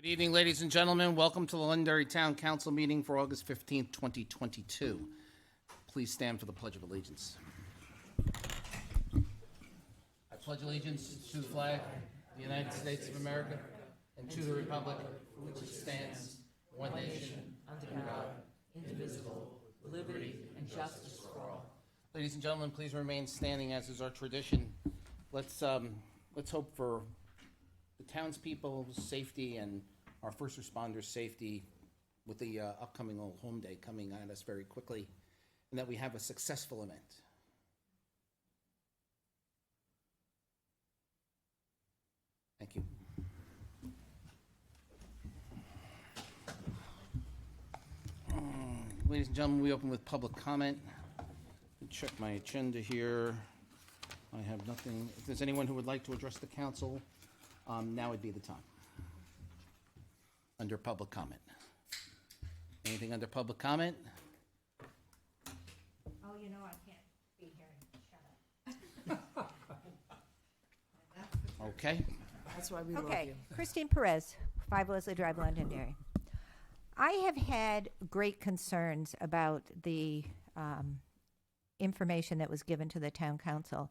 Good evening, ladies and gentlemen. Welcome to the Londonderry Town Council meeting for August 15th, 2022. Please stand for the Pledge of Allegiance. I pledge allegiance to the flag of the United States of America and to the republic for which it stands, one nation, under God, indivisible, with liberty and justice for all. Ladies and gentlemen, please remain standing as is our tradition. Let's hope for the townspeople's safety and our first responders' safety with the upcoming Old Home Day coming at us very quickly, and that we have a successful event. Thank you. Ladies and gentlemen, we open with public comment. Check my agenda here. I have nothing. If there's anyone who would like to address the council, now would be the time. Under public comment. Anything under public comment? Oh, you know, I can't be here and shut up. Okay. That's why we love Okay, you. Christine Perez, 5 Leslie Drive, Londonderry. I have had great concerns about the information that was given to the town council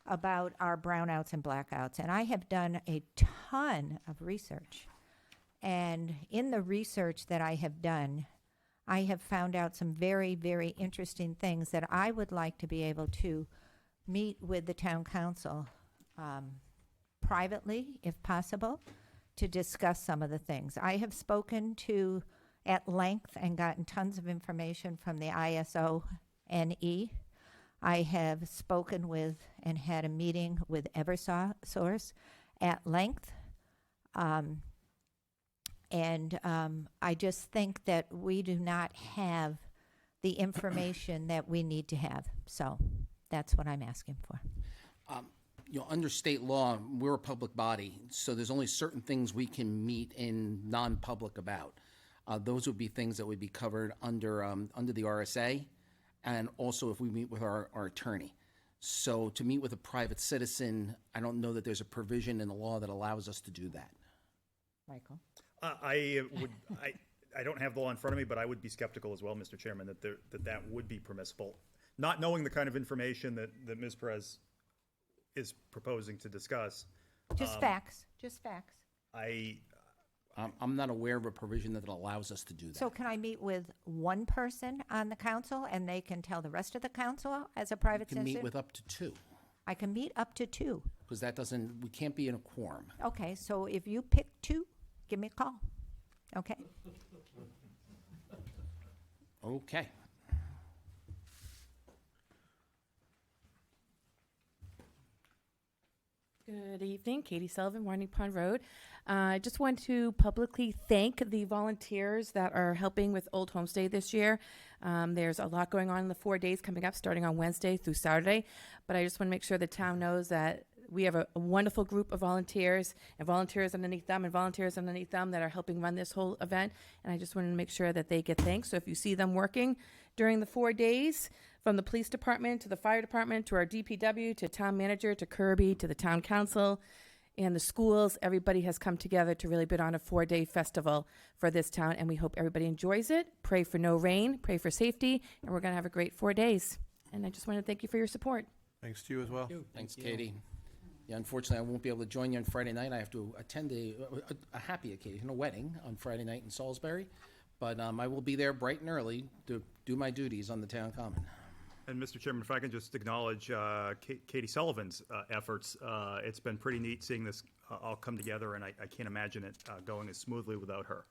about our brownouts and blackouts, and I have done a ton of research. And in the research that I have done, I have found out some very, very interesting things that I would like to be able to meet with the town council privately, if possible, to discuss some of the things. I have spoken to at length and gotten tons of information from the ISO-NE. I have spoken with and had a meeting with Eversource at length. I just think that we do not have the information that we need to have. So that's what I'm asking for. Under state law, we're a public body, so there's only certain things we can meet in non-public about. Those would be things that would be covered under the RSA, and also if we meet with our attorney. So to meet with a private citizen, I don't know that there's a provision in the law that allows us to do that. Michael? I don't have the law in front of me, but I would be skeptical as well, Mr. Chairman, that would be permissible. Not knowing the kind of information that Ms. Perez is proposing to discuss. Just facts, just facts. I'm not aware of a provision that allows us to do that. So can I meet with one person on the council and they can tell the rest of the council as a private You can citizen? meet with up to two, I can meet up to 2. because we can't be in a quorum. Okay, so if you pick 2, give me a call. Okay? Okay. Good evening, Katie Sullivan, Warning Pond Road. I just want to publicly thank the volunteers that are helping with Old Homestay this year. There's a lot going on in the 4 days coming up, starting on Wednesday through Saturday. But I just want to make sure the town knows that we have a wonderful group of volunteers and volunteers underneath them that are helping run this whole event. And I just wanted to make sure that they get thanks. So if you see them working during the 4 days, from the police department to the fire department to our DPW to town manager to Kirby to the town council and the schools, everybody has come together to really put on a 4-day festival for this town, and we hope everybody enjoys it. Pray for no rain, pray for safety, and we're going to have a great 4 days. And I just want to thank you for your support. Thanks to you as well. Thanks, Katie. Yeah, unfortunately, I won't be able to join you on Friday night. I have to attend a happy occasion, a wedding on Friday night in Salisbury. But I will be there bright and early to do my duties on the town common. And Mr. Chairman, if I can just acknowledge Katie Sullivan's efforts. It's been pretty neat seeing this all come together, and I can't imagine it going as smoothly without her.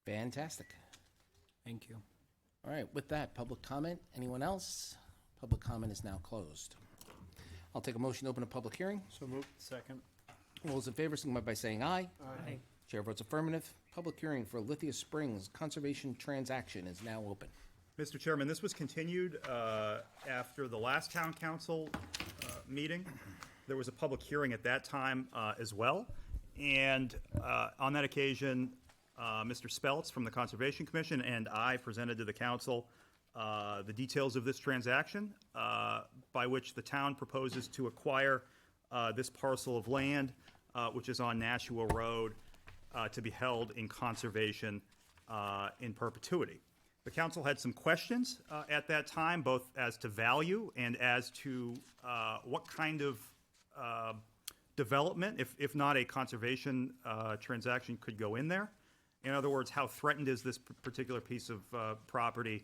Fantastic. Thank you. All right, with that, public comment. Anyone else? Public comment is now closed. I'll take a motion to open a public hearing. So moved. Second. All those in favor, signify by saying aye. Aye. Chair votes affirmative. Public hearing for Lithia Springs conservation transaction is now open. Mr. Chairman, this was continued after the last town council meeting. There was a public hearing at that time as well. And on that occasion, Mr. Speltz from the Conservation Commission and I presented to the council the details of this transaction by which the town proposes to acquire this parcel of land, which is on Nashua Road. to be held in conservation in perpetuity. The council had some questions at that time, both as to value and as to what kind of development, if not a conservation transaction, could go in there. In other words, how threatened is this particular piece of property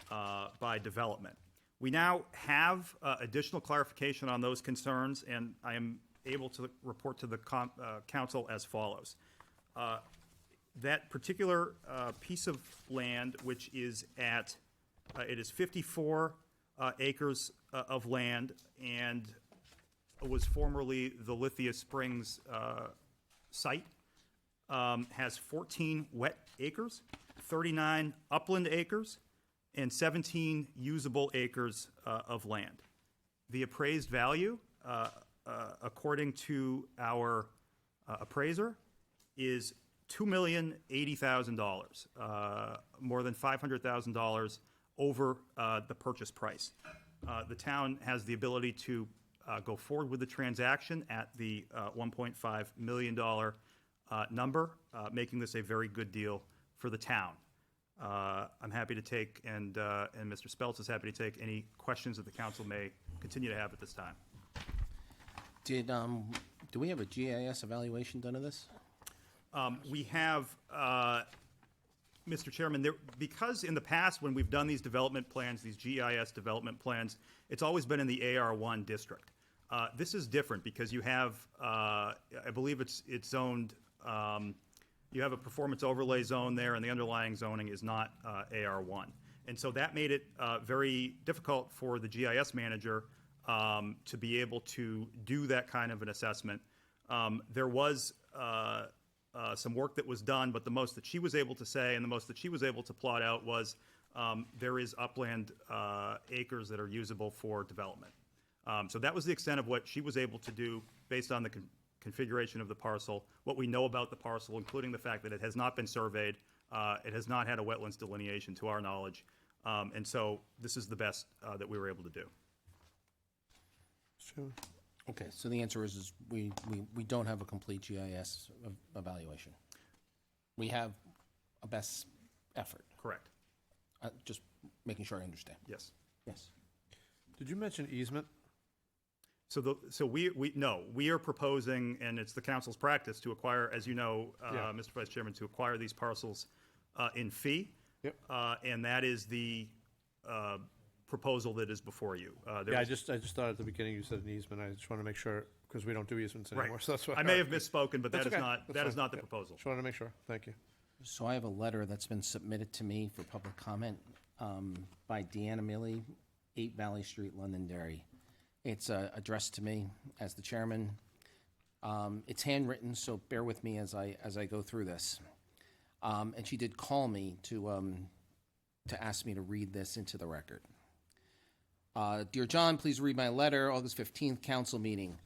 by development? We now have additional clarification on those concerns, and I am able to report to the council as follows. That particular piece of land, which is at, it is 54 acres of land, and was formerly the Lithia Springs site, has 14 wet acres, 39 upland acres, and 17 usable acres of land. The appraised value, according to our appraiser, is $2,080,000, more than $500,000 over the purchase price. The town has the ability to go forward with the transaction at the $1.5 million number, making this a very good deal for the town. I'm happy to take, and Mr. Speltz is happy to take any questions that the council may continue to have at this time. Do we have a GIS evaluation done of this? We have, Mr. Chairman, because in the past, when we've done these development plans, these GIS development plans, it's always been in the AR1 district. This is different because you have, I believe it's zoned, you have a performance overlay zone there, and the underlying zoning is not AR1. And so that made it very difficult for the GIS manager to be able to do that kind of an assessment. There was some work that was done, but the most that she was able to say and the most that she was able to plot out was there is upland acres that are usable for development. So that was the extent of what she was able to do based on the configuration of the parcel, what we know about the parcel, including the fact that it has not been surveyed, it has not had a wetlands delineation to our knowledge, and so this is the best that we were able to do. Sure. Okay, so the answer is we don't have a complete GIS evaluation. We have a best effort. Correct. Just making sure I understand. Yes. Yes. Did you mention easement? So we are proposing, and it's the council's practice to acquire, as you know, Yeah. Mr. Vice Chairman, to acquire these parcels in fee. Yep. And that is the proposal that is before you. There Yeah, I was- just thought at the beginning you said an easement. I just want to make sure, because we don't do easements Right. anymore, so that's why. I may have misspoken, but That's that is okay. not, That's that is fine. not the Yeah. proposal. Just wanted to make sure. Thank you. So I have a letter that's been submitted to me for public comment by Deanna Milley, 8 Valley Street, Londonderry. It's addressed to me as the chairman. It's handwritten, so bear with me as I go through this. And she did call me to ask me to read this into the record. Dear John, please read my letter, August 15th, council meeting.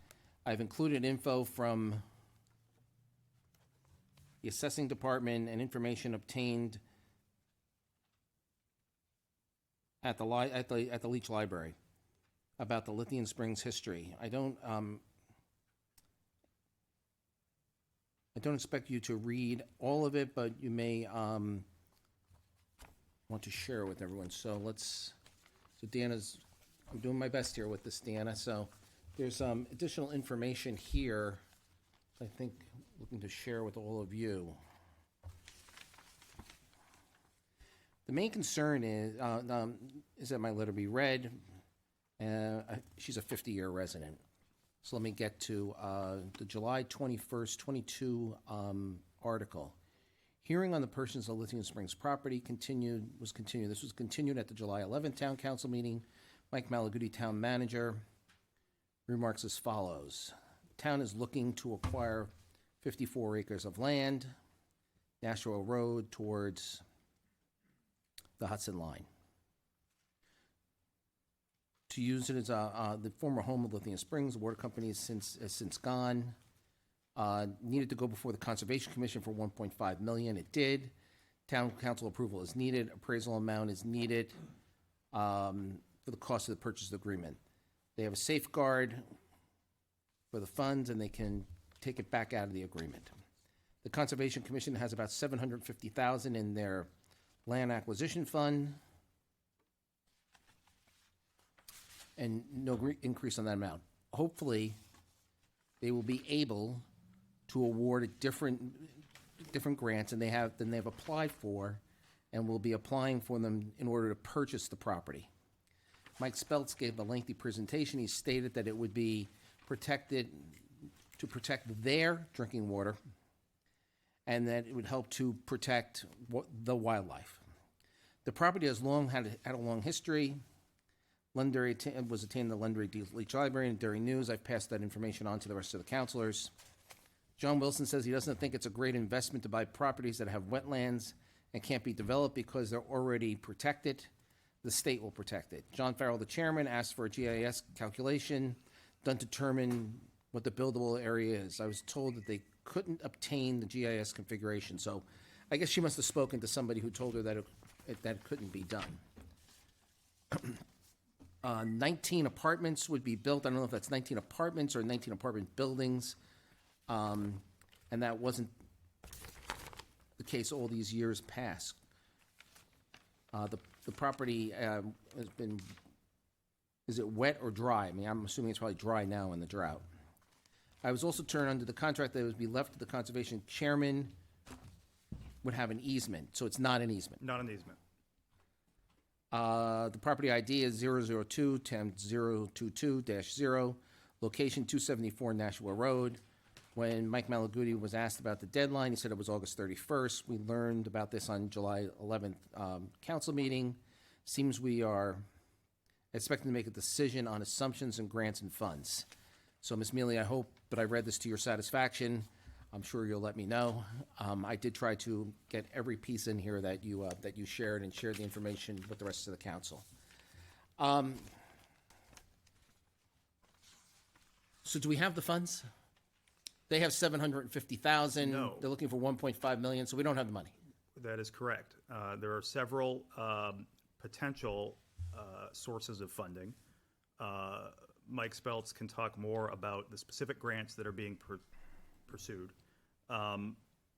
I've included info from the assessing department and information obtained at the Leach Library about the Lithium Springs history. I don't expect you to read all of it, but you may want to share it with everyone. So Deanna's, I'm doing my best here with this, Deanna. So there's additional information here, I think, looking to share with all of you. The main concern is that my letter be read. She's a 50-year resident. So let me get to the July 21st, 22 article. Hearing on the purchase of Lithium Springs property was continued. This was continued at the July 11th Town Council meeting. Mike Malaguti, Town Manager, remarks as follows. Town is looking to acquire 54 acres of land, Nashua Road towards the Hudson Line. To use it as the former home of Lithium Springs, the water company has since gone. Needed to go before the Conservation Commission for $1.5 million. It did. Town council approval is needed. Appraisal amount is needed for the cost of the purchase agreement. They have a safeguard for the funds, and they can take it back out of the agreement. The Conservation Commission has about $750,000 in their land acquisition fund. And no increase on that amount. Hopefully, they will be able to award different grants than they've applied for, and will be applying for them in order to purchase the property. Mike Speltz gave a lengthy presentation. He stated that it would be protected to protect their drinking water, and that it would help to protect the wildlife. The property has had a long history. Londonderry was attained the Londonderry Leach Library and Derry News. I've passed that information on to the rest of the councilors. John Wilson says he doesn't think it's a great investment to buy properties that have wetlands and can't be developed because they're already protected. The state will protect it. John Farrell, the chairman, asked for a GIS calculation done to determine what the buildable area is. I was told that they couldn't obtain the GIS configuration, so I guess she must have spoken to somebody who told her that that couldn't be done. 19 apartments would be built. I don't know if that's 19 apartments or 19 apartment buildings. And that wasn't the case all these years past. The property has been, is it wet or dry? I mean, I'm assuming it's probably dry now in the drought. I was also turned under the contract that it would be left to the conservation chairman would have an easement, so it's not an easement. Not an easement. The property ID is 002-022-0, location 274 Nashua Road. When Mike Malaguti was asked about the deadline, he said it was August 31st. We learned about this on July 11th council meeting. Seems we are expecting to make a decision on assumptions and grants and funds. So, Ms. Mealy, I hope that I read this to your satisfaction. I'm sure you'll let me know. I did try to get every piece in here that you shared and shared the information with the rest of the council. So do we have the funds? They have $750,000. No. They're looking for $1.5 million, so we don't have the money. That is correct. There are several potential sources of funding. Mike Speltz can talk more about the specific grants that are being pursued.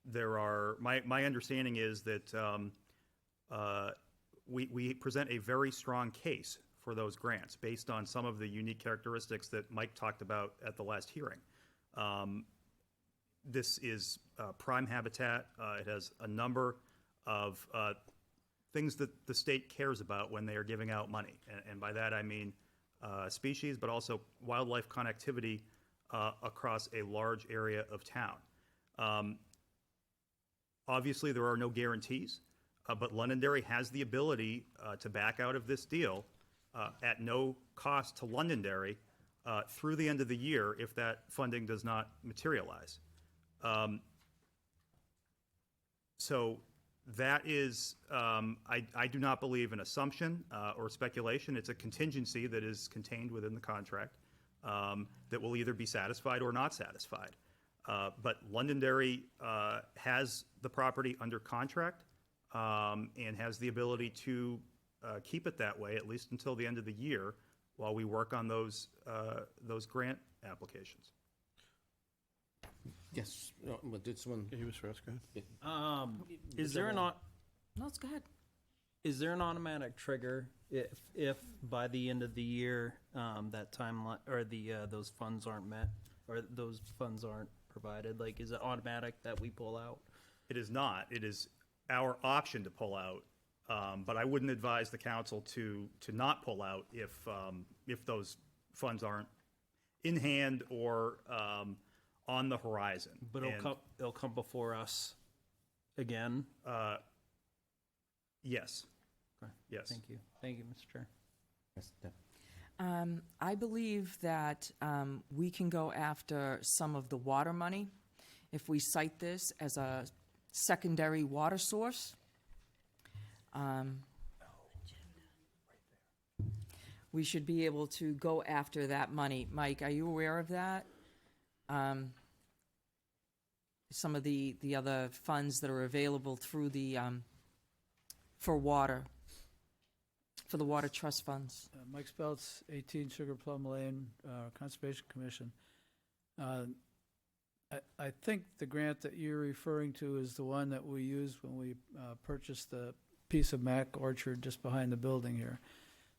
There are, my understanding is that we present a very strong case for those grants based on some of the unique characteristics that Mike talked about at the last hearing. This is prime habitat. It has a number of things that the state cares about when they are giving out money. And by that I mean species, but also wildlife connectivity across a large area of town. Obviously, there are no guarantees, but Londonderry has the ability to back out of this deal at no cost to Londonderry through the end of the year if that funding does not materialize. So that is, I do not believe an assumption or speculation. It's a contingency that is contained within the contract that will either be satisfied or not satisfied. But Londonderry has the property under contract and has the ability to keep it that way at least until the end of the year while we work on those grant applications. Yes. But this one, He was first, go ahead. Is there an No, go ahead. is there an automatic trigger if by the end of the year that timeline or those funds aren't met or those funds aren't provided? Like, is it automatic that we pull out? It is not. It is our option to pull out, but I wouldn't advise the council to not pull out if those funds aren't in hand or on the horizon. But it'll come before us again. Yes. Okay. Yes. Thank you, Mr. Chair. I believe that we can go after some of the water money if we cite this as a secondary water source. We should be able to go after that money. Mike, are you aware of that? Some of the other funds that are available through the, for water, for the water trust funds. Mike Speltz, 18 Sugar Plum Lane, Conservation Commission. I think the grant that you're referring to is the one that we used when we purchased the piece of Mac Orchard just behind the building here,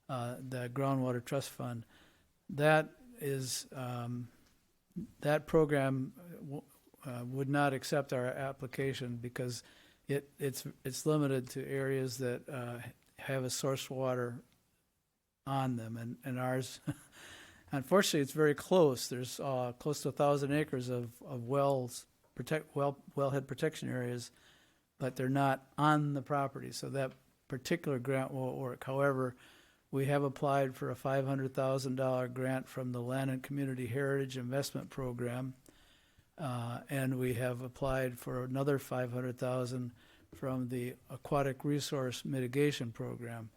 the Groundwater Trust Fund. That is, that program would not accept our application because it's limited to areas that have a source water on them, and ours, unfortunately, it's very close. There's close to 1,000 acres of wells, wellhead protection areas, but they're not on the property, so that particular grant won't work. However, we have applied for a $500,000 grant from the Land and Community Heritage Investment Program, and we have applied for another $500,000 from the Aquatic Resource Mitigation Program.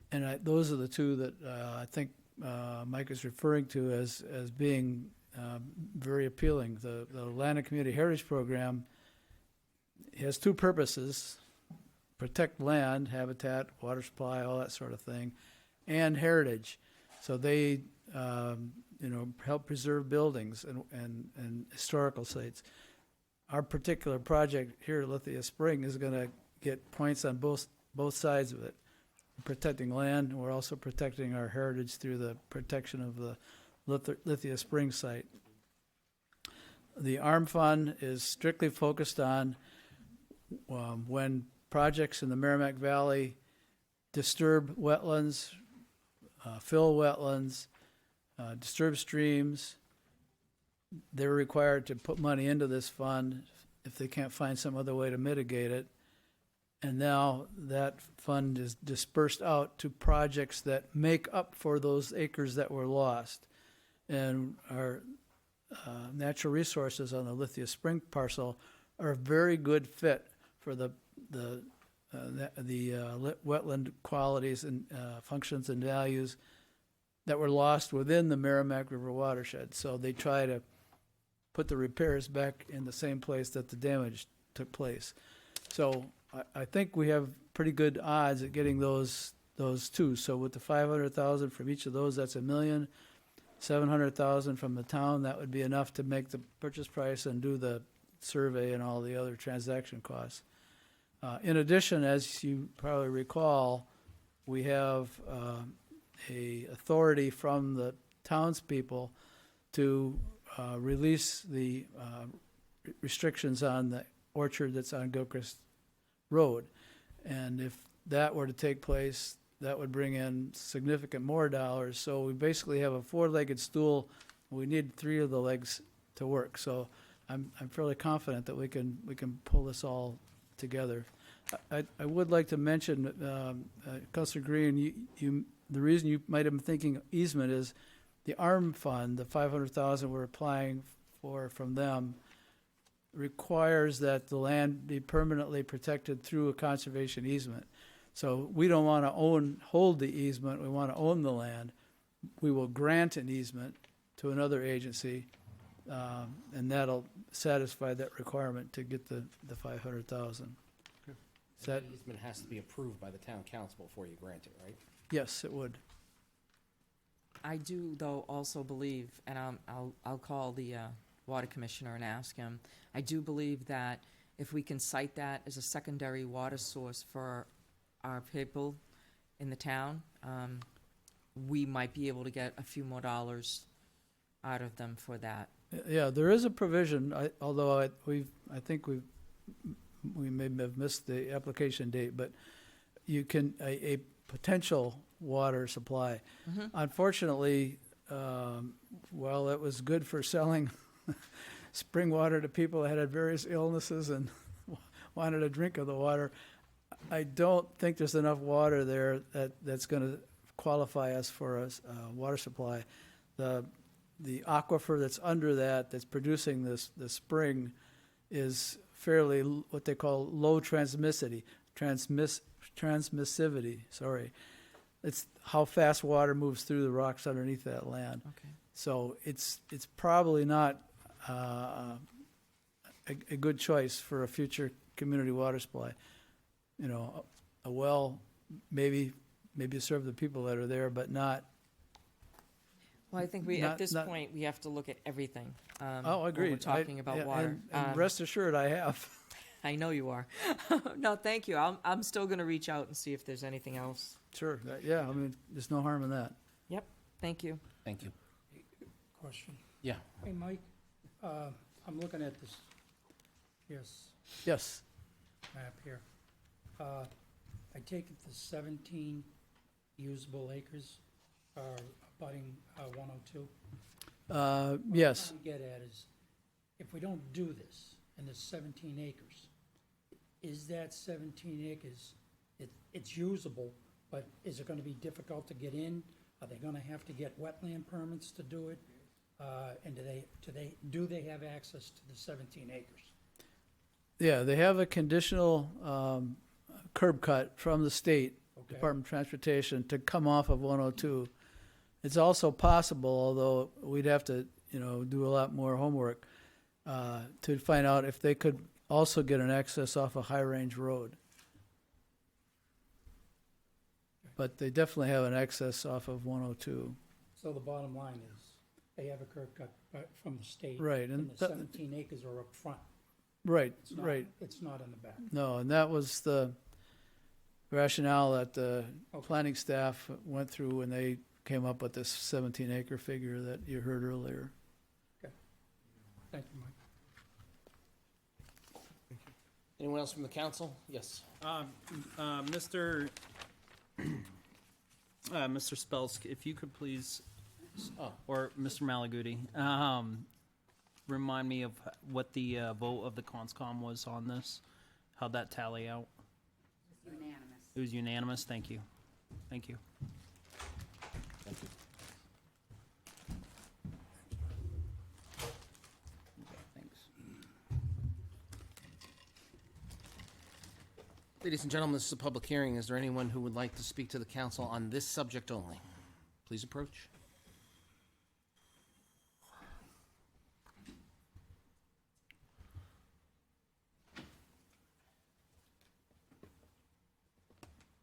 And those are the two that I think Mike is referring to as being very appealing. The Land and Community Heritage Program has two purposes: protect land, habitat, water supply, all that sort of thing, and heritage. So they help preserve buildings and historical sites. Our particular project here at Lithia Spring is going to get points on both sides of it. We're protecting land, and we're also protecting our heritage through the protection of the Lithia Spring site. The ARM Fund is strictly focused on when projects in the Merrimack Valley disturb wetlands, fill wetlands, disturb streams. They're required to put money into this fund if they can't find some other way to mitigate it. And now that fund is dispersed out to projects that make up for those acres that were lost. And our natural resources on the Lithia Spring parcel are a very good fit for the wetland qualities and functions and values that were lost within the Merrimack River watershed. So they try to put the repairs back in the same place that the damage took place. So I think we have pretty good odds at getting those two. So with the $500,000 from each of those, that's $1 million. $700,000 from the town, that would be enough to make the purchase price and do the survey and all the other transaction costs. In addition, as you probably recall, we have a authority from the townspeople to release the restrictions on the orchard that's on Gilchrist Road. And if that were to take place, that would bring in significant more dollars. So we basically have a four-legged stool. We need three of the legs to work. So I'm fairly confident that we can pull this all together. I would like to mention, Councilor Green, the reason you might have been thinking easement is the ARM fund, the $500,000 we're applying for from them, requires that the land be permanently protected through a conservation easement. So we don't want to hold the easement. We want to own the land. We will grant an easement to another agency, and that'll satisfy that requirement to get the $500,000. That easement has to be approved by the town council before you grant it, right? Yes, it would. I do, though, also believe, and I'll call the water commissioner and ask him, I do believe that if we can cite that as a secondary water source for our people in the town, we might be able to get a few more dollars out of them for that. Yeah, there is a provision, although I think we may have missed the application date, but you can, a potential water supply. Mm-hmm. Unfortunately, while it was good for selling spring water to people that had various illnesses and wanted a drink of the water, I don't think there's enough water there that's going to qualify us for a water supply. The aquifer that's under that's producing this spring is fairly what they call low transmissivity. Sorry, it's how fast water moves through the rocks underneath that land. Okay. So it's probably not a good choice for a future community water supply. You know, a well maybe serve the people that are there, but not Well, I think we, Not- at this not- point, we have to look at everything. Oh, When agreed. we're talking about yeah, water. And rest assured, I have. I know you are. No, thank you. I'm still gonna reach out and see if there's anything else. Sure, yeah, I mean, there's no harm in that. Yep, thank you. Thank you. Question. Yeah. Hey, Mike, I'm looking at this, Yes, map here. I take it the 17 usable acres are abutting 102? yes. What I'm trying to get at is, if we don't do this, and there's 17 acres, is that 17 acres, it's usable, but is it gonna be difficult to get in? Are they gonna have to get wetland permits to do it? And do they have access to the 17 acres? Yeah, they have a conditional curb cut from the state Okay. Department of Transportation to come off of 102. It's also possible, although we'd have to, do a lot more homework to find out if they could also get an access off a High Range Road. But they definitely have an access off of 102. So the bottom line is, they have a curb cut from the state. Right, And and the that- 17 acres are up front. Right, It's not- right. It's not in the back. No, and that was the rationale that the Okay. planning staff went through when they came up with this 17-acre figure that you heard earlier. Thank you, Mike. Anyone else from the council? Yes. Mr. Mr. Spelsk, if you could please, Oh. or Mr. Malaguti, remind me of what the vote of the conscom was on this. How'd that tally out? Unanimous. It was unanimous. Thank you. Thank you. Thank you. Thanks. Ladies and gentlemen, this is a public hearing. Is there anyone who would like to speak to the council on this subject only? Please approach.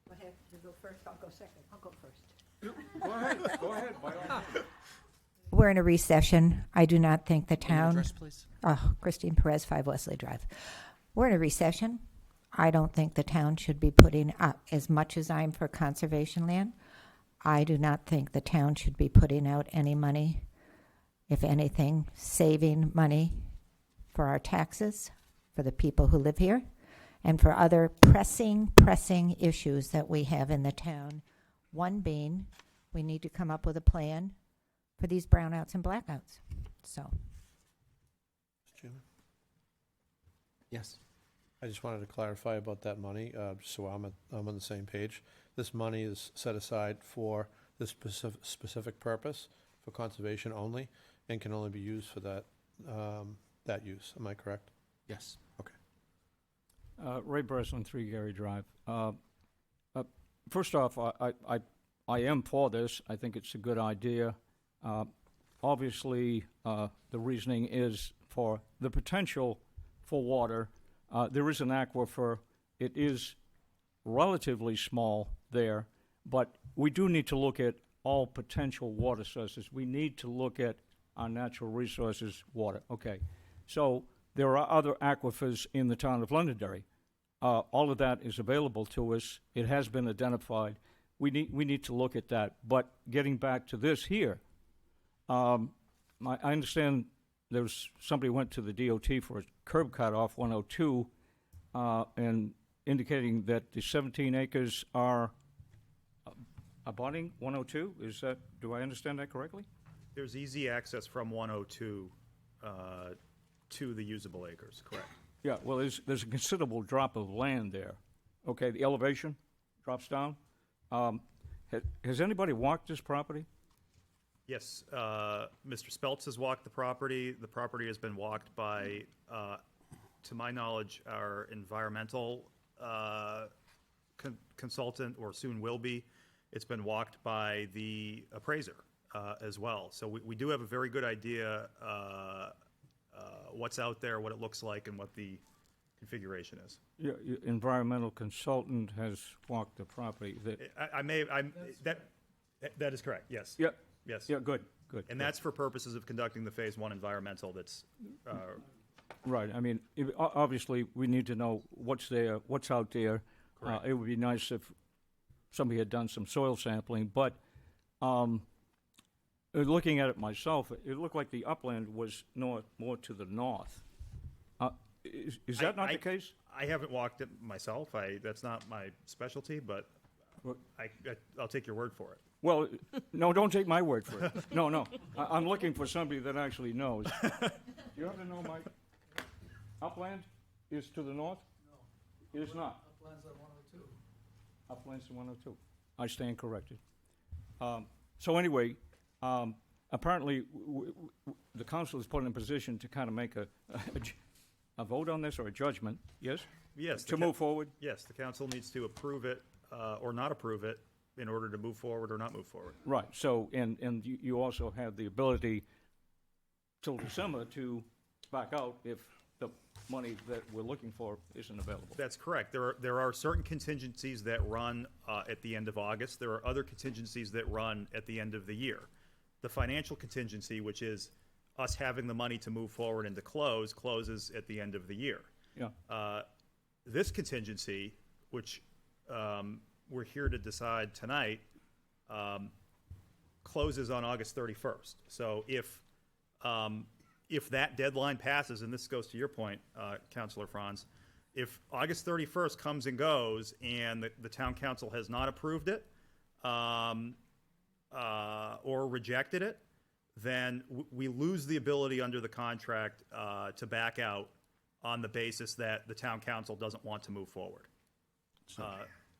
Go ahead, you go first, I'll go second. I'll go first. We're in a recession. I do not think the Can you town. address, please? Christine Perez, 5 Wesley Drive. We're in a recession. I don't think the town should be putting up, as much as I'm for conservation land, I do not think the town should be putting out any money. If anything, saving money for our taxes, for the people who live here, and for other pressing issues that we have in the town. One being, we need to come up with a plan for these brownouts and blackouts. So, Mr. Chairman? Yes. I just wanted to clarify about that money, just so I'm on the same page. This money is set aside for this specific purpose, for conservation only, and can only be used for that use. Am I correct? Yes. Ray Breslin, 3 Gary Drive. First off, I am for this. I think it's a good idea. Obviously, the reasoning is for the potential for water. There is an aquifer. It is relatively small there, but we do need to look at all potential water sources. We need to look at our natural resources, water. Okay. So there are other aquifers in the town of Londonderry. All of that is available to us. It has been identified. We need to look at that. But getting back to this here, I understand there's somebody went to the DOT for a curb cut off 102 and indicating that the 17 acres are abutting 102. Do I understand that correctly? There's easy access from 102 to the usable acres, correct? Yeah, well, there's a considerable drop of land there. Okay, the elevation drops down. Has anybody walked this property? Yes, Mr. Speltz has walked the property. The property has been walked by, to my knowledge, our environmental consultant, or soon will be. It's been walked by the appraiser as well. So we do have a very good idea what's out there, what it looks like, and what the configuration is. Your environmental consultant has walked the property. That is correct, yes. Yeah. Yes. Yeah, good. good. And that's for purposes of conducting the Phase 1 environmental that's, Right, I mean, obviously, we need to know what's there, what's out there. Correct. It would be nice if somebody had done some soil sampling, but looking at it myself, it looked like the upland was more to the north. Is that not the case? I haven't walked it myself. That's not my specialty, but Well- I'll take your word for it. Well, no, don't take my word for it. No, I'm looking for somebody that actually knows. You happen to know, Mike? Upland is to the north? No. It is not? Uplands at 102. Uplands to 102. I stand corrected. So anyway, apparently, the council is put in a position to kind of make a vote on this or a judgment, yes? Yes. To move forward? Yes, the council needs to approve it or not approve it in order to move forward or not move forward. Right, so, and you also have the ability till December to back out if the money that we're looking for isn't available. That's correct. There are certain contingencies that run at the end of August. There are other contingencies that run at the end of the year. The financial contingency, which is us having the money to move forward and to closes at the end of the year. Yeah, This contingency, which we're here to decide tonight, closes on August 31st. So if that deadline passes, and this goes to your point, Councilor Franz, if August 31st comes and goes and the town council has not approved it or rejected it, then we lose the ability under the contract to back out on the basis that the town council doesn't want to move forward.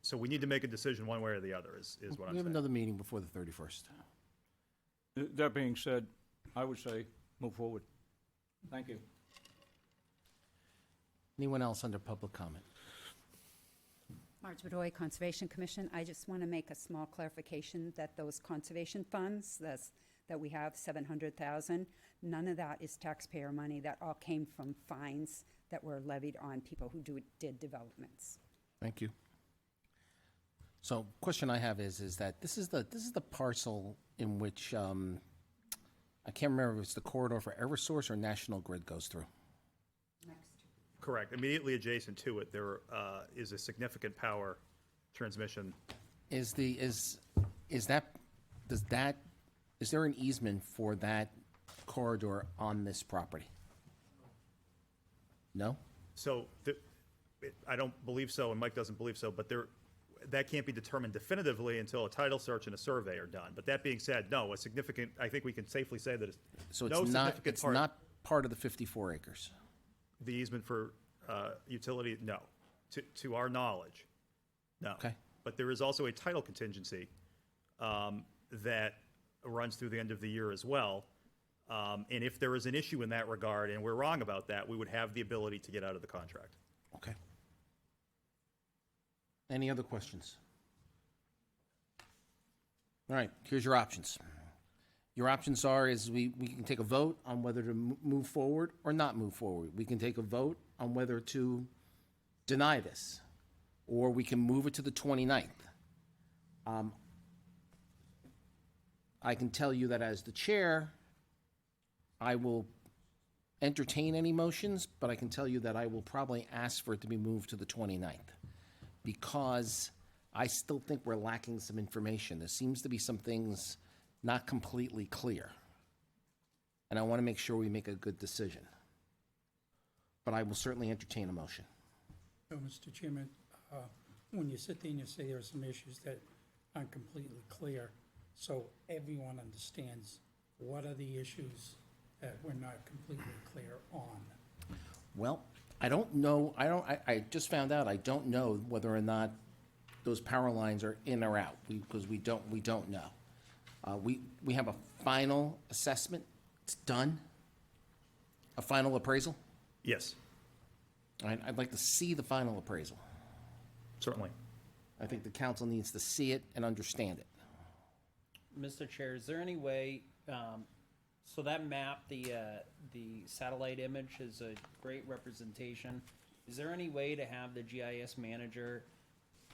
So we need to make a decision one way or the other, is what I'm We have saying. another meeting before the 31st. that being said, I would say move forward. Thank you. Anyone else under public comment? Marge Bedoy, Conservation Commission. I just want to make a small clarification that those conservation funds that we have, 700,000, none of that is taxpayer money. That all came from fines that were levied on people who did developments. Thank you. So, question I have is that this is the parcel in which I can't remember if it's the corridor for EverSource or National Grid goes through. Correct. Immediately adjacent to it, there is a significant power transmission. Is there an easement for that corridor on this property? No? So I don't believe so, and Mike doesn't believe so, but that can't be determined definitively until a title search and a survey are done. But that being said, no, I think we can safely say that So no it's not, significant it's part. not part of the 54 acres? The easement for utility, no. To our knowledge, no. Okay. But there is also a title contingency that runs through the end of the year as well. And if there is an issue in that regard, and we're wrong about that, we would have the ability to get out of the contract. Okay. Any other questions? All right, here's your options. Your options is we can take a vote on whether to move forward or not move forward. We can take a vote on whether to deny this, or we can move it to the 29th. I can tell you that as the chair, I will entertain any motions, but I can tell you that I will probably ask for it to be moved to the 29th, because I still think we're lacking some information. There seems to be some things not completely clear. And I want to make sure we make a good decision. But I will certainly entertain a motion. So, Mr. Chairman, when you sit there and you say there are some issues that aren't completely clear, so everyone understands, what are the issues that we're not completely clear on? Well, I don't know, I just found out, I don't know whether or not those power lines are in or out, because we don't know. We have a final assessment, it's done, a final appraisal. Yes, I'd like to see the final appraisal. certainly. I think the council needs to see it and understand it. Mr. Chair, is there any way, so that map, the satellite image is a great representation. Is there any way to have the GIS manager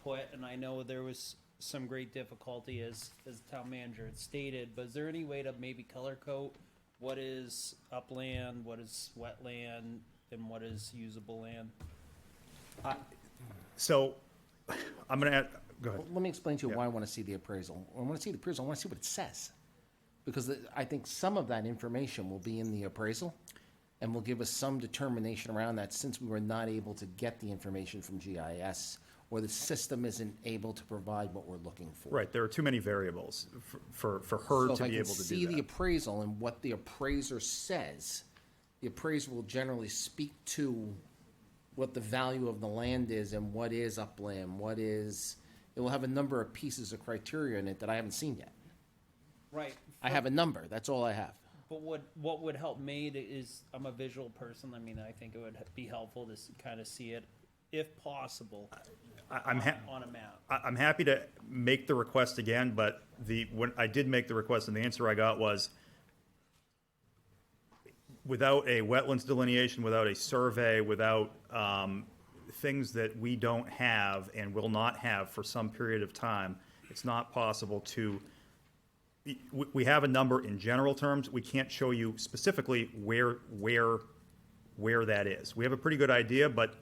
put, and I know there was some great difficulty as the town manager had stated, but is there any way to maybe color code what is upland, what is wetland, and what is usable land? So, I'm gonna add, go ahead. Well, let me explain to you Yeah. why I want to see the appraisal. I want to see the appraisal, I want to see what it says. Because I think some of that information will be in the appraisal and will give us some determination around that, since we were not able to get the information from GIS, or the system isn't able to provide what we're looking for. Right, there are too many variables for her So if to I be can able to see do the that. appraisal and what the appraiser says, the appraiser will generally speak to what the value of the land is and what is upland, it will have a number of pieces of criteria in it that I haven't seen yet. Right. I have a number, that's all I have. But what would help me is, I'm a visual person, I mean, I think it would be helpful to kind of see it, if possible, I'm on a map. I'm happy to make the request again, but when I did make the request and the answer I got was, without a wetlands delineation, without a survey, without things that we don't have and will not have for some period of time, it's not possible to, we have a number in general terms, we can't show you specifically where that is. We have a pretty good idea, but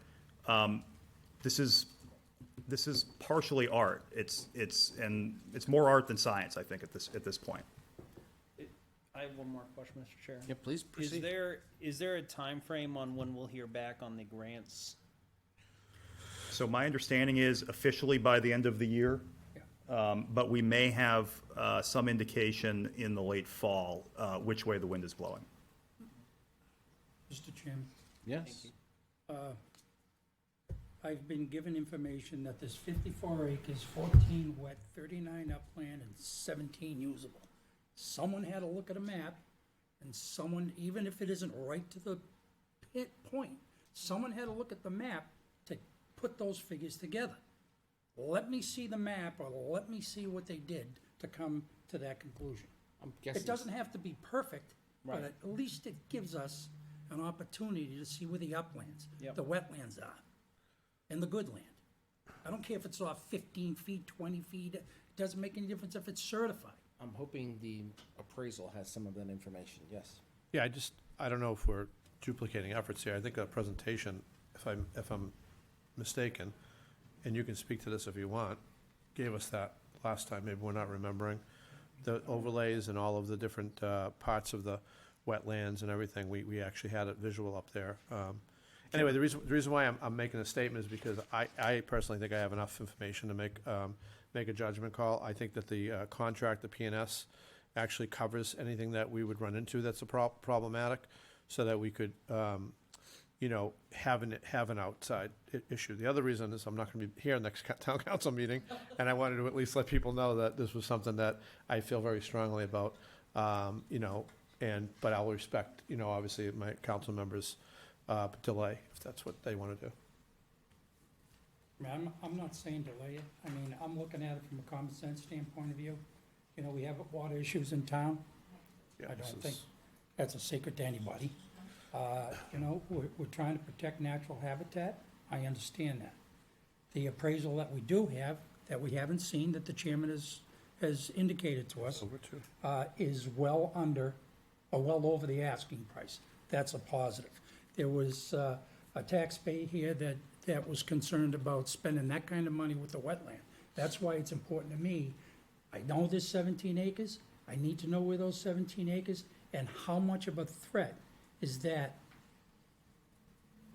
this is partially art. It's more art than science, I think, at this point. I have one more question, Mr. Chair. Yeah, please proceed. Is there a time frame on when we'll hear back on the grants? So my understanding is officially by the end of the year, but we may have some indication in the late fall which way the wind is blowing. Mr. Chairman, Yes? I've been given information that there's 54 acres, 14 wet, 39 upland, and 17 usable. Someone had to look at a map, and someone, even if it isn't right to the pit point, someone had to look at the map to put those figures together. Let me see the map, or let me see what they did to come to that conclusion. I'm guessing. It doesn't have to be perfect, but Right. at least it gives us an opportunity to see where the uplands, Yep. the wetlands are, and the good land. I don't care if it's off 15 feet, 20 feet, it doesn't make any difference if it's certified. I'm hoping the appraisal has some of that information, yes. Yeah, I don't know if we're duplicating efforts here. I think that presentation, if I'm mistaken, and you can speak to this if you want, gave us that last time, maybe we're not remembering. The overlays and all of the different parts of the wetlands and everything, we actually had it visual up there. Anyway, the reason why I'm making a statement is because I personally think I have enough information to make a judgment call. I think that the contract, the PNS, actually covers anything that we would run into that's problematic, so that we could, have an outside issue. The other reason is I'm not going to be here next town council meeting, and I wanted to at least let people know that this was something that I feel very strongly about, but I'll respect, obviously my council members' delay, if that's what they want to do. I mean, I'm not saying delay it. I mean, I'm looking at it from a common sense standpoint of view. We have water issues in town. Yeah, I this don't is- think that's a secret to anybody. We're trying to protect natural habitat. I understand that. The appraisal that we do have, that we haven't seen, that the chairman has indicated to us, Over to. is well over the asking price. That's a positive. There was a taxpayer here that was concerned about spending that kind of money with the wetland. That's why it's important to me. I know there's 17 acres. I need to know where those 17 acres and how much of a threat is that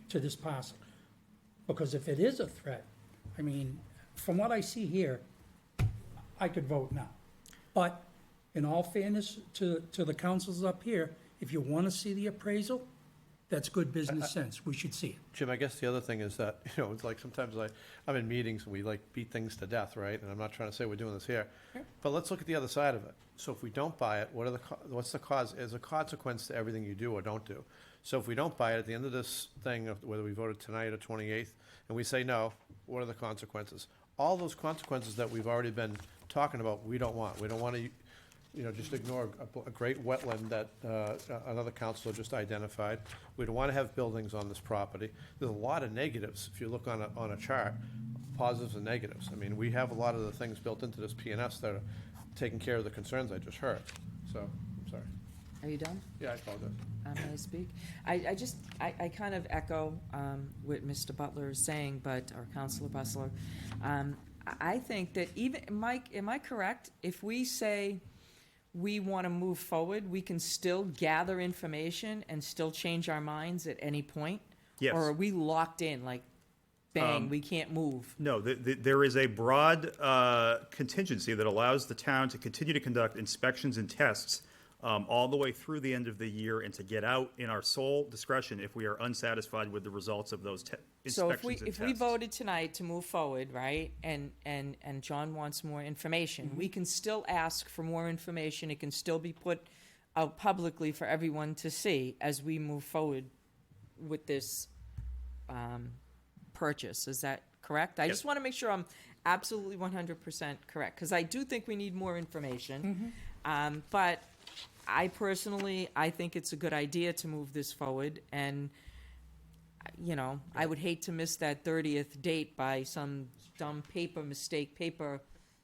to this parcel. Because if it is a threat, I mean, from what I see here, I could vote no. But in all fairness to the councils up here, if you want to see the appraisal, that's good business sense. We should see it. Jim, I guess the other thing is that, it's like sometimes I'm in meetings and we beat things to death, right? And I'm not trying to say we're doing this here. But let's look at the other side of it. So if we don't buy it, what's the cause? Is a consequence to everything you do or don't do. So if we don't buy it at the end of this thing, whether we voted tonight or 28th, and we say no, what are the consequences? All those consequences that we've already been talking about, we don't want. We don't want to, just ignore a great wetland that another councilor just identified. We don't want to have buildings on this property. There's a lot of negatives if you look on a chart. positives and negatives. I mean, we have a lot of the things built into this PNS that are taking care of the concerns I just heard. So, I'm sorry. Are you done? Yeah, I apologize. May I speak? I kind of echo what Mr. Butler is saying, or Councilor Bustler. I think that even, Mike, am I correct? If we say we want to move forward, we can still gather information and still change our minds at any point? Yes. Or are we locked in, like, bang, we can't move? No, there is a broad contingency that allows the town to continue to conduct inspections and tests all the way through the end of the year and to get out in our sole discretion if we are unsatisfied with the results of those So inspections and tests. if we voted tonight to move forward, right, and John wants more information, we can still ask for more information. It can still be put out publicly for everyone to see as we move forward with this purchase. Is that correct? I just want to make sure I'm absolutely 100% correct, because I do think we need more information. But I personally, I think it's a good idea to move this forward, and, you know, I would hate to miss that 30th date by some dumb mistake,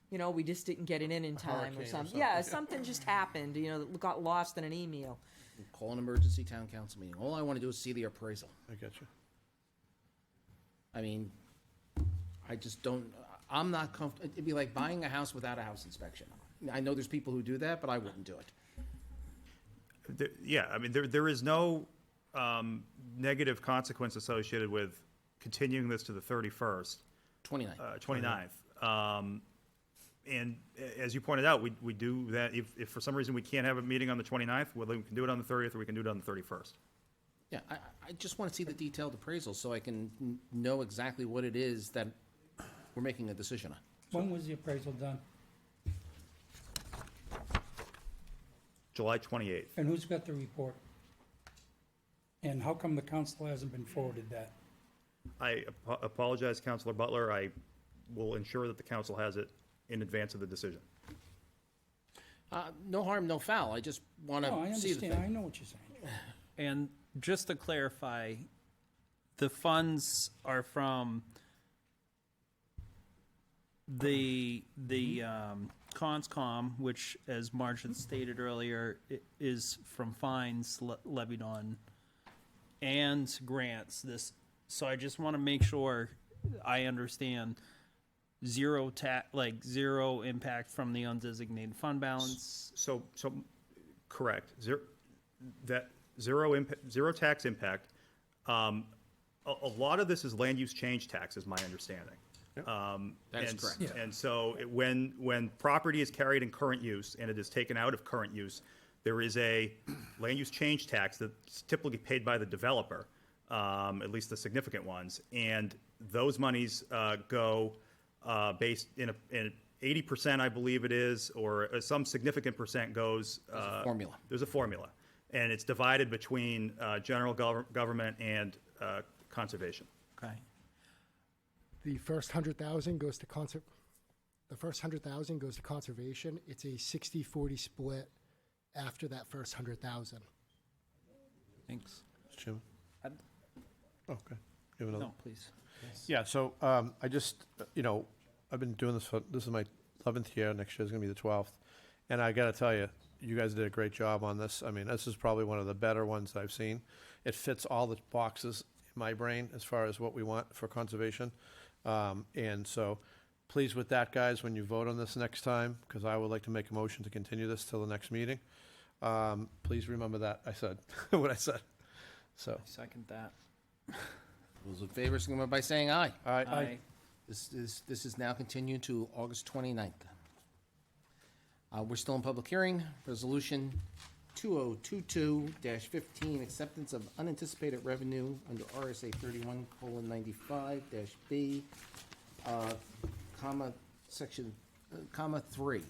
you know, we just didn't get it in time hurricane or or something. something. Yeah, something just happened, you know, that got lost in an email. Call an emergency town council meeting. All I want to do is see the appraisal. I get you. I mean, I just don't, I'm not comfortable. It'd be like buying a house without a house inspection. I know there's people who do that, but I wouldn't do it. Yeah, I mean, there is no negative consequence associated with continuing this to the 31st. 29th. And as you pointed out, we do that, if for some reason we can't have a meeting on the 29th, well, then we can do it on the 30th, or we can do it on the 31st. Yeah, I just want to see the detailed appraisal so I can know exactly what it is that we're making a decision on. When was the appraisal done? July 28th. And who's got the report? And how come the council hasn't been forwarded that? I apologize, Councilor Butler. I will ensure that the council has it in advance of the decision. No harm, no foul. I just want No, I to see the understand, I thing. know what you're saying. And just to clarify, the funds are from the CONSCOM, which, as Marge had stated earlier, is from fines levied on, and grants. So I just want to make sure I understand zero impact from the undesignated fund balance. So correct. Zero tax impact. A lot of this is land use change tax, is my understanding. That is correct. And so when property is carried in current use and it is taken out of current use, there is a land use change tax that's typically paid by the developer, at least the significant ones. And those monies go based in 80%, I believe it is, or some significant percent goes. There's a formula. There's a formula. And it's divided between general government and conservation. Okay. The first 100,000 goes to The first 100,000 goes to conservation. It's a 60-40 split after that first 100,000. Thanks. Mr. Chairman? Oh, okay. You have another? No, please. Yeah, so I just, I've been doing this this is my 11th year. Next year is going to be the 12th. And I got to tell you, you guys did a great job on this. I mean, this is probably one of the better ones I've seen. It fits all the boxes in my brain as far as what we want for conservation. And so pleased with that, guys, when you vote on this next time, because I would like to make a motion to continue this till the next meeting. Please remember that I said what I said. So, I second that. Those in favor, signify by saying aye. Aye. This is now continued to August 29th. We're still in public hearing. Resolution 2022-15, acceptance of unanticipated revenue under RSA 31:95-B, section, 3,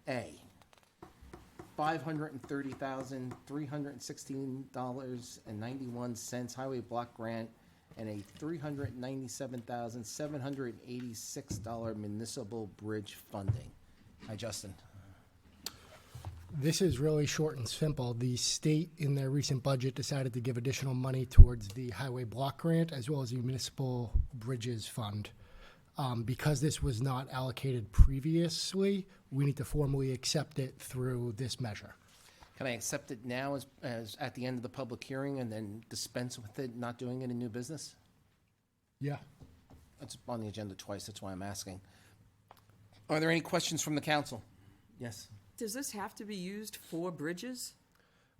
A. $530,316.91 highway block grant and a $397,786 municipal bridge funding. Hi, Justin. This is really short and simple. The state, in their recent budget, decided to give additional money towards the highway block grant as well as the municipal bridges fund. Because this was not allocated previously, we need to formally accept it through this measure. Can I accept it now as at the end of the public hearing and then dispense with it, not doing it in new business? Yeah. It's on the agenda twice, that's why I'm asking. Are there any questions from the council? Yes. Does this have to be used for bridges?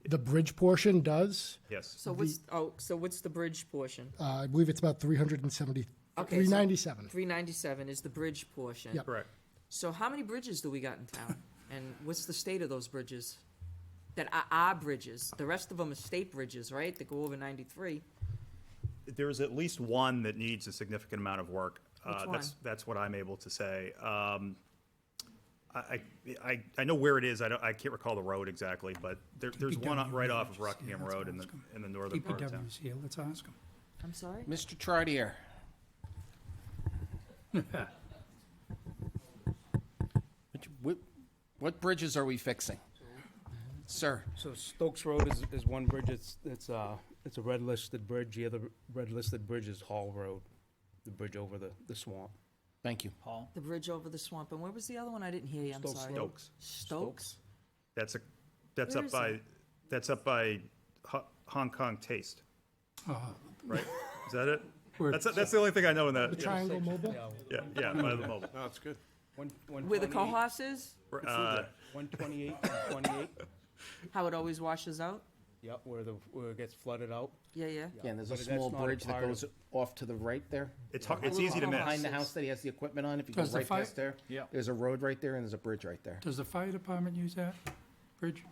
The bridge portion does. Yes. So what's the bridge portion? I believe it's about 370, Okay, 397. 397 is the bridge portion. Yep. Correct. So how many bridges do we got in town? And what's the state of those bridges? That are our bridges. The rest of them are state bridges, right? That go over 93. There's at least one that needs a significant amount of work. Which one? That's what I'm able to say. I know where it is. I can't recall the road exactly, but there's one right off of Rockingham Road in the northern part of town. DPW's here, let's ask them. I'm sorry? Mr. Chartier? What bridges are we fixing? Sir? So Stokes Road is one bridge, it's a red listed bridge, the other red listed bridge is Hall Road, the bridge over the swamp. Thank you. Paul? The bridge over the swamp. And where was the other one? I didn't hear you, I'm Stokes sorry. Road. Stokes? That's Where up is by, that's up by Hong Kong Taste, right? Is that it? That's the only thing I know in that. The Triangle Mobile? Yeah, by the mobile. No, it's good. Where the Cohos is? 128 and 28, How it always washes out? yep, where it gets flooded out. Yeah, yeah. Yeah, and there's a But that's small not a bridge that part of- goes off to the right there. It's easy to miss. Behind the house that he has the equipment on, if you go Does the right fire- past there. Yeah. There's a road right there and there's a bridge right there. Does the fire department use that bridge?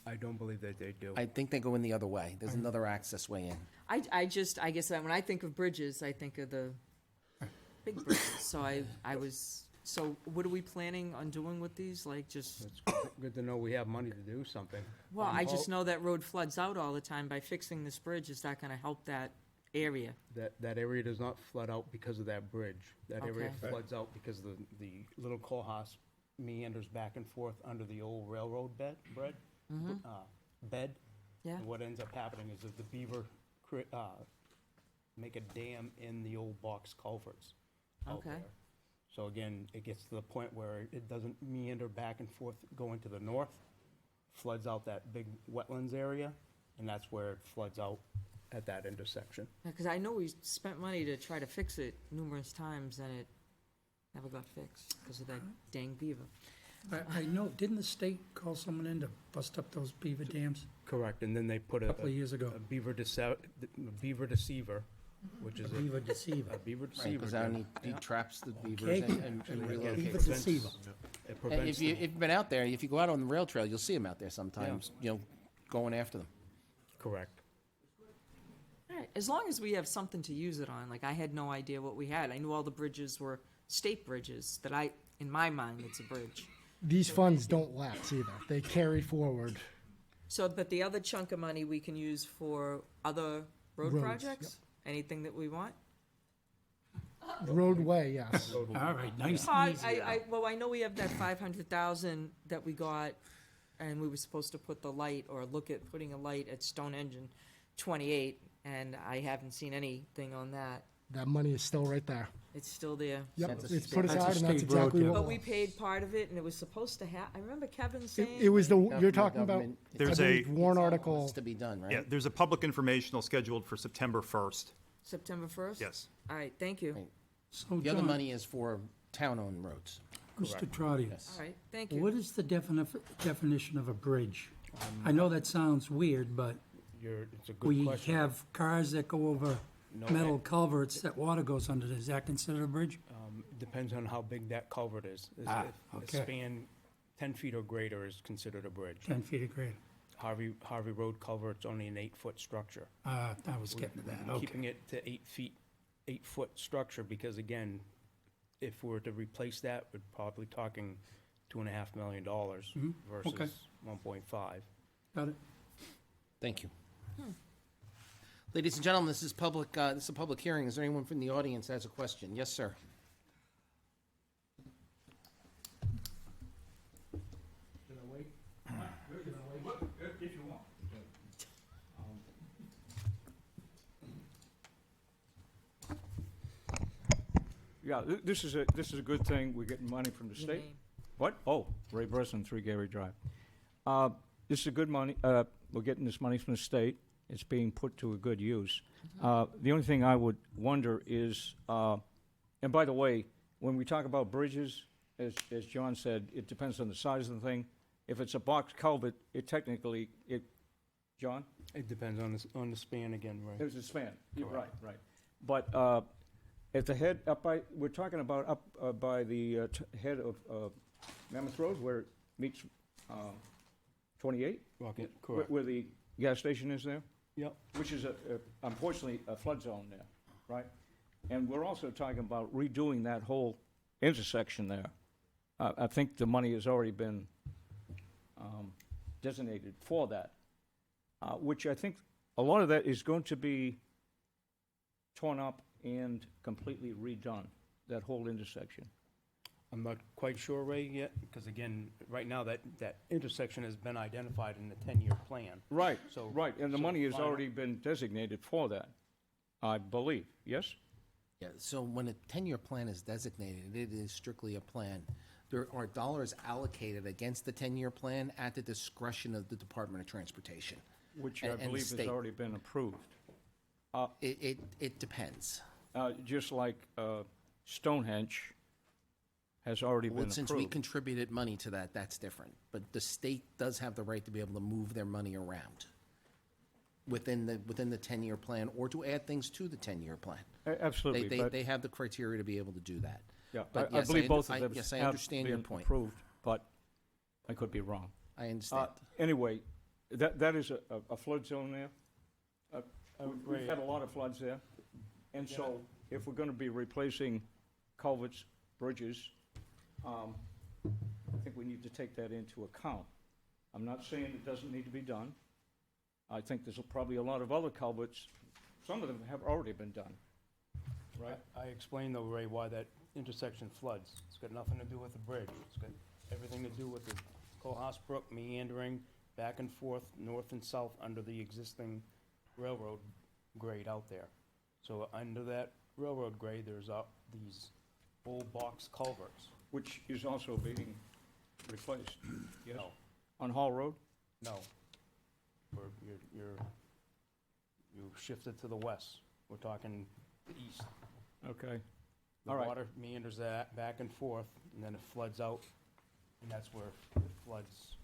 I don't believe that they do. I think they go in the other way. There's another access way in. I guess that when I think of bridges, I think of the big bridges. So what are we planning on doing with these? Like just, It's good to know we have money to do something. well, I just know that road floods out all the time. By fixing this bridge, is that gonna help that area? That area does not flood out because of that bridge. That area Okay. floods out because the little Cohos meanders back and forth under the old railroad bed. Yeah. And what ends up happening is that the beaver make a dam in the old box culverts out Okay. there. So again, it gets to the point where it doesn't meander back and forth going to the north, floods out that big wetlands area, and that's where it floods out at that intersection. Because I know we spent money to try to fix it numerous times, and it never got fixed because of that dang beaver. I know, didn't the state call someone in to bust up those beaver dams Correct, and then they put a couple of years ago? a beaver deceiver, which is Beaver deceiver. a beaver Right, deceiver. because now he yeah. traps the beavers Okay. and Yeah, relocates it Beaver them. prevents- deceiver. It And prevents if you've been out there, if you go out on the rail trail, you'll see them out there sometimes, going after them. correct. All right, as long as we have something to use it on, like I had no idea what we had. I knew all the bridges were state bridges that in my mind, it's a bridge. These funds don't lapse either. They carry forward. So, but the other chunk of money we can use for other road Roads, projects? Anything that we want? Roadway, yes. All right, nice I, and easy. I know we have that 500,000 that we got, and we were supposed to put the light, or look at putting a light at Stonehenge and 28, and I haven't seen anything on that. That money is still right there. It's still there. Yep, That's a it's put That's a aside, and that's state road, exactly yeah. what. But we paid part of it, and it was supposed to I remember Kevin saying. It was you're Government- talking about, government- I There's believe, a- warrant It's article. to be done, right? Yeah, there's a public informational scheduled for September 1st. September 1st? Yes. All right, thank you. Right. So, The other John, money is for town-owned roads. Mr. Trotter, Yes. All right, thank you. what is the definition of a bridge? I know that sounds weird, but It's a good we question. have cars that go over No, metal culverts that water goes under. Is that considered a bridge? Depends on how big that culvert is. If okay. a span 10 feet or greater is considered a bridge. 10 feet of grade. Harvey Road culvert's only an 8-foot structure. I was getting to that, okay. Keeping it to 8-foot structure, because again, if we were to replace that, we're probably talking $2.5 million versus okay. 1.5. Got it. Thank you. Ladies and gentlemen, this is a public hearing. Is there anyone from the audience that has a question? Yes, sir. Yeah, this is a good thing. We're getting money from the Your state. name. What? Oh, Ray Bresson, 3 Gary Drive. This is a good money. We're getting this money from the state. It's being put to a good use. The only thing I would wonder is, and by the way, when we talk about bridges, as John said, it depends on the size of the thing. If it's a box culvert, John? It depends on the span again, right? There's a span. You're right, Correct. right. But at the head, we're talking about up by the head of Mammoth Road where it meets 28? Rocket, Where correct. where the gas station is there? Yep. Which is unfortunately a flood zone there, right? And we're also talking about redoing that whole intersection there. I think the money has already been designated for that, which I think a lot of that is going to be torn up and completely redone, that whole intersection. I'm not quite sure, Ray, yet, because again, right now, that intersection has been identified in the 10-year plan. Right, So- right, and the so money has final- already been designated for that, I believe, yes? Yeah, so when a 10-year plan is designated, it is strictly a plan. There are dollars allocated against the 10-year plan at the discretion of the Department of Transportation. Which And- I and the believe has state. already been approved. It depends. Just like Stonehenge has already been Well, approved. since we contributed money to that, that's different. But the state does have the right to be able to move their money around within the 10-year plan or to add things to the 10-year plan. Absolutely, but, They have the criteria to be able to do that. yeah, but I yes, believe I both under- of them yes, I have understand your been point. approved, but I could be wrong. I understand. Anyway, that is a flood zone there. We've Ray, had a lot of floods there. And so if we're gonna be replacing culverts, bridges, I think we need to take that into account. I'm not saying it doesn't need to be done. I think there's probably a lot of other culverts, some of them have already been done, right? I explained though, Ray, why that intersection floods. It's got nothing to do with the bridge. It's got everything to do with the Cohos Brook meandering back and forth, north and south, under the existing railroad grade out there. So under that railroad grade, there's these old box culverts. Which is also being replaced, yes? No, On Hall Road? no. Where you shifted to the west. We're talking east. Okay. The All right. water meanders that back and forth, and then it floods out, and that's where it floods.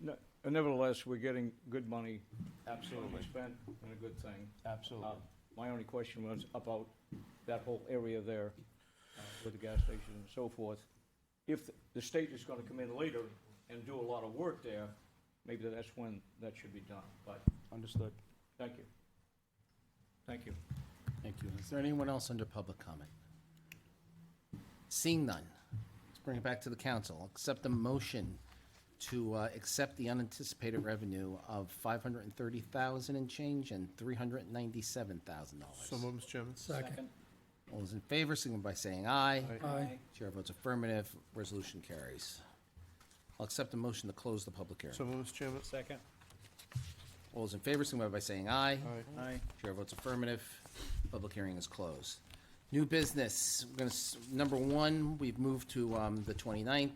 Nevertheless, we're getting good money. Absolutely. Spent, and a good thing. Absolutely. My only question was about that whole area there with the gas station and so forth. If the state is gonna come in later and do a lot of work there, maybe that's when that should be done, but Understood. thank you. Thank you. Thank you. Is there anyone else under public comment? Seeing none, let's bring it back to the council. Accept a motion to accept the unanticipated revenue of $530,000 and change and $397,000. So moved, Mr. Chairman. Second. All those in favor, signify by saying aye. Aye. Chair votes affirmative, resolution carries. I'll accept a motion to close the public hearing. So moved, Mr. Chairman. Second. All those in favor, signify by saying aye. Aye. Chair votes affirmative. Public hearing is closed. New business, we're gonna, number one, we've moved to the 29th.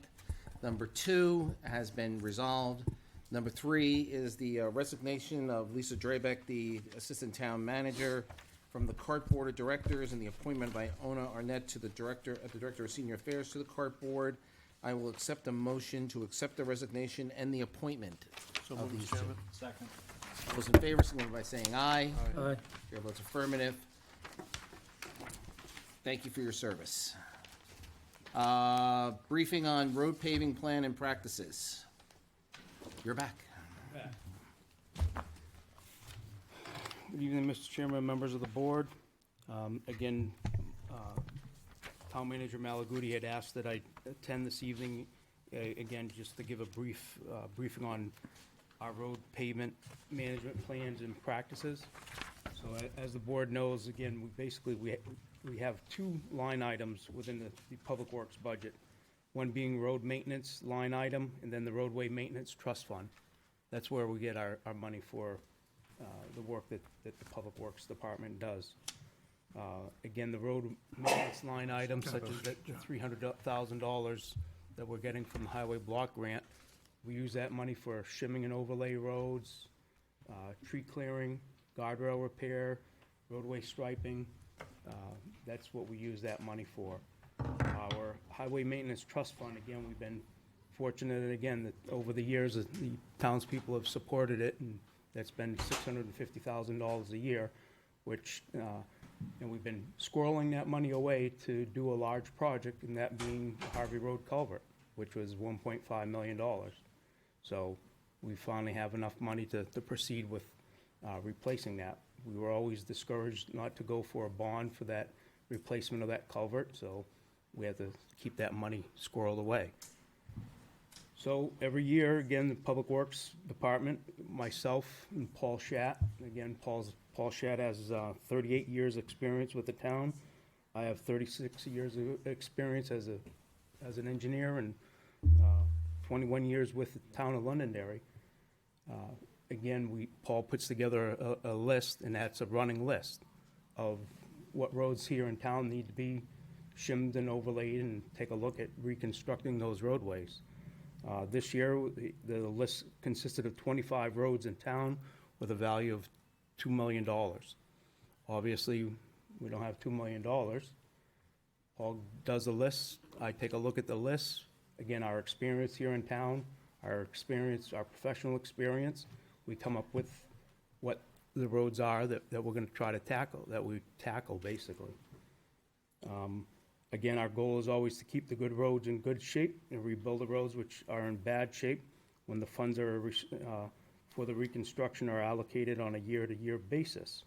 Number two has been resolved. Number three is the resignation of Lisa Drabeck, the Assistant Town Manager, from the CART Board of Directors, and the appointment by Ona Arnett to the Director of Senior Affairs to the CART Board. I will accept a motion to accept the resignation and the appointment So of moved, these Mr. two. Chairman. Second. Those in favor, signify by saying aye. Aye. Chair votes affirmative. Thank you for your service. Briefing on road paving plan and practices. You're back. Good evening, Mr. Chairman, members of the board. Again, Town Manager Malaguti had asked that I attend this evening, again, just to give a briefing on our road pavement management plans and practices. So as the board knows, again, we have two line items within the Public Works budget. One being road maintenance line item, and then the roadway maintenance trust fund. That's where we get our money for the work that the Public Works Department does. Again, the road maintenance line items such as the $300,000 that we're getting from the highway block grant, we use that money for shimming and overlay roads, tree clearing, guardrail repair, roadway striping. That's what we use that money for. Our highway maintenance trust fund, again, we've been fortunate, again, that over the years, that the townspeople have supported it, and that's been $650,000 a year, which, and we've been squirreling that money away to do a large project, and that being the Harvey Road culvert, which was $1.5 million. So we finally have enough money to proceed with replacing that. We were always discouraged not to go for a bond for that replacement of that culvert, so we had to keep that money squirreled away. So every year, again, the Public Works Department, myself and Paul Schatt, again, Paul Schatt has 38 years' experience with the town. I have 36 years of experience as an engineer and 21 years with the town of Londonderry. Again, Paul puts together a list, and that's a running list of what roads here in town need to be shimmed and overlaid, and take a look at reconstructing those roadways. This year, the list consisted of 25 roads in town with a value of $2 million. Obviously, we don't have $2 million. Paul does a list. I take a look at the list. Again, our experience here in town, our professional experience, we come up with what the roads are that we're gonna try to tackle, basically. Again, our goal is always to keep the good roads in good shape and rebuild the roads which are in bad shape when the funds for the reconstruction are allocated on a year-to-year basis.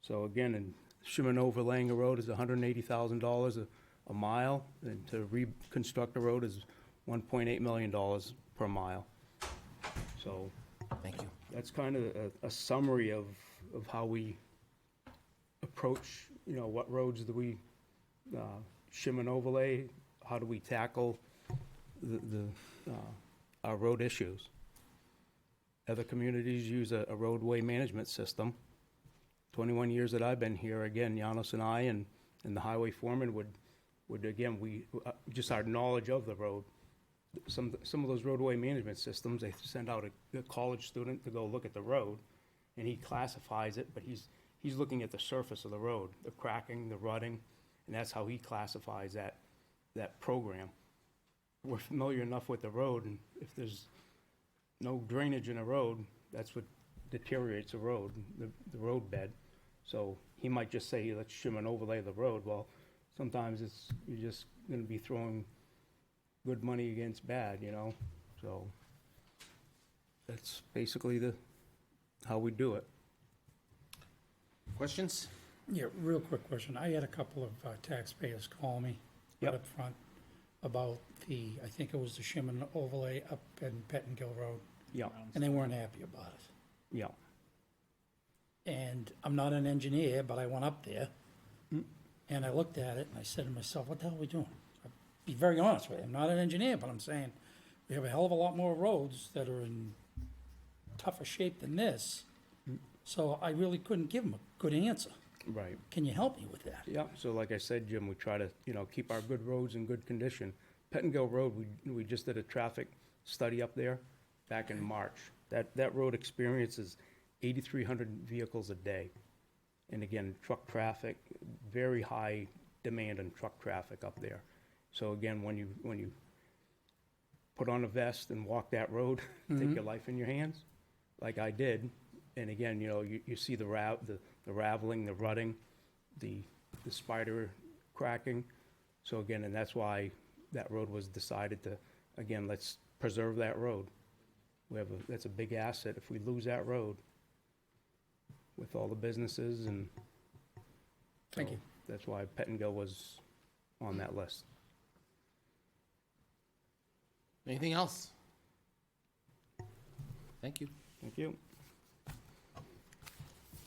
So again, in shimming overlaying a road is $180,000 a mile, and to reconstruct a road is $1.8 million per mile. So, Thank you. that's kind of a summary of how we approach, what roads do we shim and overlay, how do we tackle our road issues. Other communities use a roadway management system. 21 years that I've been here, again, Janos and I and the highway foreman would again, just our knowledge of the road. Some of those roadway management systems, they send out a college student to go look at the road, and he classifies it, but he's looking at the surface of the road, the cracking, the rutting, and that's how he classifies that program. We're familiar enough with the road, and if there's no drainage in a road, that's what deteriorates a road, the road bed. So he might just say, let's shim and overlay the road. Well, sometimes you're just gonna be throwing good money against bad, so that's basically how we do it. Questions? Yeah, real quick question. I had a couple of taxpayers call me right Yep. up front about I think it was the shim and overlay up in Pettingill Road, Yeah, and they weren't happy about it. yeah. And I'm not an engineer, but I went up there, and I looked at it, and I said to myself, what the hell are we doing? I'll be very honest with you, I'm not an engineer, but I'm saying, we have a hell of a lot more roads that are in tougher shape than this, so I really couldn't give them a good answer. Right. Can you help me with that? Yeah, so like I said, Jim, we try to, keep our good roads in good condition. Pettingill Road, we just did a traffic study up there back in March. That road experiences 8,300 vehicles a day. And again, truck traffic, very high demand on truck traffic up there. So again, when you put on a vest and walk that road, take your life in your hands, like I did, and again, you see the raveling, the rutting, the spider cracking. So again, and that's why that road was decided to, again, let's preserve that road. That's a big asset if we lose that road with all the businesses, and Thank so you. that's why Pettingill was on that list. Anything else? Thank you. Thank you.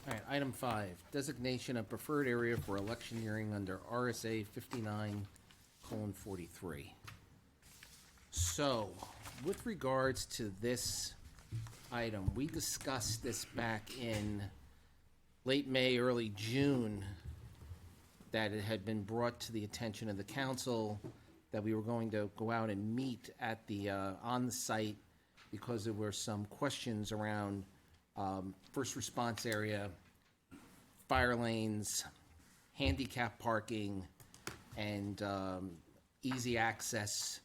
All right, item 5, designation of preferred area for electioneering under RSA 59:43. So, with regards to this item, we discussed this back in late May, early June, that it had been brought to the attention of the council that we were going to go out and meet at the, on the site because there were some questions around first response area, fire lanes, handicap parking, and easy access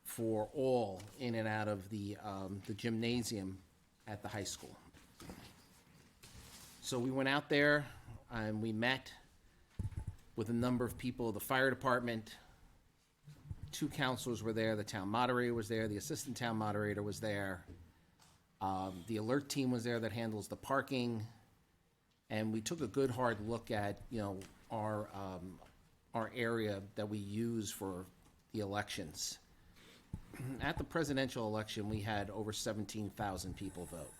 for all in and out of the gymnasium at the high school. So we went out there and we met with a number of people, the fire department, 2 counselors were there, the town moderator was there, the assistant town moderator was there, the alert team was there that handles the parking, and we took a good hard look at, you know, our area that we use for the elections. At the presidential election, we had over 17,000 people vote.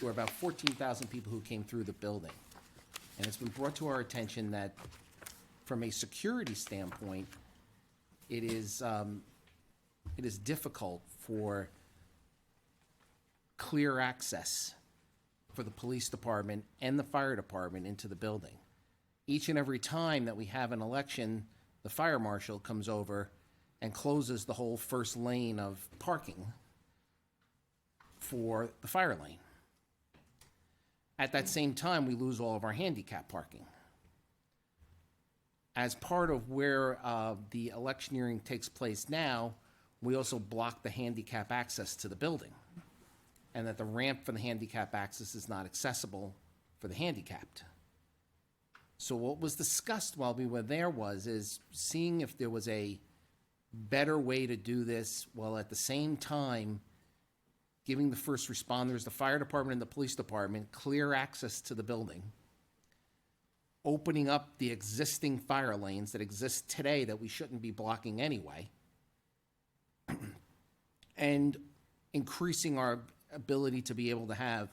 There were about 14,000 people who came through the building. And it's been brought to our attention that from a security standpoint, it is difficult for clear access for the police department and the fire department into the building. Each and every time that we have an election, the fire marshal comes over and closes the whole first lane of parking for the fire lane. At that same time, we lose all of our handicap parking. As part of where the electioneering takes place now, we also block the handicap access to the building, and that the ramp for the handicap access is not accessible for the handicapped. So what was discussed while we were there is seeing if there was a better way to do this, while at the same time giving the first responders, the fire department and the police department, clear access to the building, opening up the existing fire lanes that exist today that we shouldn't be blocking anyway, and increasing our ability to be able to have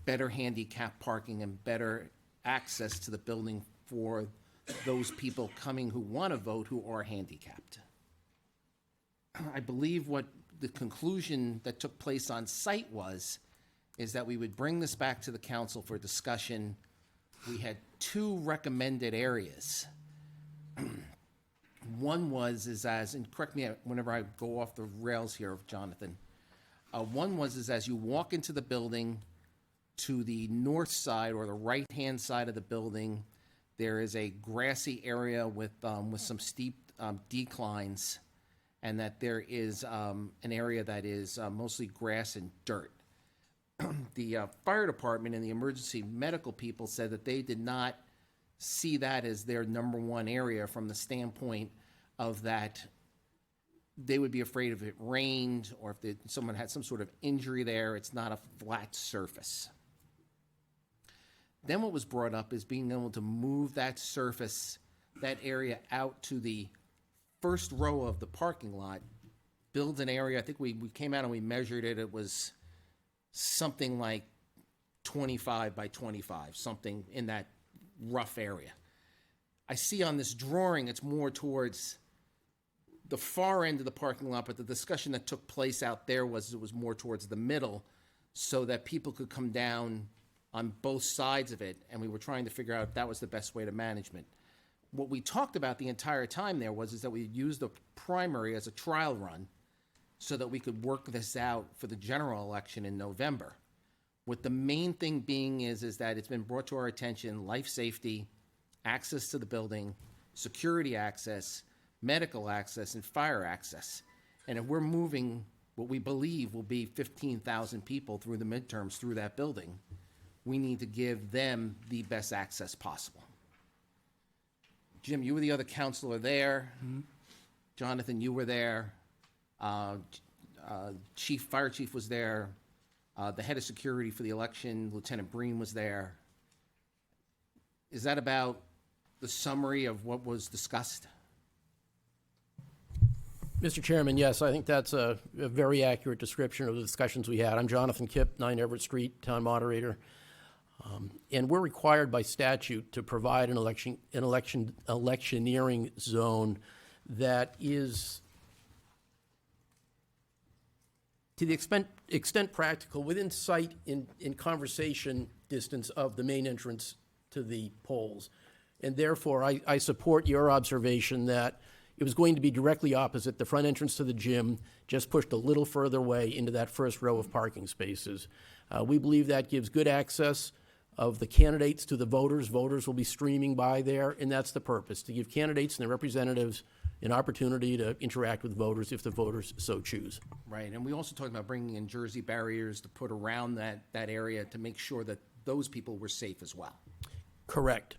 better handicap parking and better access to the building for those people coming who want to vote who are handicapped. I believe what the conclusion that took place on site is that we would bring this back to the council for discussion. We had 2 recommended areas. One and correct me whenever I go off the rails here, Jonathan. One is as you walk into the building, to the north side or the right-hand side of the building, there is a grassy area with some steep declines, and that there is an area that is mostly grass and dirt. The fire department and the emergency medical people said that they did not see that as their number one area from the standpoint of that they would be afraid if it rained or if someone had some sort of injury there, it's not a flat surface. Then what was brought up is being able to move that surface, that area out to the first row of the parking lot, build an area. I think we came out and we measured it. It was something like 25 by 25, something in that rough area. I see on this drawing it's more towards the far end of the parking lot, but the discussion that took place out there was it was more towards the middle so that people could come down on both sides of it, and we were trying to figure out if that was the best way to management. What we talked about the entire time there is that we used the primary as a trial run so that we could work this out for the general election in November. What the main thing being is that it's been brought to our attention, life safety, access to the building, security access, medical access, and fire access. And if we're moving what we believe will be 15,000 people through the midterms through that building, we need to give them the best access possible. Jim, you were the other counselor there. Mm-hmm. Jonathan, you were there. Fire chief was there. The head of security for the election, Lieutenant Breen, was there. Is that about the summary of what was discussed? Mr. Chairman, yes, I think that's a very accurate description of the discussions we had. I'm Jonathan Kipp, 9 Everett Street, Town Moderator. And we're required by statute to provide an electioneering zone that is, to the extent practical, within sight in conversation distance of the main entrance to the poles. And therefore, I support your observation that it was going to be directly opposite the front entrance to the gym, just pushed a little further away into that first row of parking spaces. We believe that gives good access of the candidates to the voters. Voters will be streaming by there, and that's the purpose, to give candidates and their representatives an opportunity to interact with voters if the voters so choose. Right, and we also talked about bringing in Jersey barriers to put around that area to make sure that those people were safe as well. Correct.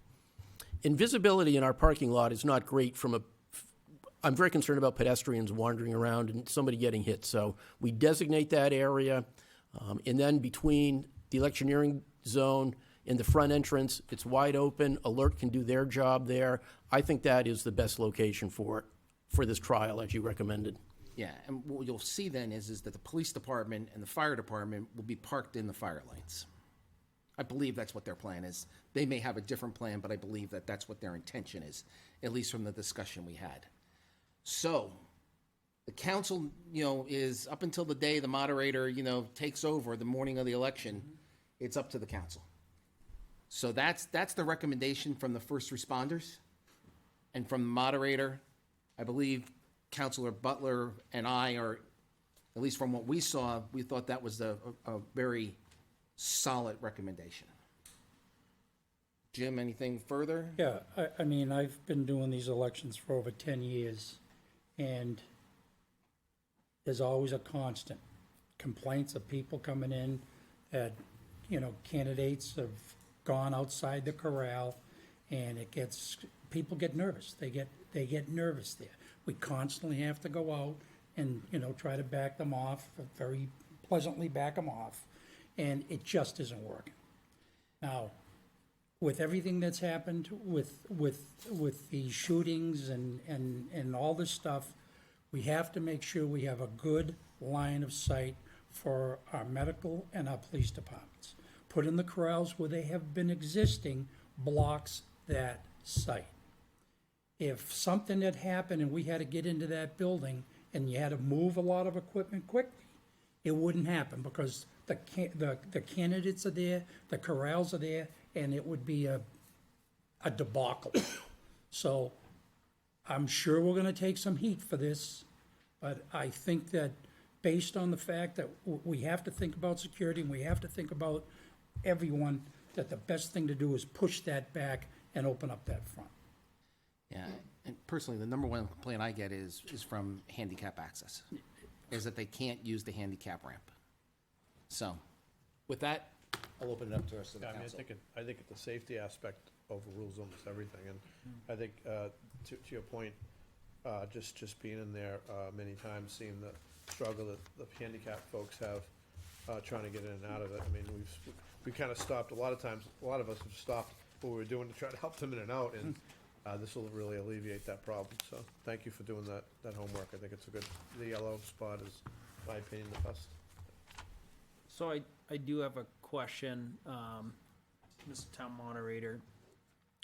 Invisibility in our parking lot is not great I'm very concerned about pedestrians wandering around and somebody getting hit. So we designate that area, and then between the electioneering zone and the front entrance, it's wide open. Alert can do their job there. I think that is the best location for it, for this trial, as you recommended. Yeah, and what you'll see then is that the police department and the fire department will be parked in the fire lanes. I believe that's what their plan is. They may have a different plan, but I believe that that's what their intention is, at least from the discussion we had. So, the council, is up until the day the moderator, takes over the morning of the election, it's up to the council. So that's the recommendation from the first responders and from the moderator. I believe Councilor Butler and I are, at least from what we saw, we thought that was a very solid recommendation. Jim, anything further? Yeah, I mean, I've been doing these elections for over 10 years, and there's always a constant complaints of people coming in that, candidates have gone outside the corral, and people get nervous. They get nervous there. We constantly have to go out and, try to back them off, very pleasantly back them off, and it just isn't working. Now, with everything that's happened with the shootings and all this stuff, we have to make sure we have a good line of sight for our medical and our police departments. Put in the corrals where they have been existing blocks that site. If something had happened and we had to get into that building and you had to move a lot of equipment quickly, it wouldn't happen because the candidates are there, the corrals are there, and it would be a debacle. So I'm sure we're gonna take some heat for this, but I think that based on the fact that we have to think about security and we have to think about everyone, that the best thing to do is push that back and open up that front. Yeah, and personally, the number one complaint I get is from handicap access, is that they can't use the handicap ramp. So, with that, I'll open it up to the rest of the council. I think the safety aspect overrules almost everything, and I think, to your point, just being in there, many times, seeing the struggle that the handicapped folks have, trying to get in and out of it. I mean, we kind of stopped, a lot of times, a lot of us have stopped what we were doing to try to help them in and out, and this will really alleviate that problem. So, thank you for doing that homework. I think it's a good, the yellow spot is, in my opinion, the best. So I do have a question, Mr. Town Moderator.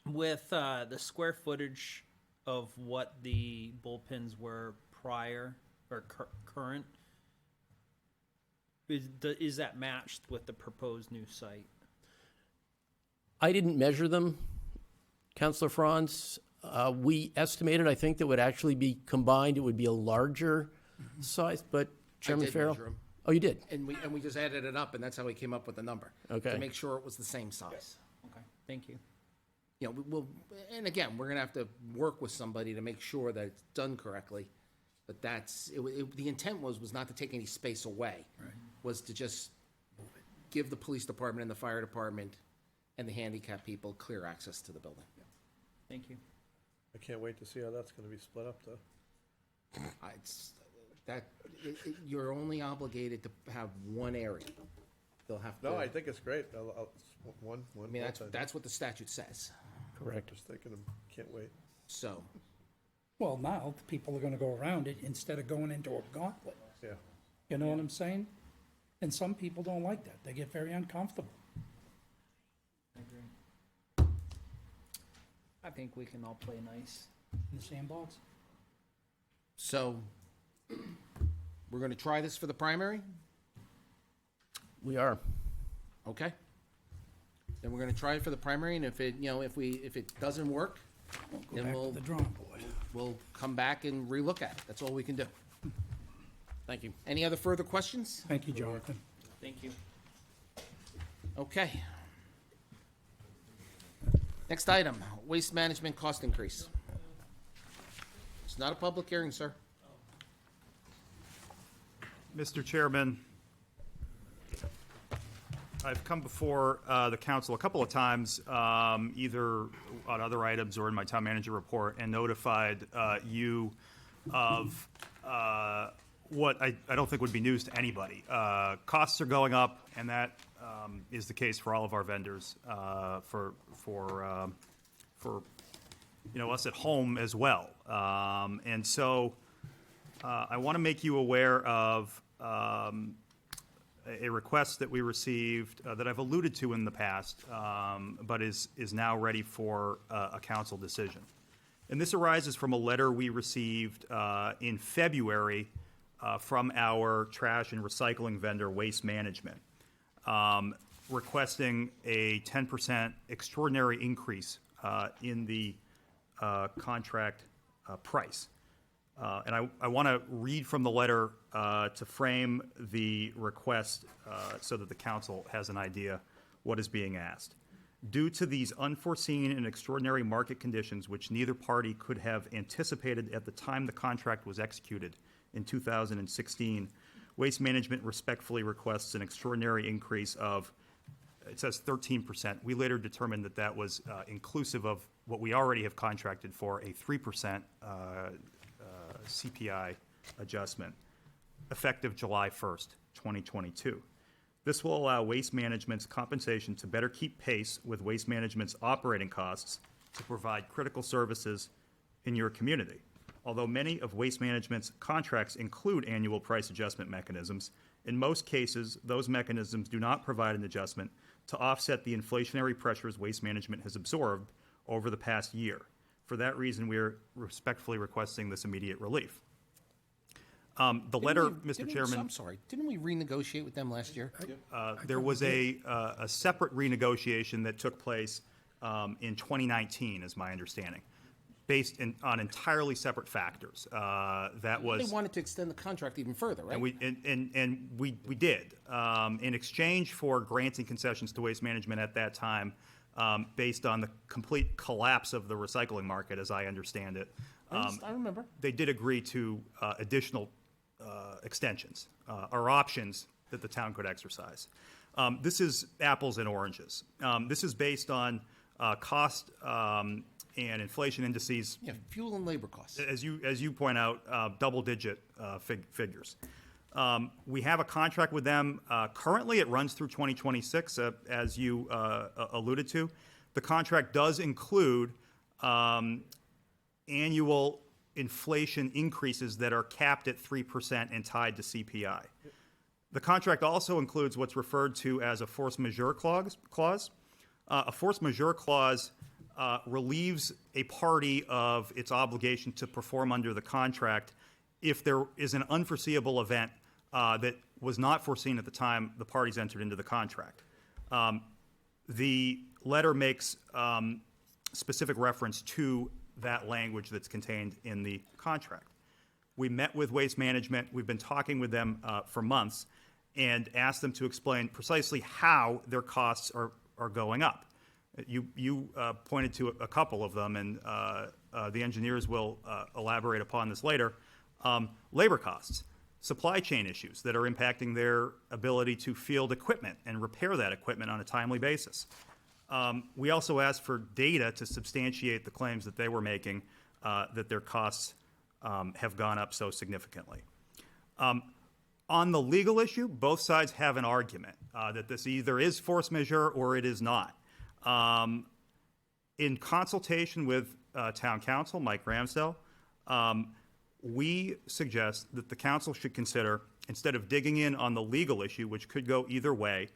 With the square footage of what the bullpens were prior or current, is that matched with the proposed new site? I didn't measure them, Councilor Franz. We estimated, I think, that would actually be combined, it would be a larger size, but Chairman Farrell? Measure 'em. Oh, you did? And we just added it up, and that's how we came up with the number. Okay. To make sure it was the same size. Okay, thank you. And again, we're gonna have to work with somebody to make sure that it's done correctly. But the intent was not to take any space away. Right. Was to just give the police department and the fire department and the handicapped people clear access to the building. Thank you. I can't wait to see how that's gonna be split up, though. You're only obligated to have one area. They'll have to. No, I think it's great. One. I mean, that's what the statute says. Correct. Just thinking, can't wait. So, Well, now, the people are gonna go around it instead of going into a gauntlet. Yeah. You know what I'm saying? And some people don't like that. They get very uncomfortable. I agree. I think we can all play nice. In the sandbox? so we're gonna try this for the primary, We are. okay? Then we're gonna try it for the primary, and if it doesn't work, then Back to the drawing board. we'll come back and relook at it. That's all we can do. Thank you. Any other further questions? Thank you, Jonathan. Thank you. Okay. Next item, waste management cost increase. It's not a public hearing, sir. Mr. Chairman, I've come before the council a couple of times, either on other items or in my town manager report, and notified you of what I don't think would be news to anybody. Costs are going up, and that is the case for all of our vendors, for us at home as well. And so I want to make you aware of a request that we received that I've alluded to in the past, but is now ready for a council decision. And this arises from a letter we received in February from our trash and recycling vendor, Waste Management, requesting a 10% extraordinary increase in the contract price. And I want to read from the letter to frame the request so that the council has an idea what is being asked. Due to these unforeseen and extraordinary market conditions which neither party could have anticipated at the time the contract was executed in 2016, Waste Management respectfully requests an extraordinary increase of, it says 13%. We later determined that that was inclusive of what we already have contracted for, a 3% CPI adjustment, effective July 1st, 2022. This will allow Waste Management's compensation to better keep pace with Waste Management's operating costs to provide critical services in your community. Although many of Waste Management's contracts include annual price adjustment mechanisms, in most cases, those mechanisms do not provide an adjustment to offset the inflationary pressures Waste Management has absorbed over the past year. For that reason, we are respectfully requesting this immediate relief. The letter, Mr. Chairman. I'm sorry, didn't we renegotiate with them last year? There was a separate renegotiation that took place in 2019, is my understanding, based on entirely separate factors. That was. They wanted to extend the contract even further, right? And we did. In exchange for granting concessions to Waste Management at that time, based on the complete collapse of the recycling market, as I understand it. I remember. They did agree to additional extensions or options that the town could exercise. This is apples and oranges. This is based on cost and inflation indices. Yeah, fuel and labor costs. As you point out, double-digit figures. We have a contract with them. Currently, it runs through 2026, as you alluded to. The contract does include annual inflation increases that are capped at 3% and tied to CPI. The contract also includes what's referred to as a force majeure clause. A force majeure clause relieves a party of its obligation to perform under the contract if there is an unforeseeable event that was not foreseen at the time the parties entered into the contract. The letter makes specific reference to that language that's contained in the contract. We met with Waste Management. We've been talking with them for months and asked them to explain precisely how their costs are going up. You pointed to a couple of them, and the engineers will elaborate upon this later. Labor costs, supply chain issues that are impacting their ability to field equipment and repair that equipment on a timely basis. We also asked for data to substantiate the claims that they were making that their costs have gone up so significantly. On the legal issue, both sides have an argument that this either is force majeure or it is not. In consultation with Town Council, Mike Ramsdell, we suggest that the council should consider, instead of digging in on the legal issue, which could go either way,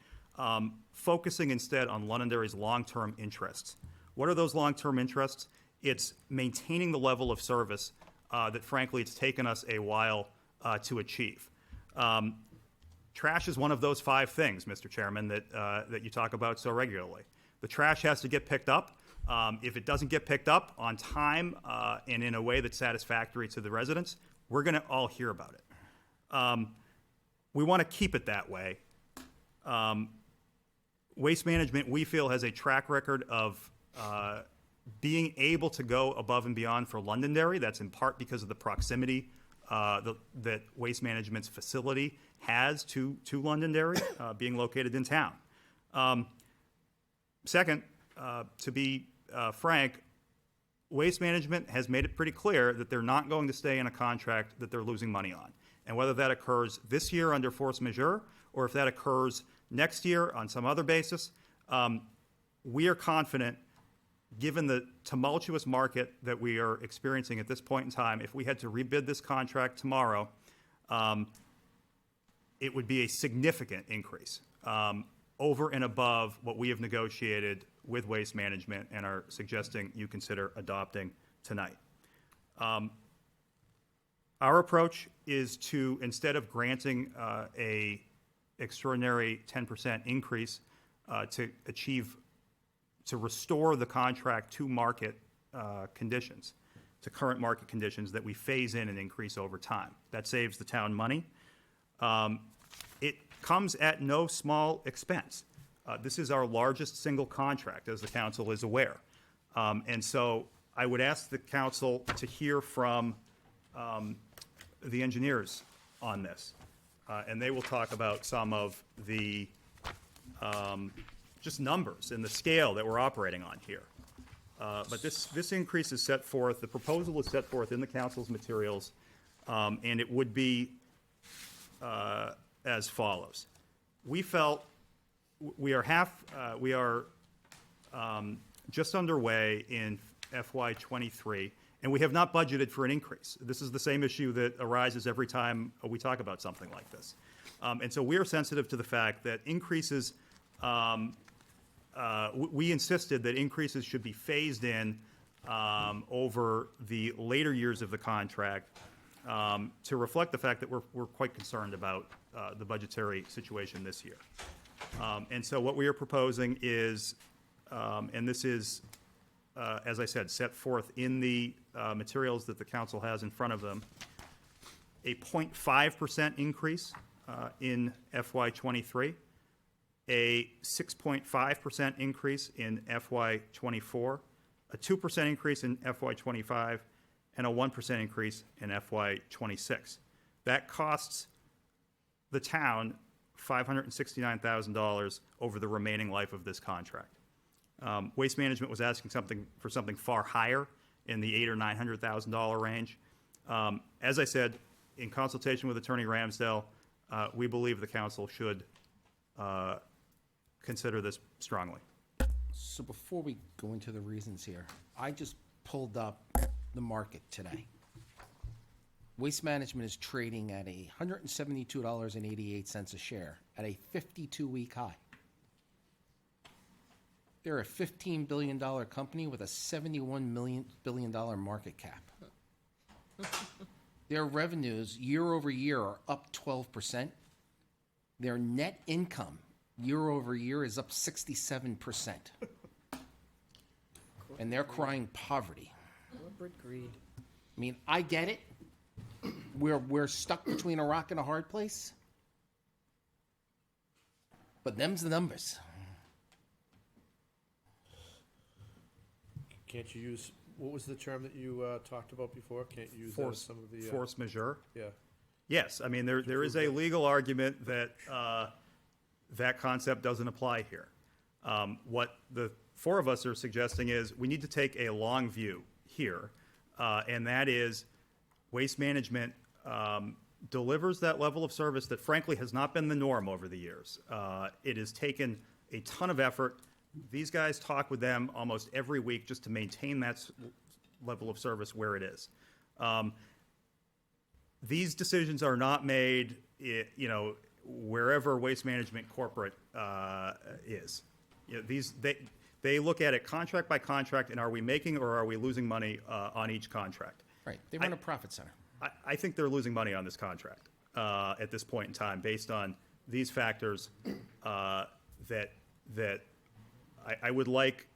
focusing instead on Londonderry's long-term interests. What are those long-term interests? It's maintaining the level of service that, frankly, it's taken us a while to achieve. Trash is one of those 5 things, Mr. Chairman, that you talk about so regularly. The trash has to get picked up. If it doesn't get picked up on time and in a way that's satisfactory to the residents, we're going to all hear about it. We want to keep it that way. Waste Management, we feel, has a track record of being able to go above and beyond for Londonderry. That's in part because of the proximity that Waste Management's facility has to Londonderry, being located in town. Second, to be frank, Waste Management has made it pretty clear that they're not going to stay in a contract that they're losing money on. And whether that occurs this year under force majeure, or if that occurs next year on some other basis, we are confident, given the tumultuous market that we are experiencing at this point in time, if we had to rebid this contract tomorrow, it would be a significant increase over and above what we have negotiated with Waste Management and are suggesting you consider adopting tonight. Our approach is to, instead of granting a extraordinary 10% increase to restore the contract to market conditions, to current market conditions, that we phase in and increase over time. That saves the town money. It comes at no small expense. This is our largest single contract, as the council is aware. And so I would ask the council to hear from the engineers on this. And they will talk about some of the just numbers and the scale that we're operating on here. But this increase is set forth, the proposal is set forth in the council's materials, and it would be as follows. We felt we are just underway in FY23, and we have not budgeted for an increase. This is the same issue that arises every time we talk about something like this. And so we are sensitive to the fact that increases, we insisted that increases should be phased in over the later years of the contract to reflect the fact that we're quite concerned about the budgetary situation this year. And so what we are proposing is, and this is, as I said, set forth in the materials that the council has in front of them, a 0.5% increase in FY23, a 6.5% increase in FY24, a 2% increase in FY25, and a 1% increase in FY26. That costs the town $569,000 over the remaining life of this contract. Waste Management was asking for something far higher in the $800,000 or $900,000 range. As I said, in consultation with Attorney Ramsdale, we believe the council should consider this strongly. So before we go into the reasons here, I just pulled up the market today. Waste Management is trading at $172.88 a share at a 52-week high. They're a $15 billion company with a $71 billion market cap. Their revenues year over year are up 12%. Their net income year over year is up 67%. And they're crying poverty. Corporate greed. I mean, I get it. We're stuck between a rock and a hard place. But them's the numbers. Can't you use, what was the term that you talked about before? Can't you use that as some of the... Force majeure? Yeah. Yes, I mean, there is a legal argument that that concept doesn't apply here. What the four of us are suggesting is we need to take a long view here, and that is Waste Management delivers that level of service that frankly has not been the norm over the years. It has taken a ton of effort. These guys talk with them almost every week just to maintain that level of service where it is. These decisions are not made, wherever Waste Management corporate is. They look at it contract by contract, and are we making or are we losing money on each contract? Right. They run a profit center. I think they're losing money on this contract at this point in time, based on these factors that I would like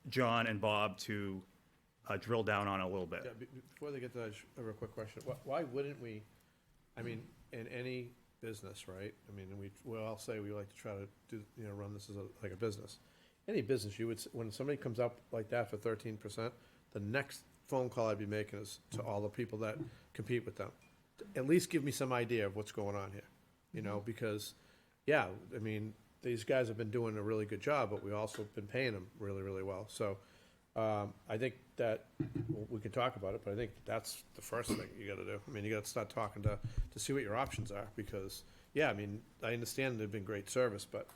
John and Bob to drill down on it a little bit. Yeah, before they get to that, a real quick question. Why wouldn't we, I mean, in any business, right? I mean, we all say we like to try to do, run this as like a business. Any business, you would, when somebody comes up like that for 13%, the next phone call I'd be making is to all the people that compete with them. At least give me some idea of what's going on here, because, yeah, I mean, these guys have been doing a really good job, but we also been paying them really, really well. So, I think that we can talk about it, but I think that's the first thing you gotta do. I mean, you gotta start talking to see what your options are, because, yeah, I mean, I understand they've been great service, but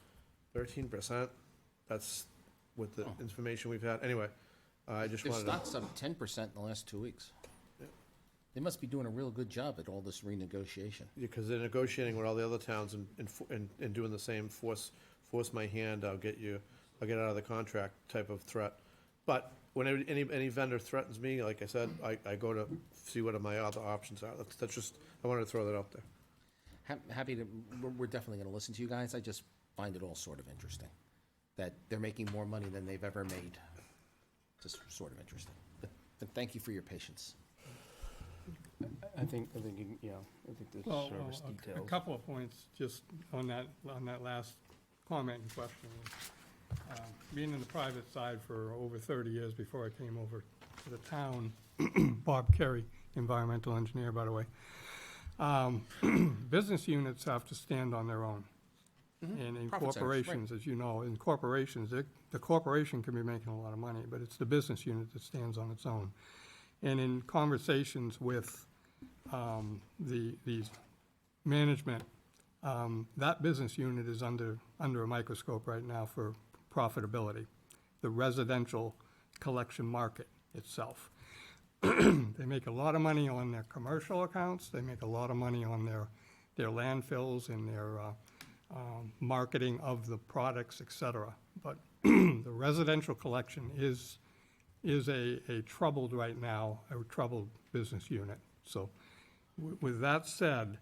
13%, that's with the information we've had. Anyway, I just Their wanted to. stock's up 10% in the last 2 weeks. They must be doing a real good job at all this renegotiation. Because they're negotiating with all the other towns and doing the same force my hand, I'll get out of the contract type of threat. But when any vendor threatens me, like I said, I go to see what my other options are. That's just, I wanted to throw that out there. Happy to, we're definitely going to listen to you guys. I just find it all sort of interesting that they're making more money than they've ever made. Just sort of interesting. But thank you for your patience. I think the Well, service a details. couple of points just on that last comment and question. Being in the private side for over 30 years before I came over to the town, Bob Kerry, environmental engineer, by the way. Business units have to stand on their own. And in Profit centers, right. corporations, as you know, in corporations, the corporation can be making a lot of money, but it's the business unit that stands on its own. And in conversations with these management, that business unit is under a microscope right now for profitability, the residential collection market itself. They make a lot of money on their commercial accounts, they make a lot of money on their landfills and their marketing of the products, et cetera. But the residential collection is a troubled right now, a troubled business unit. So with that said,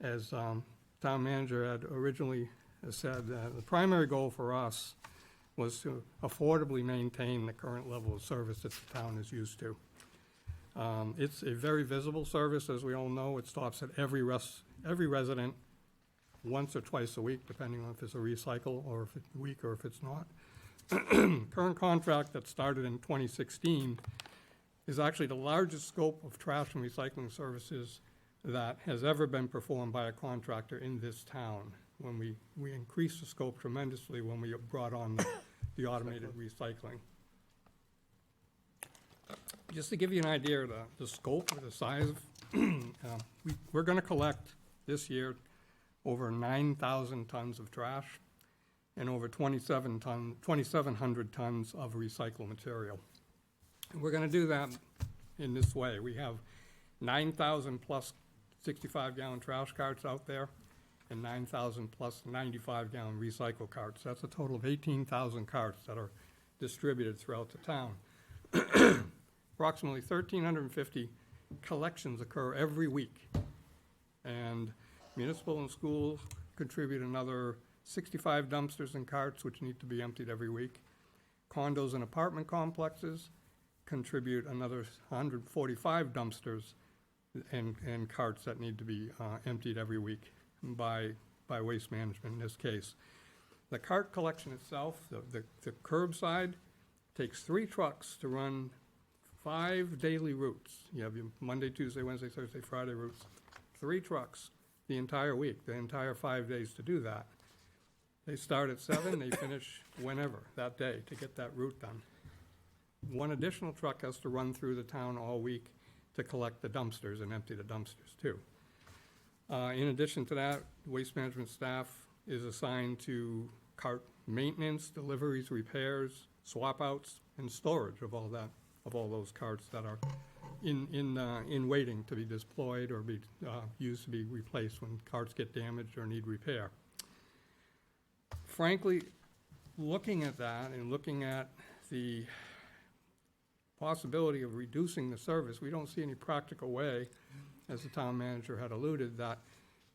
as town manager had originally said, the primary goal for us was to affordably maintain the current level of service that the town is used to. It's a very visible service, as we all know. It stops at every resident once or twice a week, depending on if it's a recycle or if it's week or if it's not. Current contract that started in 2016 is actually the largest scope of trash and recycling services that has ever been performed by a contractor in this town. When we increased the scope tremendously when we brought on the automated recycling. Just to give you an idea of the scope or the size, we're gonna collect this year over 9,000 tons of trash and over 2,700 tons of recycled material. And we're gonna do that in this way. We have 9,000 plus 65-gallon trash carts out there and 9,000 plus 95-gallon recycle carts. That's a total of 18,000 carts that are distributed throughout the town. Approximately 1,350 collections occur every week. And municipal and schools contribute another 65 dumpsters and carts, which need to be emptied every week. Condos and apartment complexes contribute another 145 dumpsters and carts that need to be emptied every week by Waste Management in this case. The cart collection itself, the curbside, takes 3 trucks to run 5 daily routes. You have your Monday, Tuesday, Wednesday, Thursday, Friday routes. 3 trucks the entire week, the entire 5 days to do that. They start at 7, they finish whenever that day to get that route done. 1 additional truck has to run through the town all week to collect the dumpsters and empty the dumpsters too. In addition to that, Waste Management staff is assigned to cart maintenance, deliveries, repairs, swap outs, and storage of all those carts that are in waiting to be deployed or be used to be replaced when carts get damaged or need repair. Frankly, looking at that and looking at the possibility of reducing the service, we don't see any practical way, as the town manager had alluded, that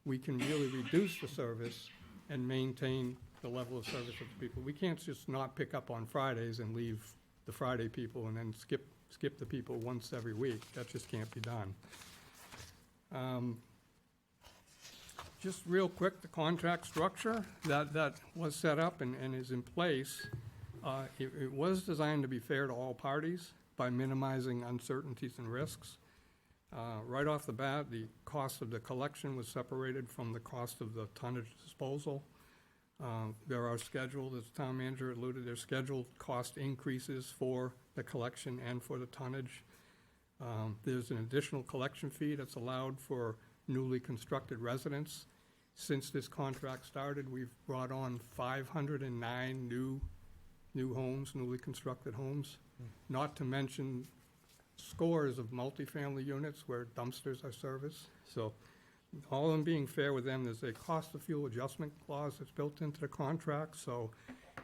we can really reduce the service and maintain the level of service of the people. We can't just not pick up on Fridays and leave the Friday people and then skip the people once every week. That just can't be done. Just real quick, the contract structure that was set up and is in place, it was designed to be fair to all parties by minimizing uncertainties and risks. Right off the bat, the cost of the collection was separated from the cost of the tonnage disposal. There are scheduled, as the town manager alluded, there's scheduled cost increases for the collection and for the tonnage. There's an additional collection fee that's allowed for newly constructed residents. Since this contract started, we've brought on 509 new homes, newly constructed homes, not to mention scores of multifamily units where dumpsters are serviced. So all of them being fair with them, there's a cost of fuel adjustment clause that's built into the contract. So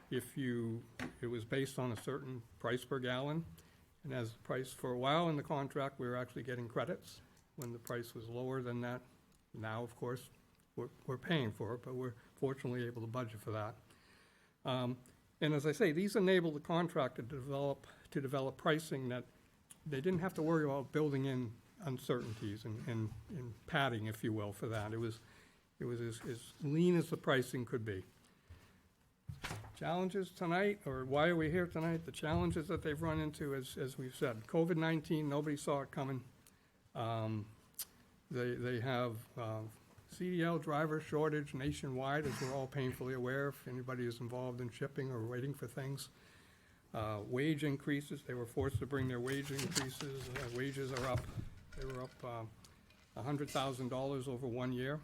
if it was based on a certain price per gallon, and as the price for a while in the contract, we were actually getting credits. When the price was lower than that, now, of course, we're paying for it, but we're fortunately able to budget for that. And as I say, these enable the contractor to develop pricing that they didn't have to worry about building in uncertainties and padding, if you will, for that. It was as lean as the pricing could be. Challenges tonight, or why are we here tonight? The challenges that they've run into, as we've said, COVID-19, nobody saw it coming. They have CDL driver shortage nationwide, as we're all painfully aware, if anybody is involved in shipping or waiting for things. Wage increases, they were forced to bring their wage increases. Wages are up. They were up $100,000 over 1 year.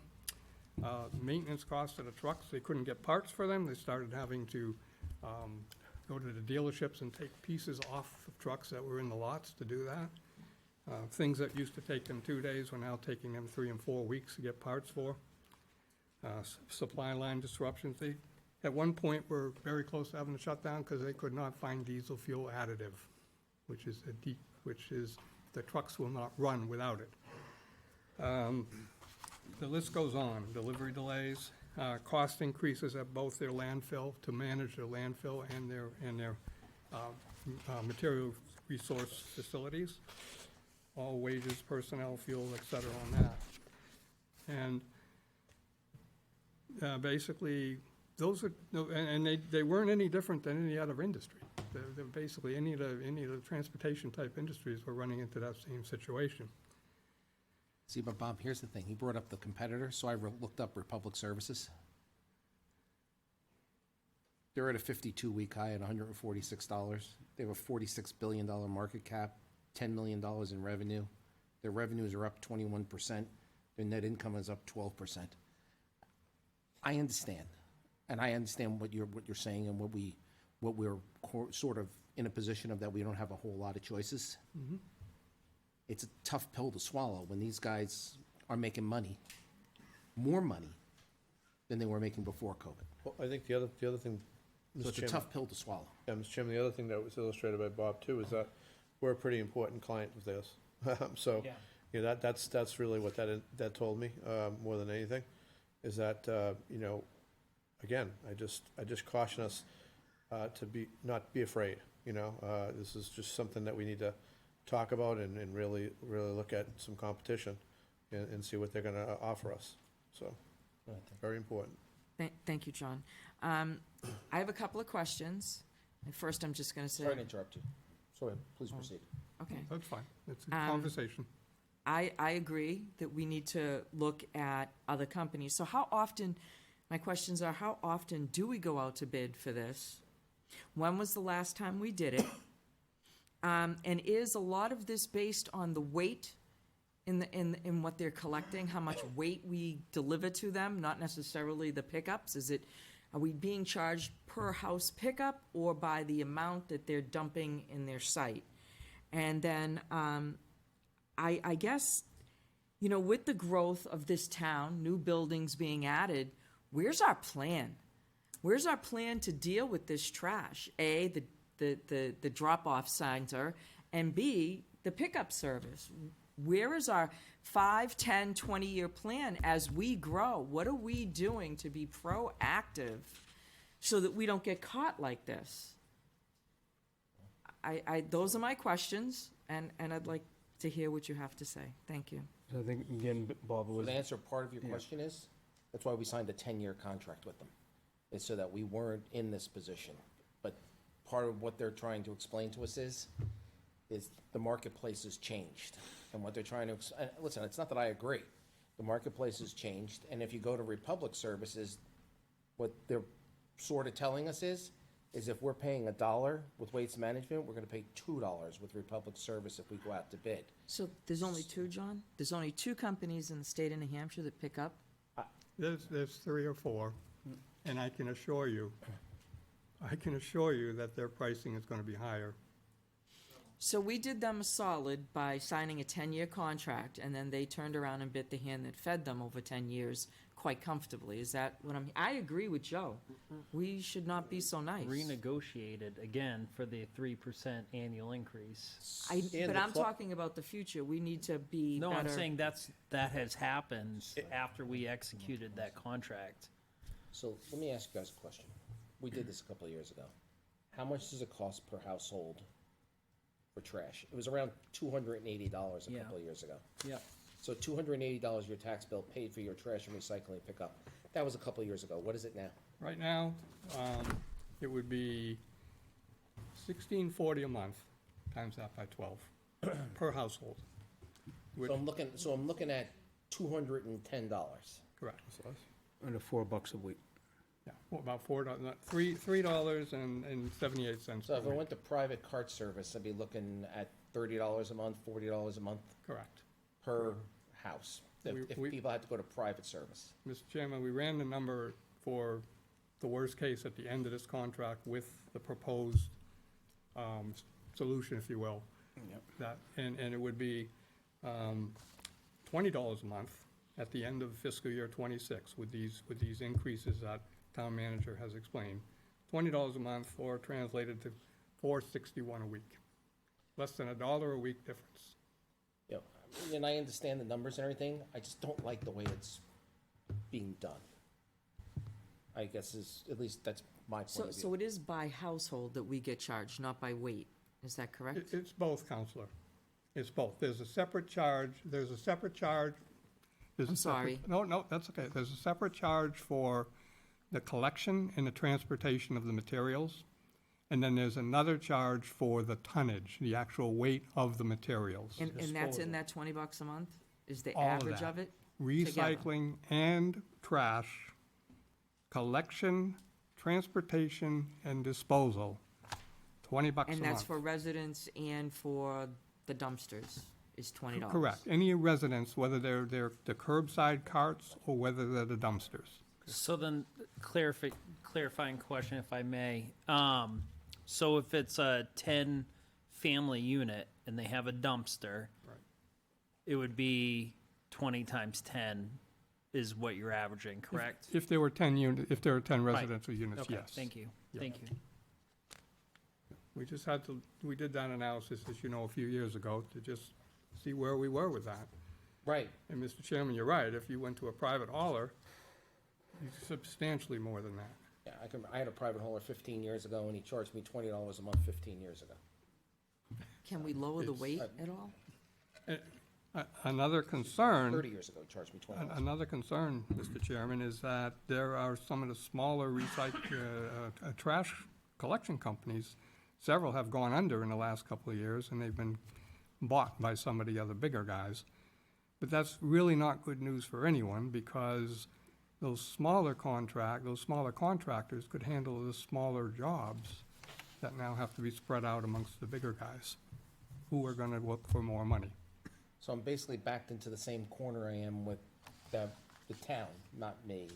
Maintenance costs of the trucks, they couldn't get parts for them. They started having to go to the dealerships and take pieces off of trucks that were in the lots to do that. Things that used to take them 2 days were now taking them 3 and 4 weeks to get parts for. Supply line disruptions, they at one point were very close to having to shut down because they could not find diesel fuel additive, which is the trucks will not run without it. The list goes on. Delivery delays, cost increases at both their landfill to manage their landfill and their material resource facilities. All wages, personnel, fuel, et cetera, on that. And basically, those are, and they weren't any different than any other industry. They're basically any of the transportation type industries were running into that same situation. See, but Bob, here's the thing. He brought up the competitor, so I looked up Republic Services. They're at a 52-week high at $146. They have a $46 billion market cap, $10 million in revenue. Their revenues are up 21%. Their net income is up 12%. I understand, and I understand what you're saying and what we're sort of in a position of that we don't have a whole lot of choices. Mm-hmm. It's a tough pill to swallow when these guys are making money, more money than they were making before COVID. Well, I think the other thing, So it's a tough pill to swallow. Yeah, Mr. Chairman, the other thing that was illustrated by Bob too is that we're a pretty important client of theirs. So, you know, that's really what that told me, more than anything, is that, you know, again, I just caution us to not be afraid, you know. This is just something that we need to talk about and really look at some competition and see what they're gonna offer us. So, very important. Thank you, John. I have a couple of questions. And first, I'm just going to say. Sorry to interrupt you. Sorry, please proceed. Okay. That's fine. It's a conversation. I agree that we need to look at other companies. So how often, my questions are, how often do we go out to bid for this? When was the last time we did it? And is a lot of this based on the weight in what they're collecting, how much weight we deliver to them, not necessarily the pickups? Are we being charged per house pickup or by the amount that they're dumping in their site? And then I guess, you know, with the growth of this town, new buildings being added, where's our plan? Where's our plan to deal with this trash? A, the drop-off center, and B, the pickup service. Where is our 5, 10, 20-year plan as we grow? What are we doing to be proactive so that we don't get caught like this? Those are my questions, and I'd like to hear what you have to say. Thank you. So I think, again, Bob So was, the answer part of your question is, that's why we signed a 10-year contract with them. It's so that we weren't in this position. But part of what they're trying to explain to us is the marketplace has changed. And what they're trying to, listen, it's not that I agree. The marketplace has changed, and if you go to Republic Services, what they're sort of telling us is if we're paying $1 with Waste Management, we're gonna pay $2 with Republic Service if we go out to bid. So there's only two, John? There's only two companies in the state of New Hampshire that pick up? There's 3 or 4, and I can assure you that their pricing is gonna be higher. So we did them a solid by signing a 10-year contract, and then they turned around and bit the hand that fed them over 10 years quite comfortably. Is that what I agree with Joe. We should not be so nice. Renegotiated again for the 3% annual increase. But I'm talking about the future. We need to be No, better. I'm saying that has happened after we executed that contract. So let me ask you guys a question. We did this a couple of years ago. How much does it cost per household for trash? It was around $280 a Yeah. couple of years ago. Yeah. So $280 your tax bill paid for your trash and recycling pickup. That was a couple of years ago. What is it now? Right now, it would be $16.40 a month, times that by 12, per household. So I'm looking at $210. Correct. under $4 a week. Yeah, well, about $3.78. So if I went to private cart service, I'd be looking at $30 a month, $40 a month Correct. per house, if We- people had to go to private service. Mr. Chairman, we ran the number for the worst case at the end of this contract with the proposed solution, if you will. That, and it would be $20 a month at the end of fiscal year '26 with these increases that town manager has explained. $20 a month, or translated to $4.61 a week. Less than $1 a week difference. You know, and I understand the numbers and everything, I just don't like the way it's being done. I guess at least that's my point of view. So it is by household that we get charged, not by weight. Is that correct? It's both, Counselor. It's both. There's a separate charge. There's a separate charge. I'm sorry. No, that's okay. There's a separate charge for the collection and the transportation of the materials. And then there's another charge for the tonnage, the actual weight of the materials. And that's in that $20 a month? Is the All of average that. of it? Recycling and trash, collection, transportation, and disposal, $20 a month. And that's for residents and for the dumpsters is $20? Correct. Any residents, whether they're the curbside carts or whether they're the dumpsters. So then, clarifying question, if I may. So if it's a 10-family unit and they have a dumpster, Right. it would be 20 times 10 is what you're averaging, correct? If there were 10 residential units, Okay, yes. thank you, Yeah. thank you. We did that analysis, as you know, a few years ago to just see where we were with that. Right. And Mr. Chairman, you're right. If you went to a private hauler, it's substantially more than that. Yeah, I had a private hauler 15 years ago, and he charged me $20 a month 15 years ago. Can we lower the It's- weight at all? Another concern. 30 years ago, he charged me $20. Another concern, Mr. Chairman, is that there are some of the smaller trash collection companies. Several have gone under in the last couple of years, and they've been bought by some of the other bigger guys. But that's really not good news for anyone, because those smaller contractors could handle the smaller jobs that now have to be spread out amongst the bigger guys, who are gonna look for more money. So I'm basically backed into the same corner I am with the town, not me.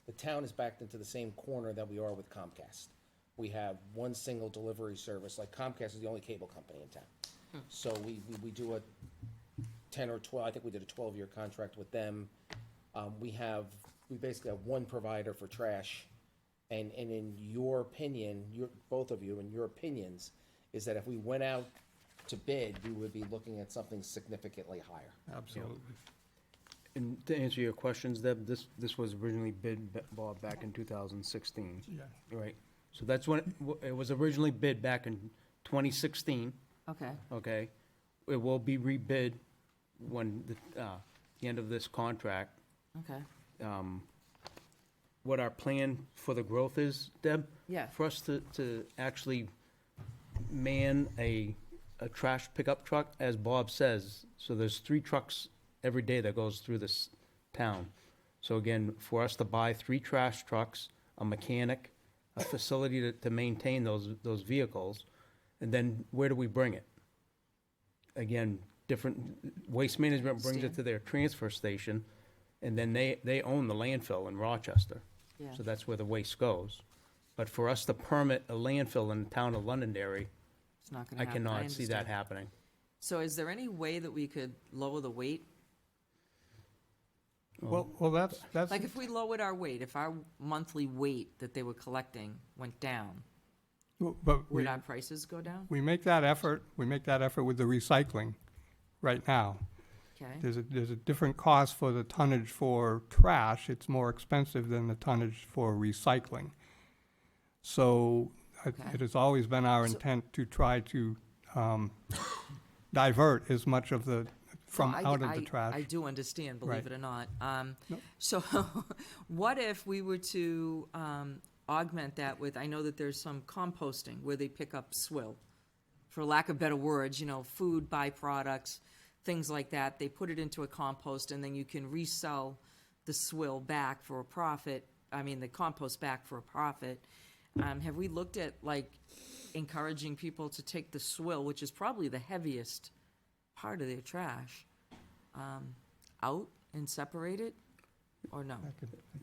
The town is backed into the same corner that we are with Comcast. We have one single delivery service, like Comcast is the only cable company in town. So we do a 10 or 12, I think we did a 12-year contract with them. We basically have one provider for trash. And in your opinion, both of you, in your opinions, is that if we went out to bid, we would be looking at something significantly higher. Absolutely. And to answer your questions, Deb, this was originally bid, Bob, back in 2016, Yeah. right? So that's when, it was originally bid back in 2016, Okay, okay? It will be rebid when the end of this contract. okay, What our plan for the growth is, Deb? yeah, For us to actually man a trash pickup truck, as Bob says, so there's 3 trucks every day that goes through this town. So again, for us to buy 3 trash trucks, a mechanic, a facility to maintain those vehicles, and then where do we bring it? Again, different, Waste Management brings it to their transfer station, and then they own the landfill in Rochester. yeah. So that's where the waste goes. But for us to permit a landfill in the town of Londonderry, It's not gonna I happen. cannot see that understand. happening. So is there any way that we could lower the weight? Well, that's. Like if we lowered our weight, if our monthly weight that they were collecting went down, But would our prices go down? we make that effort with the recycling right now. Okay, There's a different cost for the tonnage for trash. It's more expensive than the tonnage for recycling. So Okay. it has always been our So- intent to try to divert as much of the, from So out of the trash. I do understand, believe Right. it or not. No. So what if we were to augment that with, I know that there's some composting where they pick up swill, for lack of better words, food byproducts, things like that. They put it into a compost and then you can resell the swill back for a profit. I mean, the compost back for a profit. Have we looked at like encouraging people to take the swill, which is probably the heaviest part of their trash, out and separate it, or no?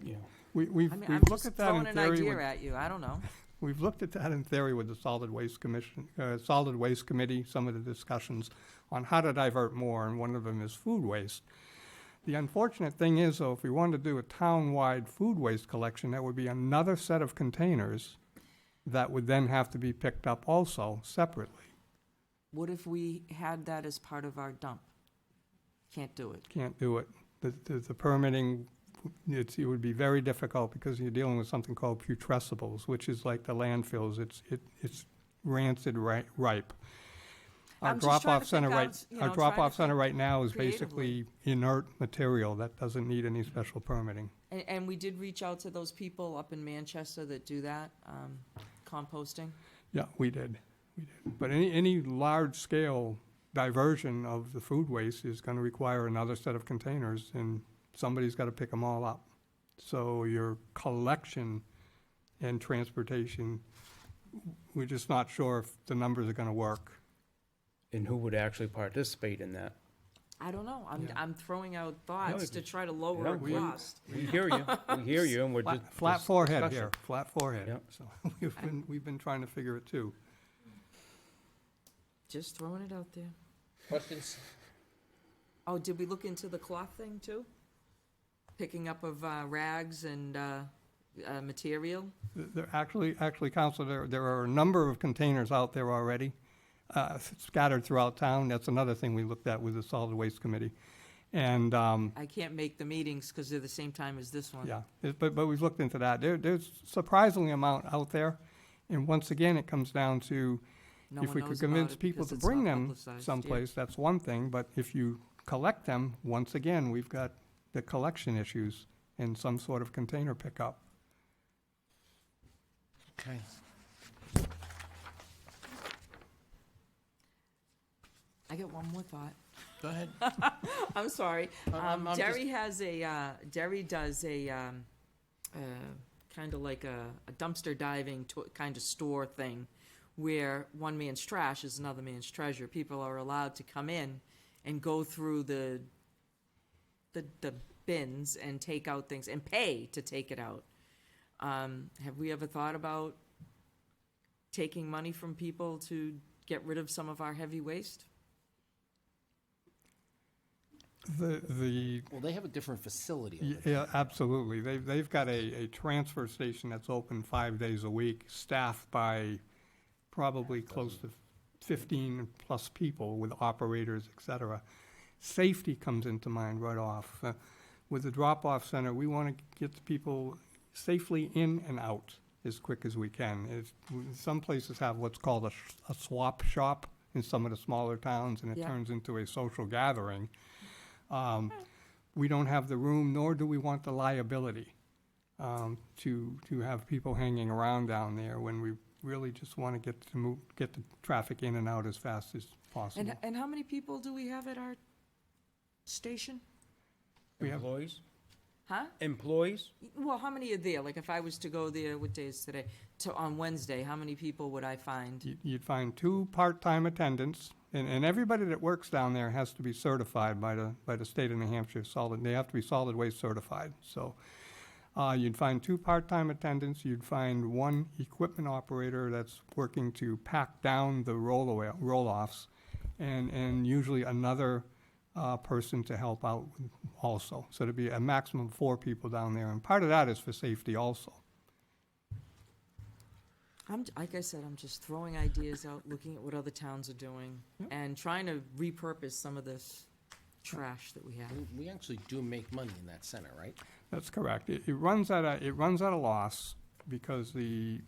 Yeah. We've I mean, I'm looked just at that in throwing an theory. idea with- at you, I don't know. We've looked at that in theory with the Solid Waste Commission, Solid Waste Committee, some of the discussions on how to divert more, and one of them is food waste. The unfortunate thing is, though, if we wanted to do a town-wide food waste collection, that would be another set of containers that would then have to be picked up also separately. What if we had that as part of our dump? Can't do it. Can't do it. The permitting, it would be very difficult because you're dealing with something called putrescibles, which is like the landfills. It's rancid ripe. Our I'm just trying to drop-off center think right, out, our trying to drop-off center think right now is creatively. basically inert material that doesn't need any special permitting. And we did reach out to those people up in Manchester that do that, composting. Yeah, we did. But any large-scale diversion of the food waste is gonna require another set of containers, and somebody's gotta pick them all up. So your collection and transportation, we're just not sure if the numbers are gonna work. And who would actually participate in that? I don't know, Yeah. I'm throwing out thoughts to try to lower Yeah, our we- cost. We hear you, and we're just. Flat just forehead discussion. here, flat forehead. Yep. So we've been trying to figure it too. Just throwing it out there. Questions? Oh, did we look into the cloth thing too? Picking up of rags and material? There actually, Counselor, there are a number of containers out there already, scattered throughout town. That's another thing we looked at with the Solid Waste Committee. And, I can't make the meetings because they're the same time as this one. yeah, but we've looked into that. There's surprisingly amount out there. And once again, it comes down to, No if one we knows could about convince it people because to it's bring not them publicized, yeah. someplace, that's one thing. But if you collect them, once again, we've got the collection issues and some sort of container pickup. Okay. I got one more thought. Go ahead. I'm sorry. I'm just- Derry does a kind of like a dumpster diving kind of store thing where one man's trash is another man's treasure. People are allowed to come in and go through the bins and take out things and pay to take it out. Have we ever thought about taking money from people to get rid of some of our heavy waste? Well, they have a different facility. over there. Yeah, absolutely. They've got a transfer station that's open 5 days a week, staffed by probably close to 15-plus people with operators, et cetera. safety comes into mind right off. With the drop-off center, we want to get the people safely in and out as quick as we can. Some places have what's called a swap shop in some of the smaller towns, and it Yeah. turns into a social gathering. We don't have the room, nor do we want the liability to have people hanging around down there when we really just want to get the traffic in and out as fast as possible. And how many people do we have at our station? We have- Employees? Huh? Employees? Well, how many are there? Like, if I was to go there, what day is today? On Wednesday, how many people would I find? You'd find 2 part-time attendants, and everybody that works down there has to be certified by the state of New Hampshire, they have to be solid waste certified. So you'd find 2 part-time attendants, you'd find 1 equipment operator that's working to pack down the roll-offs, and usually another person to help out also. So there'd be a maximum of 4 people down there, and part of that is for safety also. Like I said, I'm just throwing ideas out, looking at what other towns are doing, and trying to repurpose some of this trash that we have. We actually do make money in that center, right? That's correct. It runs at a loss because years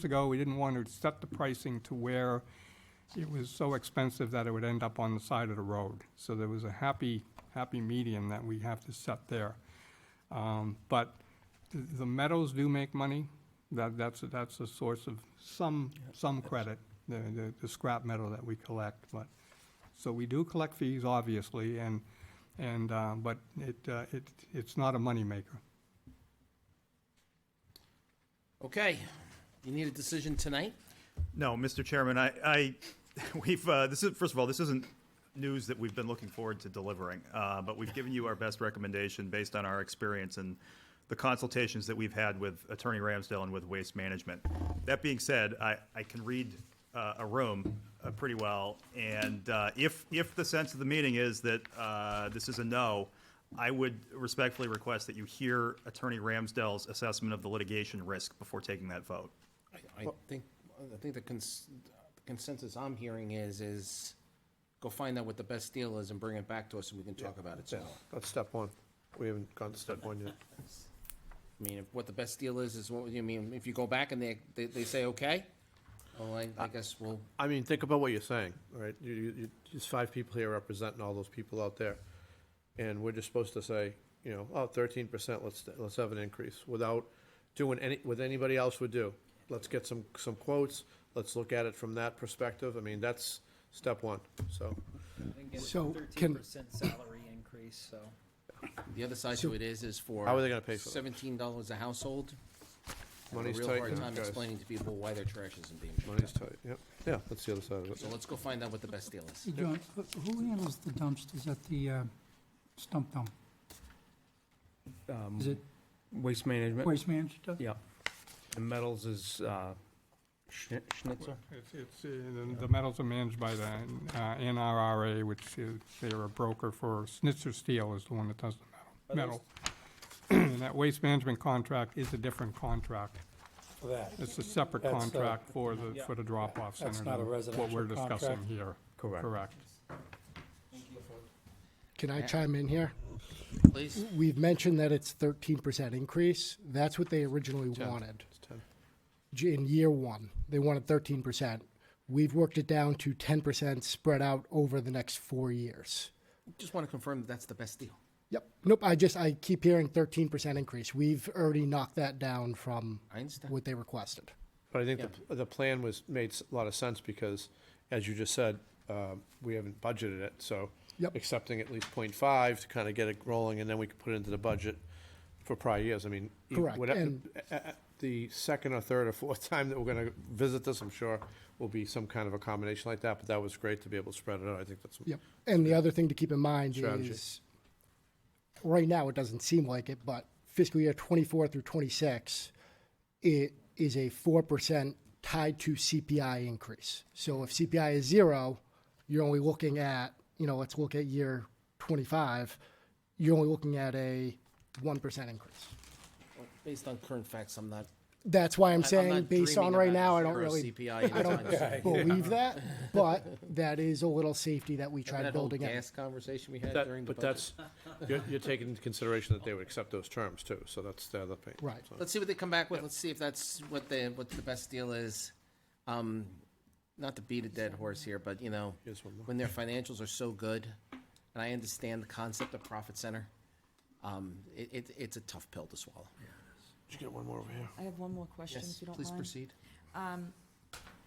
ago, we didn't want to set the pricing to where it was so expensive that it would end up on the side of the road. So there was a happy medium that we have to set there. But the meadows do make money. That's a source of some credit, the scrap metal that we collect. But so we do collect fees, obviously, but it's not a moneymaker. Okay, you need a decision tonight? No, Mr. Chairman, first of all, this isn't news that we've been looking forward to delivering, but we've given you our best recommendation based on our experience and the consultations that we've had with Attorney Ramsdale and with Waste Management. That being said, I can read a room pretty well, and if the sense of the meeting is that this is a no, I would respectfully request that you hear Attorney Ramsdale's assessment of the litigation risk before taking that vote. I think the consensus I'm hearing is go find out what the best deal is and bring it back to us and we can talk about it. Yeah, that's step 1. We haven't gone to step 1 yet. I mean, if what the best deal is what you mean, if you go back and they say, okay, well, I guess we'll. I mean, think about what you're saying, right? There's 5 people here representing all those people out there. And we're just supposed to say, 13%, let's have an increase without doing what anybody else would do. Let's get some quotes. Let's look at it from that perspective. I mean, that's step 1, so. So 13% salary increase, so. The other side to it is for. How are they gonna pay for that? $17 a household. I have Money's a real tight, hard time guys. explaining to people why their trash isn't being picked Money's up. tight, yep. Yeah, that's the other side of it. So let's go find out what the best deal is. Hey, John, who handles the dumpsters at the stump dump? Is it Waste management? Waste Management? does? Yeah. And metals is Schnitzer? The metals are managed by the NRRA, which is, they're a broker for Schnitzer Steel is the one that does the metal. And that waste management contract is a different contract. For that. It's a separate That's, contract for the drop-off center. That's not a than residential What we're discussing contract? here. Correct. Can I chime in here? Please. We've mentioned that it's 13% increase. That's what they originally wanted. It's 10. In year 1, they wanted 13%. We've worked it down to 10% spread out over the next 4 years. Just want to confirm that that's the best deal. Yep. Nope. I keep hearing 13% increase. We've already knocked that down from I understand. what they requested. But I think the plan made a lot of sense because, as you just said, we haven't budgeted it, so Yep. accepting at least 0.5 to kind of get it rolling, and then we can put it into the budget for prior years. I mean, Correct, and- the second or third or fourth time that we're going to visit this, I'm sure, will be some kind of a combination like that, but that was great to be able to spread it out. I think that's. Yep. And the other thing to keep in mind Strategy. is, right now, it doesn't seem like it, but fiscal year 24 through 26, it is a 4% tied to CPI increase. So if CPI is 0, you're only looking at, let's look at year 25, you're only looking at a 1% increase. Well, based on current facts, I'm not That's why I'm I'm saying, not based on dreaming right about now, I don't zero really, CPI I don't anytime soon. believe that, but that is a little safety that we Remember tried that whole building in. gas conversation we had That- during the But budget? you're taking into consideration that they would accept those terms too, so that's the other thing. Right. So- Let's see what they come back with. Let's see if that's what the best deal is. Not to beat a dead horse here, but you know, Here's one more. when their financials are so good, and I understand the concept of profit center, it's a tough pill to swallow. Did you get one more over here? I have one more question, Yes, if you don't please mind. proceed.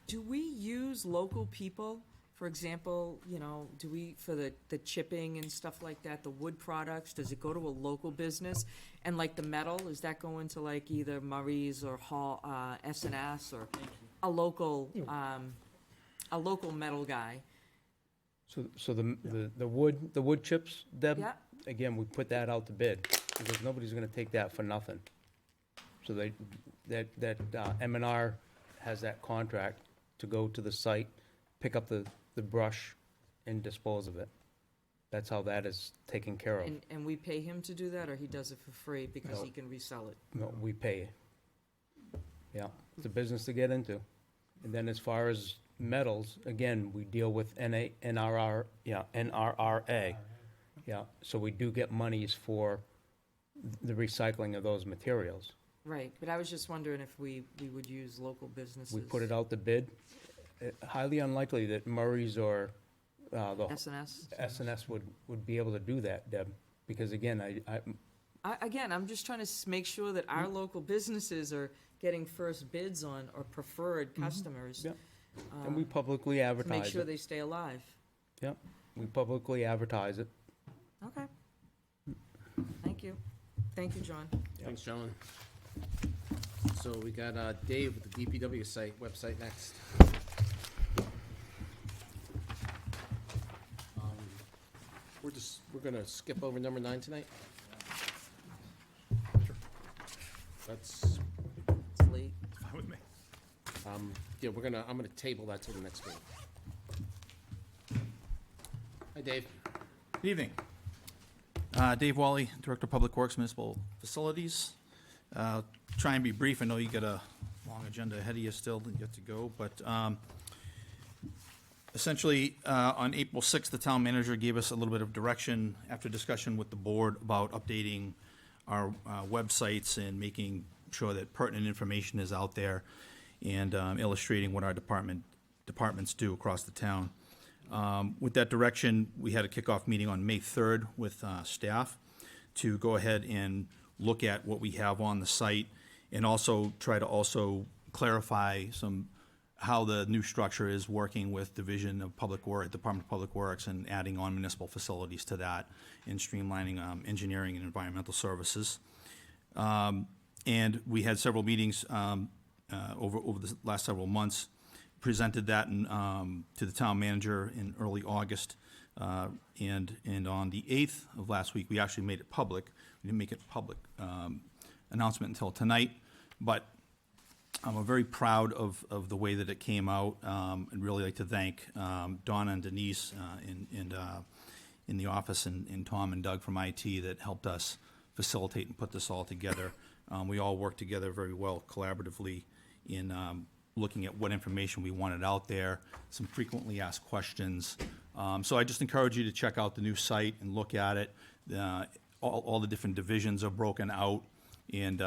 Do we use local people? For example, you know, do we, for the chipping and stuff like that, the wood products, does it go to a local business? And like the metal, is that going to like either Murray's or Hall, S&S or a local metal guy? So the wood chips, Deb? Yeah. Again, we put that out to bid, because nobody's gonna take that for nothing. So M&R has that contract to go to the site, pick up the brush and dispose of it. That's how that is taken care of. And we pay him to do that, or he does it for free because No. he can resell it? No, we pay. Yeah, it's a business to get into. And then as far as metals, again, we deal with NRRA. Yeah, so we do get monies for the recycling of those materials. Right, but I was just wondering if we would use local businesses. We put it out to bid. Highly unlikely that Murray's or the S&S? S&S would be able to do that, Deb, because again, Again, I'm just trying to make sure that our local businesses are getting first bids on or preferred customers. Yeah. And we publicly To advertise make sure it. they stay alive. Yep, we publicly advertise it. Okay. Thank you. Thank you, John. Thanks, John. So we got Dave with the DPW website next. We're gonna skip over number 9 tonight. That's, It's late. Fine with me. yeah, I'm gonna table that till the next meeting. Hi, Dave. Good evening. Dave Wally, Director of Public Works Municipal Facilities. Try and be brief. I know you got a long agenda ahead of you still and yet to go, but essentially, on April 6th, the town manager gave us a little bit of direction after discussion with the board about updating our websites and making sure that pertinent information is out there and illustrating what our departments do across the town. With that direction, we had a kickoff meeting on May 3rd with staff to go ahead and look at what we have on the site and also try to also clarify how the new structure is working with Division of Public Work, Department of Public Works, and adding on municipal facilities to that and streamlining engineering and environmental services. And we had several meetings over the last several months, presented that to the town manager in early August. And on the 8th of last week, we actually made it public. We didn't make it public announcement until tonight, but I'm very proud of the way that it came out, and really like to thank Donna and Denise in the office, and Tom and Doug from IT that helped us facilitate and put this all together. We all worked together very well collaboratively in looking at what information we wanted out there, some frequently asked questions. So I just encourage you to check out the new site and look at it. All the different divisions are broken out, and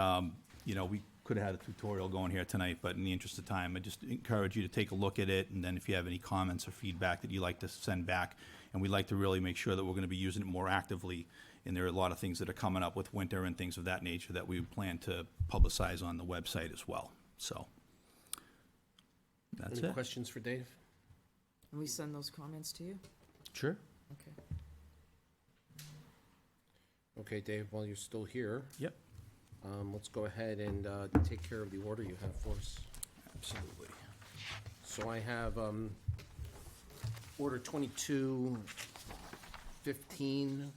we could have had a tutorial going here tonight, but in the interest of time, I just encourage you to take a look at it, and then if you have any comments or feedback that you'd like to send back, and we'd like to really make sure that we're going to be using it more actively, and there are a lot of things that are coming up with winter and things of that nature that we plan to publicize on the website as well. So that's Any it. questions for Dave? Can we send those comments to you? Sure. Okay. Okay, Dave, while you're still here. Yep. Let's go ahead and take care of the order you have for us. Absolutely. So I have Order 2215.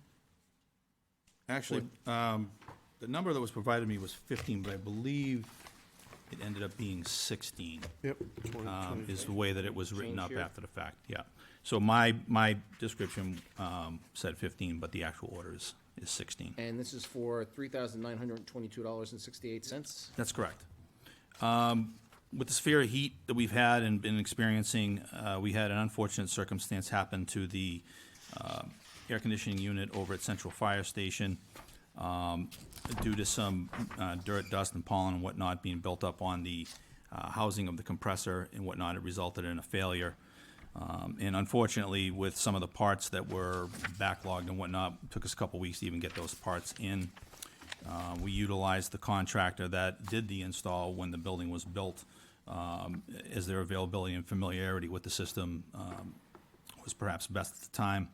Actually, the number that was provided me was 15, but I believe it ended up being 16. Yep. Is the way that it was written Change up here? after the fact, yeah. So my description said 15, but the actual order is 16. And this is for $3,922.68. That's correct. With the severe heat that we've had and been experiencing, we had an unfortunate circumstance happen to the air conditioning unit over at Central Fire Station. Due to some dirt, dust, and pollen and whatnot being built up on the housing of the compressor and whatnot, it resulted in a failure. And unfortunately, with some of the parts that were backlogged and whatnot, it took us a couple weeks to even get those parts in. We utilized the contractor that did the install when the building was built, as their availability and familiarity with the system was perhaps best at the time.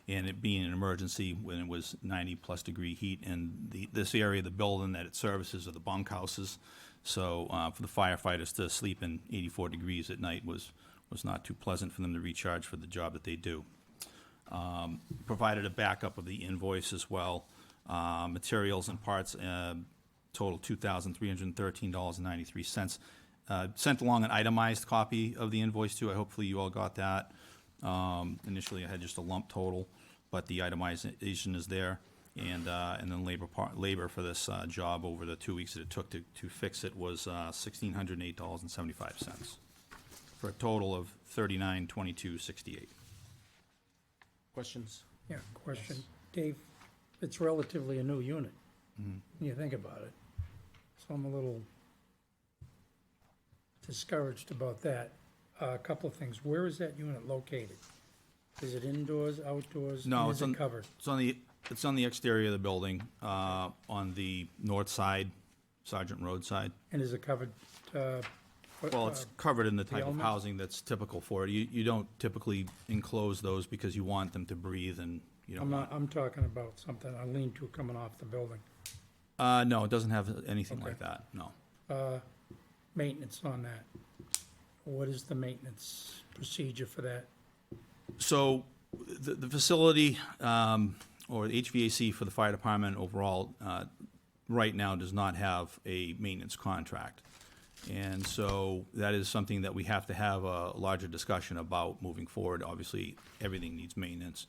And it being an emergency when it was 90-plus degree heat, and this area of the building that it services are the bunkhouses. So for the firefighters to sleep in 84 degrees at night was not too pleasant for them to recharge for the job that they do. Provided a backup of the invoice as well. Materials and parts total $2,313.93. Sent along an itemized copy of the invoice too. Hopefully you all got that. Initially I had just a lump total, but the itemization is there. And then labor for this job over the 2 weeks that it took to fix it was $1,608.75 for a total of $39,22.68. Questions? Yeah, question. Dave, it's relatively a new unit, when you think about it. So I'm a little discouraged about that. A couple of things. Where is that unit located? Is it indoors, outdoors? No, and it's is on, it covered? it's on the exterior of the building, on the north side, Sergeant Road side. And is it covered? Well, it's covered in the type of elements? housing that's typical for it. You don't typically enclose those because you want them to breathe and you don't want. I'm talking about something, a lean-to coming off the building. No, it doesn't have anything Okay. like that, no. Maintenance on that. What is the maintenance procedure for that? So the facility, or the HVAC for the fire department overall, right now does not have a maintenance contract. And so that is something that we have to have a larger discussion about moving forward. Obviously, everything needs maintenance.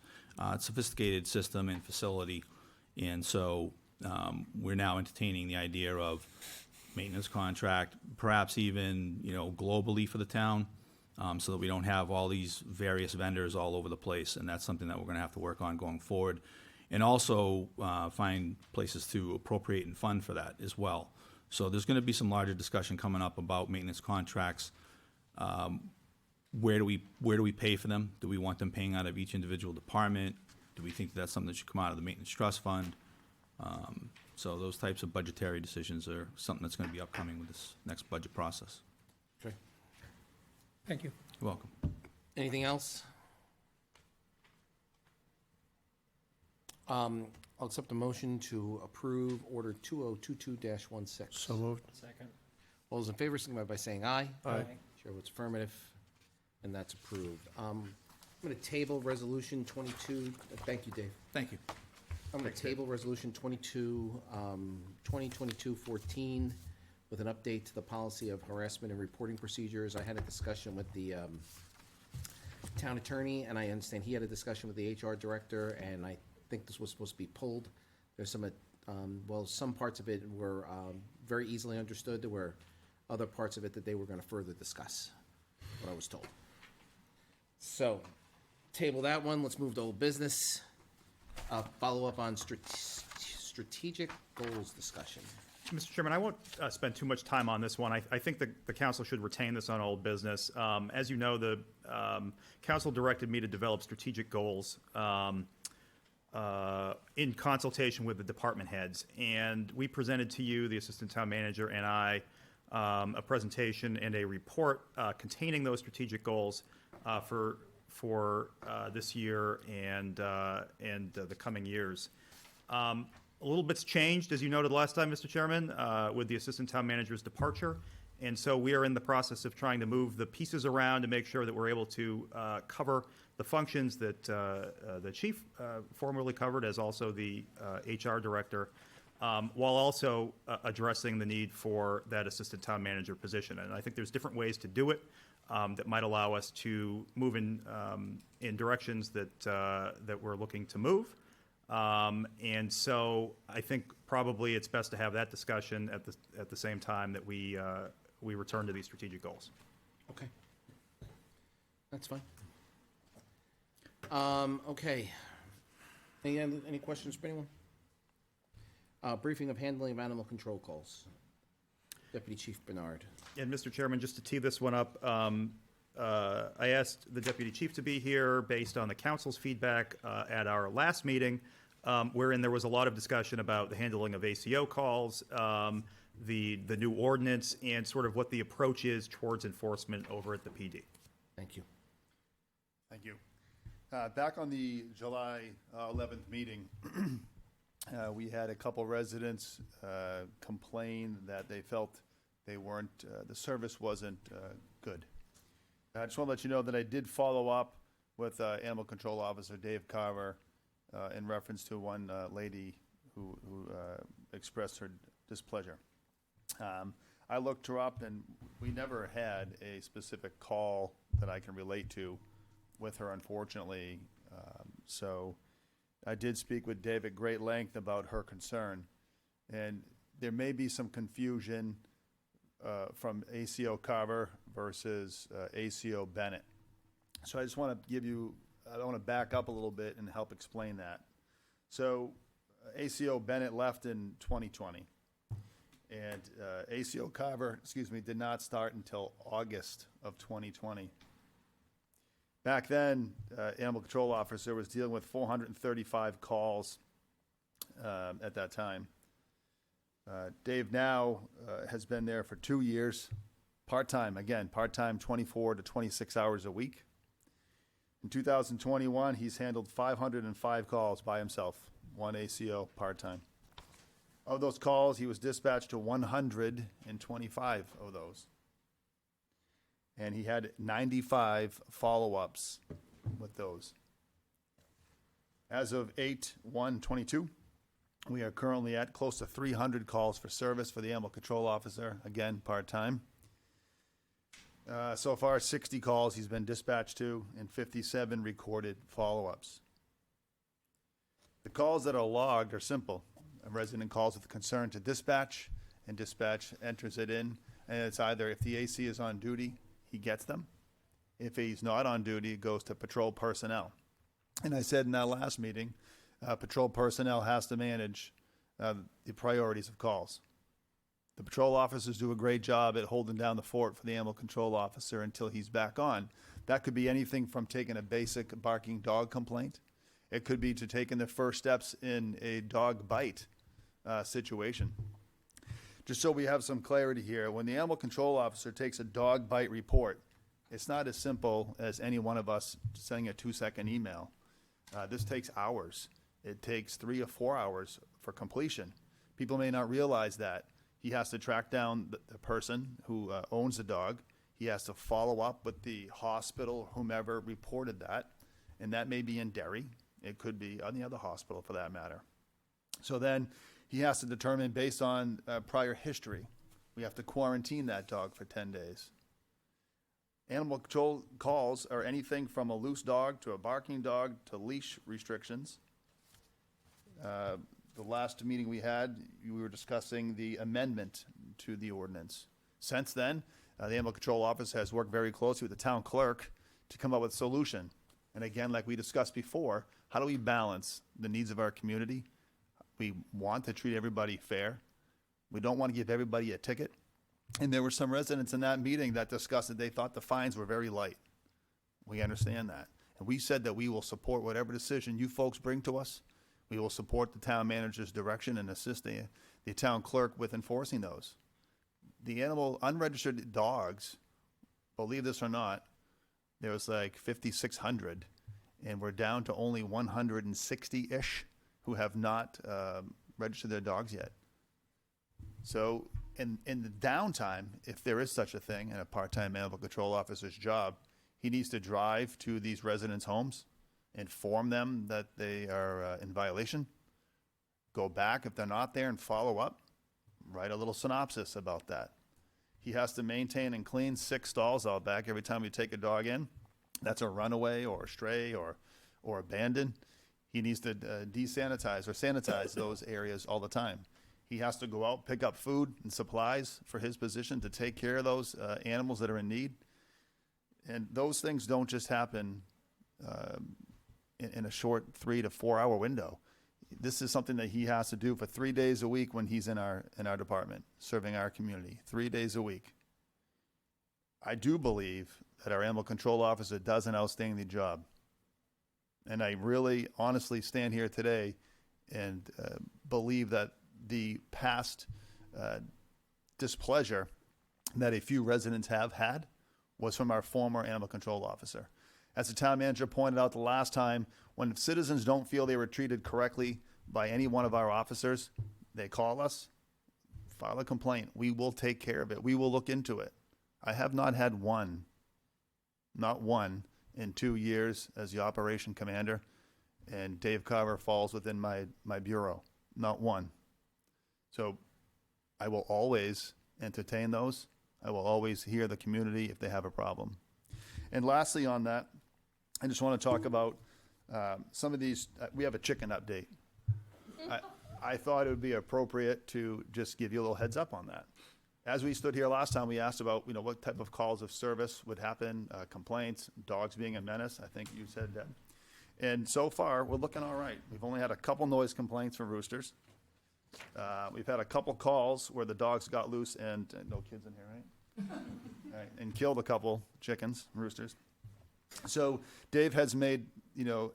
It's a sophisticated system and facility, and so we're now entertaining the idea of maintenance contract, perhaps even, globally for the town, so that we don't have all these various vendors all over the place, and that's something that we're gonna have to work on going forward. And also find places to appropriate and fund for that as well. So there's gonna be some larger discussion coming up about maintenance contracts. Where do we pay for them? Do we want them paying out of each individual department? Do we think that's something that should come out of the maintenance trust fund? So those types of budgetary decisions are something that's gonna be upcoming with this next budget process. Okay. Thank you. You're welcome. Anything else? I'll accept a motion to approve Order 2022-16. So moved. Second. All those in favor, signify by saying aye. Aye. Chair votes affirmative, and that's approved. I'm going to table Resolution 22. Thank you, Dave. Thank you. I'm going to table Resolution 2022-14 with an update to the policy of harassment and reporting procedures. I had a discussion with the town attorney, and I understand he had a discussion with the HR director, and I think this was supposed to be pulled. There's some, some parts of it were very easily understood. There were other parts of it that they were going to further discuss, what I was told. So, table that one. Let's move to old business. Follow up on strategic goals discussion. Mr. Chairman, I won't spend too much time on this one. I think the council should retain this on old business. As you know, the council directed me to develop strategic goals in consultation with the department heads. And we presented to you, the assistant town manager and I, a presentation and a report containing those strategic goals for this year and the coming years. A little bit's changed, as you noted last time, Mr. Chairman, with the assistant town manager's departure. And so we are in the process of trying to move the pieces around to make sure that we're able to cover the functions that the chief formerly covered, as also the HR director, while also addressing the need for that assistant town manager position. And I think there's different ways to do it that might allow us to move in directions that we're looking to move. And so I think probably it's best to have that discussion at the same time that we we return to these strategic goals. Okay. That's fine. Okay. Any questions for anyone? Briefing of handling of animal control calls. Deputy Chief Bernard. And Mr. Chairman, just to tee this one up, I asked the deputy chief to be here based on the council's feedback at our last meeting, wherein there was a lot of discussion about the handling of ACO calls, the new ordinance, and sort of what the approach is towards enforcement over at the PD. Thank you. Thank you. Back on the July 11th meeting, we had a couple residents complain that they felt they weren't, the service wasn't good. I just want to let you know that I did follow up with Animal Control Officer Dave Carver in reference to one lady who expressed her displeasure. I looked her up, and we never had a specific call that I can relate to with her, unfortunately. So I did speak with Dave at great length about her concern, and there may be some confusion from ACO Carver versus ACO Bennett. So I just want to give you, I want to back up a little bit and help explain that. So ACO Bennett left in 2020, and ACO Carver, did not start until August of 2020. Back then, Animal Control Officer was dealing with 435 calls at that time. Dave now has been there for 2 years, part-time, 24 to 26 hours a week. In 2021, he's handled 505 calls by himself, one ACO part-time. Of those calls, he was dispatched to 125 of those. And he had 95 follow-ups with those. As of 8/1/22, we are currently at close to 300 calls for service for the Animal Control Officer, again, part-time. So far, 60 calls he's been dispatched to and 57 recorded follow-ups. The calls that are logged are simple. A resident calls with a concern to dispatch, and dispatch enters it in, and it's either if the AC is on duty, he gets them. If he's not on duty, it goes to patrol personnel. And I said in our last meeting, patrol personnel has to manage the priorities of calls. The patrol officers do a great job at holding down the fort for the Animal Control Officer until he's back on. That could be anything from taking a basic barking dog complaint. It could be to taking the first steps in a dog bite situation. Just so we have some clarity here, when the Animal Control Officer takes a dog bite report, it's not as simple as any one of us sending a 2-second email. This takes hours. It takes 3 or 4 hours for completion. People may not realize that. He has to track down the person who owns the dog. He has to follow up with the hospital, whomever reported that, and that may be in Derry. It could be any other hospital for that matter. So then he has to determine based on prior history. We have to quarantine that dog for 10 days. Animal control calls are anything from a loose dog to a barking dog to leash restrictions. The last meeting we had, we were discussing the amendment to the ordinance. Since then, the Animal Control Office has worked very closely with the town clerk to come up with a solution. And again, like we discussed before, how do we balance the needs of our community? We want to treat everybody fair. We don't want to give everybody a ticket. And there were some residents in that meeting that discussed that they thought the fines were very light. We understand that. And we said that we will support whatever decision you folks bring to us. We will support the town manager's direction and assist the town clerk with enforcing those. The unregistered dogs, believe this or not, there was like 5,600, and we're down to only 160-ish who have not registered their dogs yet. So in the downtime, if there is such a thing in a part-time animal control officer's job, he needs to drive to these residents' homes, inform them that they are in violation, go back if they're not there and follow up, write a little synopsis about that. He has to maintain and clean 6 stalls out back every time we take a dog in. That's a runaway or a stray or abandoned. He needs to desanitize or sanitize those areas all the time. He has to go out, pick up food and supplies for his position to take care of those animals that are in need. And those things don't just happen in a short 3 to 4 hour window. This is something that he has to do for 3 days a week when he's in our department, serving our community, 3 days a week. I do believe that our animal control officer does an outstanding job. And I really honestly stand here today and believe that the past displeasure that a few residents have had was from our former animal control officer. As the town manager pointed out the last time, when citizens don't feel they were treated correctly by any one of our officers, they call us, file a complaint. We will take care of it. We will look into it. I have not had one, not one, in 2 years as the operation commander, and Dave Carver falls within my bureau. Not one. So I will always entertain those. I will always hear the community if they have a problem. And lastly on that, I just want to talk about some of these. We have a chicken update. I thought it would be appropriate to just give you a little heads up on that. As we stood here last time, we asked about, what type of calls of service would happen, complaints, dogs being a menace. I think you said that. And so far, we're looking all right. We've only had a couple noise complaints from roosters. We've had a couple calls where the dogs got loose and no kids in here, right? All right, and killed a couple chickens, roosters. So Dave has made,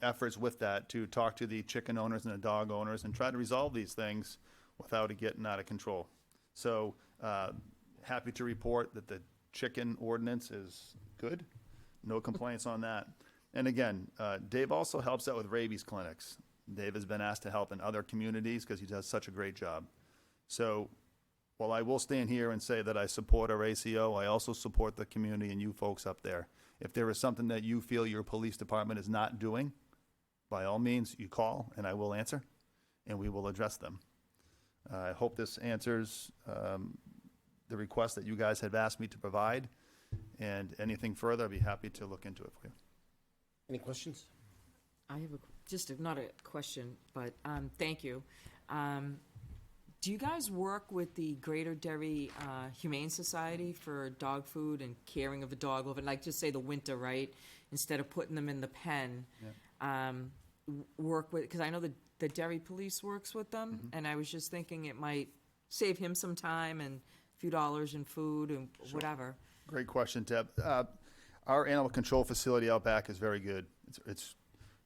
efforts with that to talk to the chicken owners and the dog owners and try to resolve these things without it getting out of control. So happy to report that the chicken ordinance is good. No complaints on that. And again, Dave also helps out with rabies clinics. Dave has been asked to help in other communities because he does such a great job. So while I will stand here and say that I support our ACO, I also support the community and you folks up there. If there is something that you feel your police department is not doing, by all means, you call and I will answer and we will address them. I hope this answers the request that you guys have asked me to provide, and anything further, I'd be happy to look into it for you. Any questions? I have not a question, but thank you. Do you guys work with the Greater Derry Humane Society for dog food and caring of a dog over, like just say the winter, right? Instead of putting them in the pen, work with, because I know the Derry Police works with them, and I was just thinking it might save him some time and a few dollars in food and whatever. Great question, Deb. Our animal control facility out back is very good. It's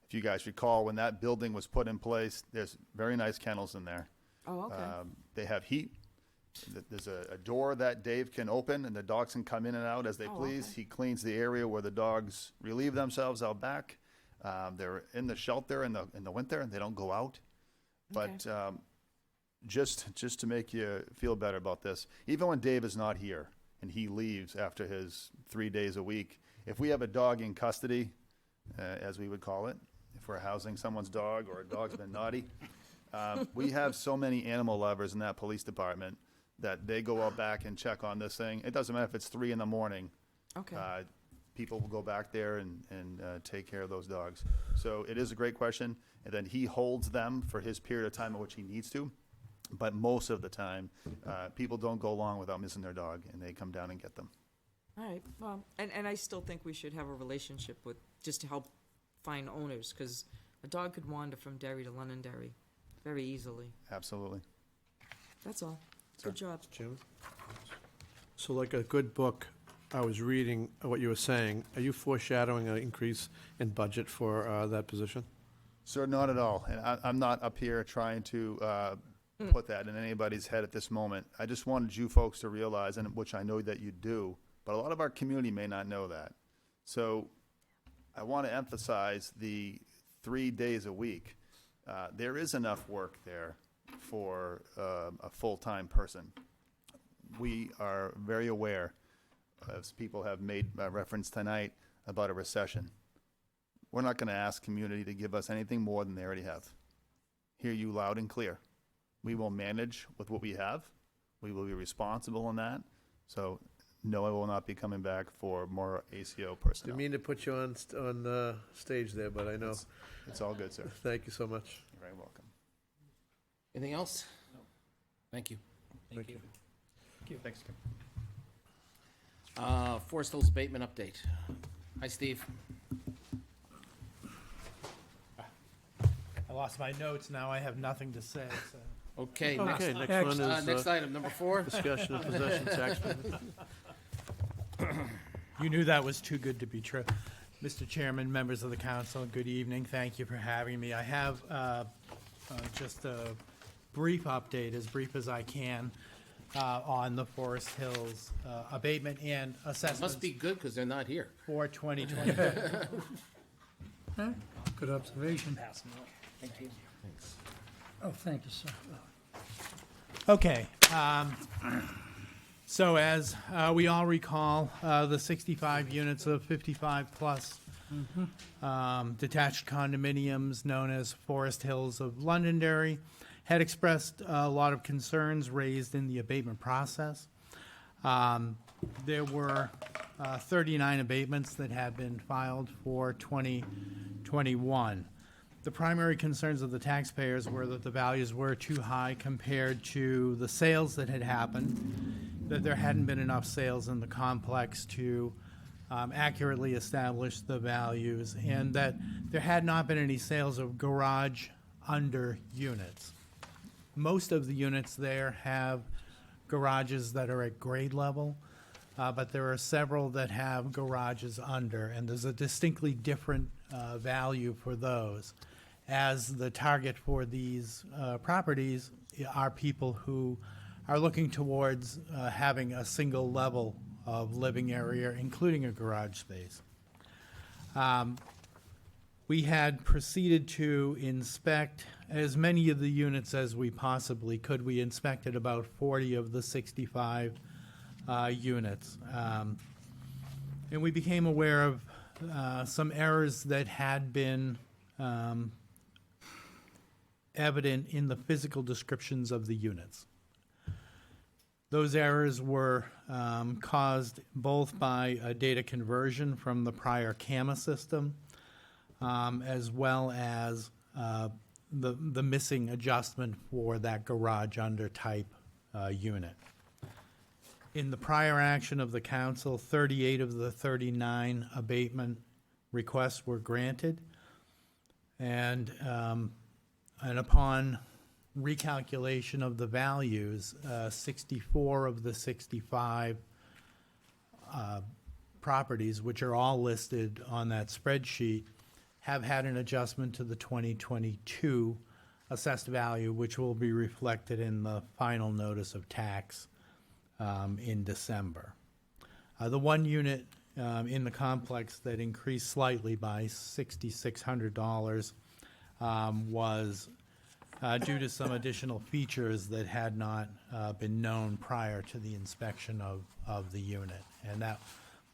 if you guys recall, when that building was put in place, there's very nice kennels in there. Oh, okay. They have heat. There's a door that Dave can open, and the dogs can come in and out as they please. Okay. He cleans the area where the dogs relieve themselves out back. They're in the shelter in the winter, and they don't go out. But just to make you feel better about this, even when Dave is not here and he leaves after his 3 days a week, if we have a dog in custody, as we would call it, if we're housing someone's dog or a dog's been naughty, we have so many animal lovers in that police department that they go out back and check on this thing. It doesn't matter if it's 3 a.m. Okay. People will go back there and take care of those dogs. So it is a great question. And then he holds them for his period of time in which he needs to. But most of the time, people don't go long without missing their dog, and they come down and get them. All right. Well, and I still think we should have a relationship with, just to help find owners, because a dog could wander from Derry to Londonderry very easily. Absolutely. That's all. Sir. Good job. Jim? So like a good book, I was reading what you were saying. Are you foreshadowing an increase in budget for that position? Sir, not at all. And I'm not up here trying to put that in anybody's head at this moment. I just wanted you folks to realize, and which I know that you do, but a lot of our community may not know that. So I want to emphasize the 3 days a week. There is enough work there for a full-time person. We are very aware, as people have made reference tonight, about a recession. We're not going to ask community to give us anything more than they already have. Hear you loud and clear. We will manage with what we have. We will be responsible in that. So no, I will not be coming back for more ACO personnel. Didn't mean to put you on stage there, but I know. It's all good, sir. Thank you so much. You're very welcome. Anything else? Thank you. Thank you. Thanks, Kim. Forest Hills abatement update. Hi, Steve. I lost my notes, now I have nothing to say, so. Okay, Okay, next, next one is, next item, number 4. discussion of possession tax payment. You knew that was too good to be true. Mr. Chairman, members of the council, good evening. Thank you for having me. I have just a brief update, as brief as I can, on the Forest Hills abatement and assessments Must be good because they're not here. for 2020. Good observation. Thank you. Oh, thank you, sir. Okay, so as we all recall, the 65 units of 55-plus detached condominiums known as Forest Hills of Londonderry had expressed a lot of concerns raised in the abatement process. There were 39 abatements that had been filed for 2021. The primary concerns of the taxpayers were that the values were too high compared to the sales that had happened, that there hadn't been enough sales in the complex to accurately establish the values, and that there had not been any sales of garage under units. Most of the units there have garages that are at grade level, but there are several that have garages under, and there's a distinctly different value for those, as the target for these properties are people who are looking towards having a single level of living area, including a garage space. We had proceeded to inspect as many of the units as we possibly could. We inspected about 40 of the 65 units. And we became aware of some errors that had been evident in the physical descriptions of the units. Those errors were caused both by a data conversion from the prior CAMA system, as well as the missing adjustment for that garage under type unit. In the prior action of the council, 38 of the 39 abatement requests were granted, and upon recalculation of the values, 64 of the 65 properties, which are all listed on that spreadsheet, have had an adjustment to the 2022 assessed value, which will be reflected in the final notice of tax in December. The one unit in the complex that increased slightly by $6,600 was due to some additional features that had not been known prior to the inspection of the unit. And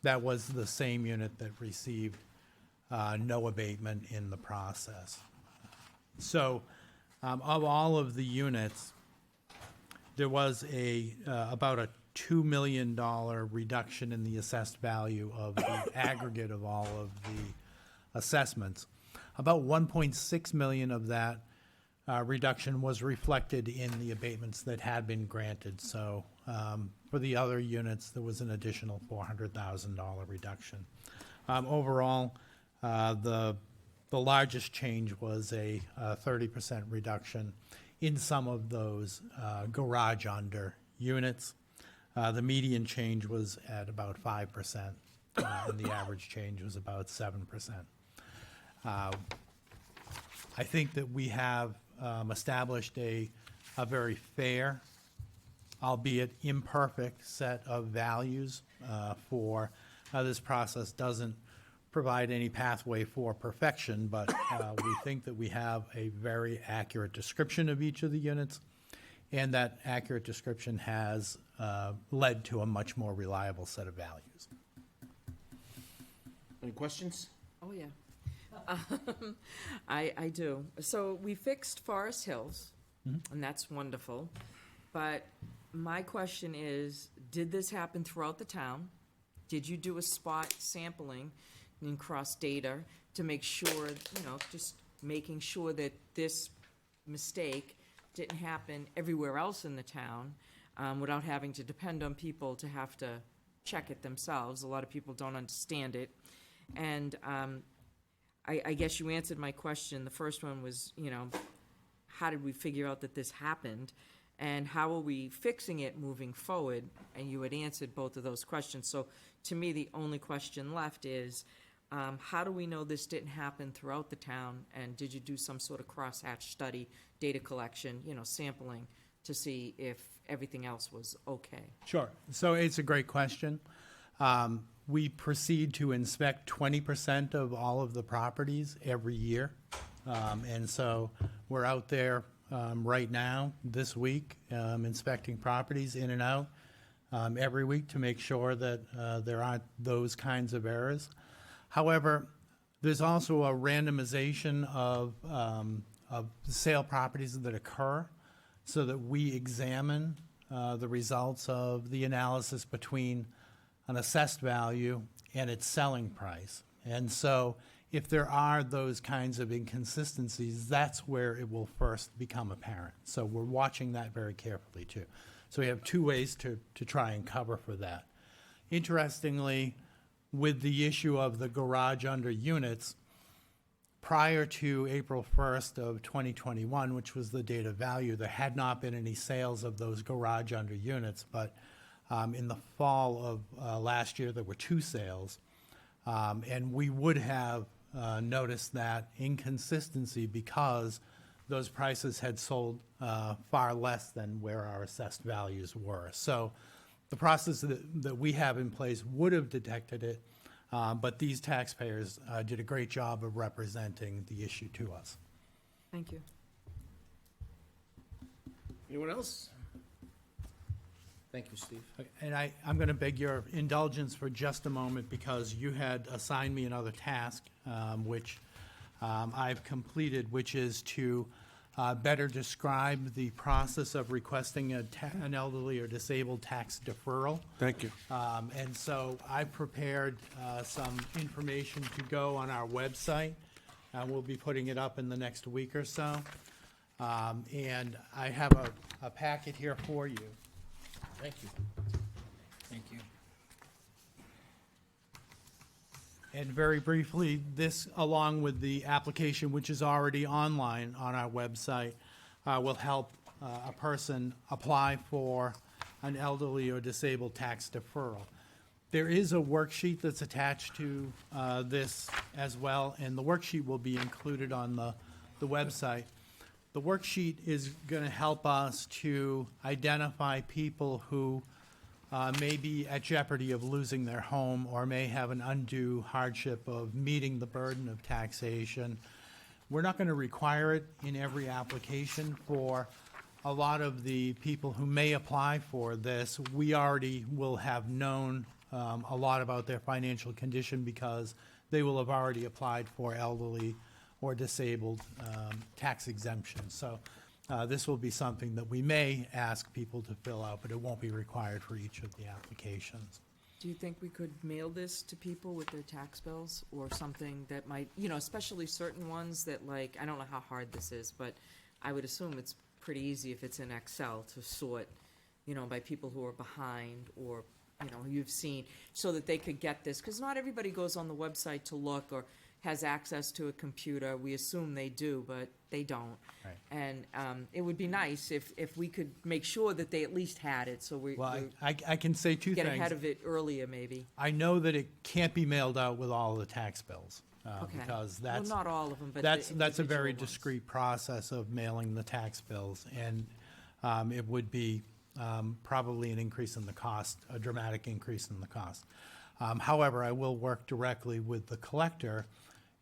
that was the same unit that received no abatement in the process. So of all of the units, there was about a $2 million reduction in the assessed value of the aggregate of all of the assessments. About $1.6 million of that reduction was reflected in the abatements that had been granted. So for the other units, there was an additional $400,000 reduction. Overall, the largest change was a 30% reduction in some of those garage under units. The median change was at about 5%, and the average change was about 7%. I think that we have established a very fair, albeit imperfect, set of values for this process. Doesn't provide any pathway for perfection, but we think that we have a very accurate description of each of the units, and that accurate description has led to a much more reliable set of values. Any questions? Oh, yeah. I do. So we fixed Forest Hills, and that's wonderful. But my question is, did this happen throughout the town? Did you do a spot sampling and cross data to make sure, just making sure that this mistake didn't happen everywhere else in the town, without having to depend on people to have to check it themselves. A lot of people don't understand it. And I guess you answered my question. The first one was, how did we figure out that this happened? And how are we fixing it moving forward? And you had answered both of those questions. So to me, the only question left is, how do we know this didn't happen throughout the town? And did you do some sort of crosshatch study, data collection, sampling to see if everything else was okay? Sure. So it's a great question. We proceed to inspect 20% of all of the properties every year. And so we're out there right now, this week, inspecting properties in and out every week to make sure that there aren't those kinds of errors. However, there's also a randomization of sale properties that occur so that we examine the results of the analysis between an assessed value and its selling price. And so if there are those kinds of inconsistencies, that's where it will first become apparent. So we're watching that very carefully too. So we have two ways to try and cover for that. Interestingly, with the issue of the garage under units, prior to April 1st of 2021, which was the date of value, there had not been any sales of those garage under units, but in the fall of last year, there were 2 sales. And we would have noticed that inconsistency because those prices had sold far less than where our assessed values were. So the process that we have in place would have detected it, but these taxpayers did a great job of representing the issue to us. Thank you. Anyone else? Thank you, Steve. And I'm going to beg your indulgence for just a moment because you had assigned me another task, which I've completed, which is to better describe the process of requesting an elderly or disabled tax deferral. Thank you. And so I prepared some information to go on our website. We'll be putting it up in the next week or so. And I have a packet here for you. Thank you. Thank you. And very briefly, this, along with the application, which is already online on our website, will help a person apply for an elderly or disabled tax deferral. There is a worksheet that's attached to this as well, and the worksheet will be included on the website. The worksheet is going to help us to identify people who may be at jeopardy of losing their home or may have an undue hardship of meeting the burden of taxation. We're not going to require it in every application. For a lot of the people who may apply for this, we already will have known a lot about their financial condition because they will have already applied for elderly or disabled tax exemption. So this will be something that we may ask people to fill out, but it won't be required for each of the applications. Do you think we could mail this to people with their tax bills or something that might, especially certain ones that, like, I don't know how hard this is, but I would assume it's pretty easy if it's in Excel to sort, by people who are behind or, who you've seen, so that they could get this. Because not everybody goes on the website to look or has access to a computer. We assume they do, but they don't. Right. And it would be nice if we could make sure that they at least had it, so we Well, I can say two get things. ahead of it earlier, maybe. I know that it can't be mailed out with all the tax bills. Okay. Because Well, that's. not all of them, but That's the a very individual ones. discrete process of mailing the tax bills, and it would be probably an increase in the cost, a dramatic increase in the cost. However, I will work directly with the collector,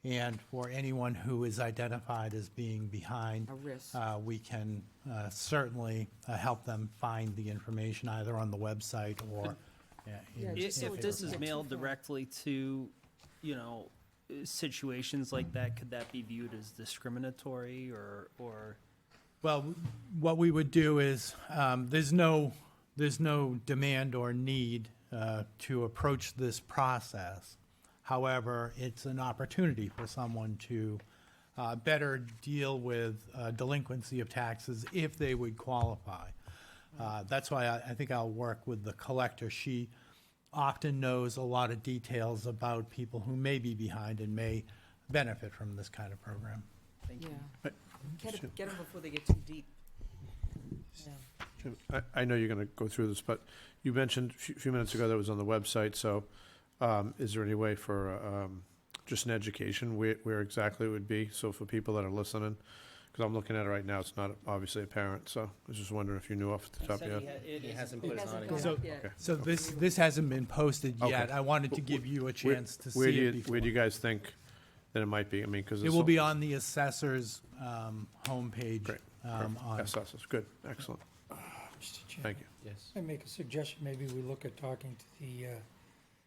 and for anyone who is identified as being behind, A risk. we can certainly help them find the information either on the website or. If this is mailed directly to, situations like that, could that be viewed as discriminatory or? Well, what we would do is, there's no demand or need to approach this process. However, it's an opportunity for someone to better deal with delinquency of taxes if they would qualify. That's why I think I'll work with the collector. She often knows a lot of details about people who may be behind and may benefit from this kind of program. Yeah. Right. Get them before they get too deep. Yeah. Jim, I know you're going to go through this, but you mentioned a few minutes ago that it was on the website, so is there any way for just an education where exactly it would be? So for people that are listening, because I'm looking at it right now, it's not obviously apparent, so I was just wondering if you knew off the top of your head. He hasn't put it on it. So, Okay. so this hasn't been posted yet. Okay. I wanted to give you a chance to Where see do it you, before. where do you guys think that it might be? I mean, because It will be on the assessor's homepage. Great. on- Yes, that's good, excellent. Mr. Chairman, Thank you. Yes. I make a suggestion, maybe we look at talking to the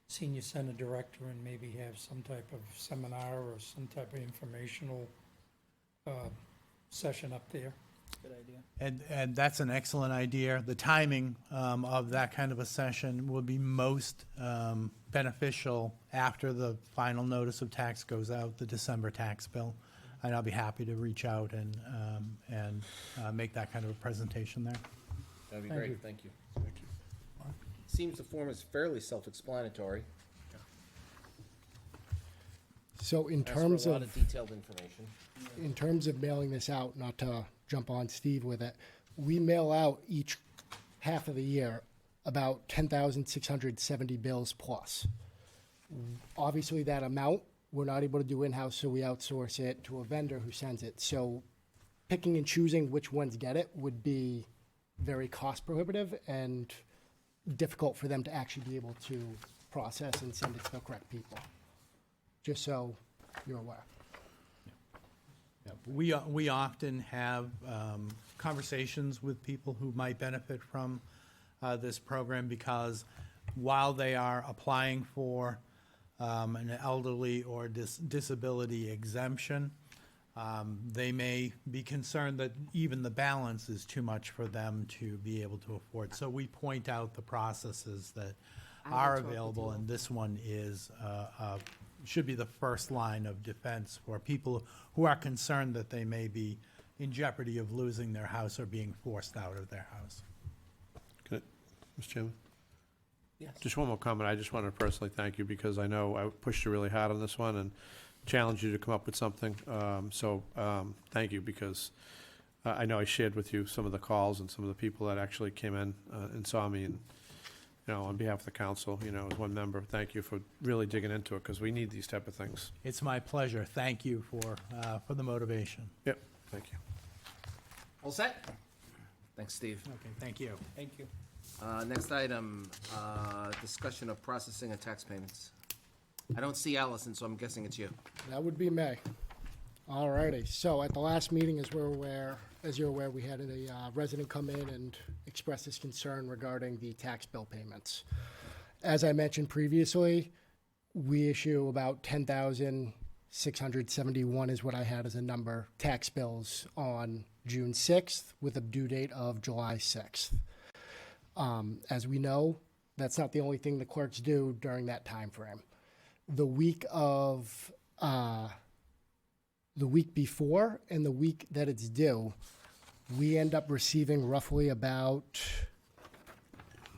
senior center director and maybe have some type of seminar or some type of informational session up there. Good idea. And that's an excellent idea. The timing of that kind of a session will be most beneficial after the final notice of tax goes out, the December tax bill. And I'll be happy to reach out and make that kind of a presentation there. That'd be Thank great, you. thank you. Seems the form is fairly self-explanatory. So in Asks for terms a lot of, of detailed information. in terms of mailing this out, not to jump on Steve with it, we mail out each half of the year about 10,670 bills plus. Obviously, that amount, we're not able to do in-house, so we outsource it to a vendor who sends it. So picking and choosing which ones get it would be very cost prohibitive and difficult for them to actually be able to process and send it to the correct people. Just so you're aware. We often have conversations with people who might benefit from this program because while they are applying for an elderly or disability exemption, they may be concerned that even the balance is too much for them to be able to afford. So we point out the processes that are available, and this one is should be the first line of defense for people who are concerned that they may be in jeopardy of losing their house or being forced out of their house. Good. Mr. Chairman? Yes. Just one more comment. I just want to personally thank you because I know I pushed you really hard on this one and challenged you to come up with something. Thank you because I know I shared with you some of the calls and some of the people that actually came in and saw me and, on behalf of the council, as one member, thank you for really digging into it because we need these type of things. It's my pleasure. Thank you for the motivation. Yep, thank you. All set? Thanks, Steve. Okay, thank you. Thank you. Next item, discussion of processing of tax payments. I don't see Allison, so I'm guessing it's you. That would be May. Alrighty, so at the last meeting, as you're aware, we had a resident come in and express his concern regarding the tax bill payments. As I mentioned previously, we issue about 10,671 is what I had as a number, tax bills on June 6th with a due date of July 6th. As we know, that's not the only thing the clerks do during that time frame. The week before and the week that it's due, we end up receiving roughly about,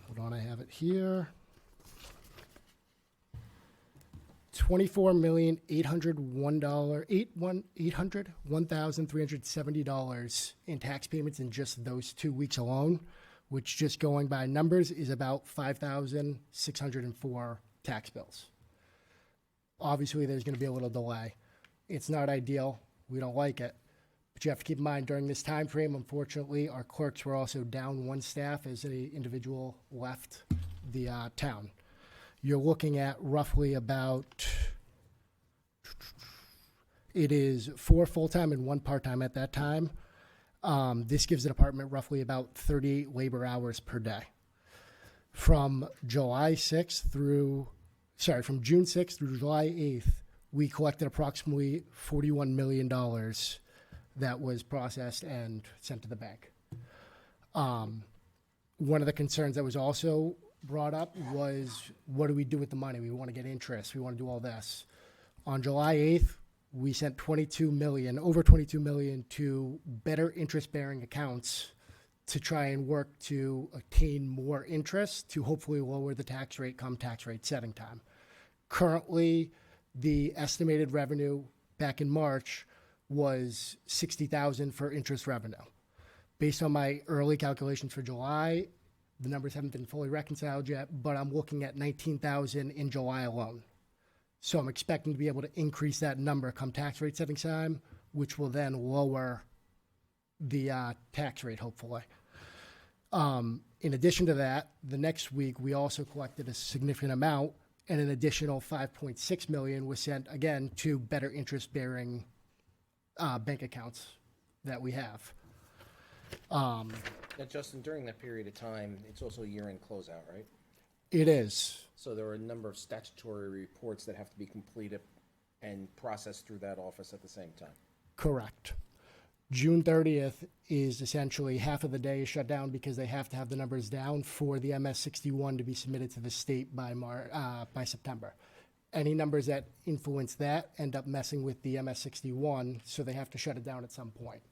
hold on, I have it here, $24,801,370 in tax payments in just those 2 weeks alone, which, just going by numbers, is about 5,604 tax bills. Obviously, there's going to be a little delay. It's not ideal. We don't like it. But you have to keep in mind, during this time frame, unfortunately, our clerks were also down one staff as an individual left the town. You're looking at roughly about, it is 4 full-time and 1 part-time at that time. This gives the department roughly about 38 labor hours per day. From June 6th through July 8th, we collected approximately $41 million that was processed and sent to the bank. One of the concerns that was also brought up was, what do we do with the money? We want to get interest. We want to do all this. On July 8th, we sent 22 million, over 22 million to better interest-bearing accounts to try and work to attain more interest to hopefully lower the tax rate come tax rate setting time. Currently, the estimated revenue back in March was 60,000 for interest revenue. Based on my early calculations for July, the numbers haven't been fully reconciled yet, but I'm looking at 19,000 in July alone. So I'm expecting to be able to increase that number come tax rate setting time, which will then lower the tax rate, hopefully. In addition to that, the next week, we also collected a significant amount, and an additional 5.6 million was sent, again, to better interest-bearing bank accounts that we have. Now, Justin, during that period of time, it's also a year-end closeout, right? It is. So there are a number of statutory reports that have to be completed and processed through that office at the same time. Correct. June 30th is essentially half of the day is shut down because they have to have the numbers down for the MS-61 to be submitted to the state by September. Any numbers that influence that end up messing with the MS-61, so they have to shut it down at some point.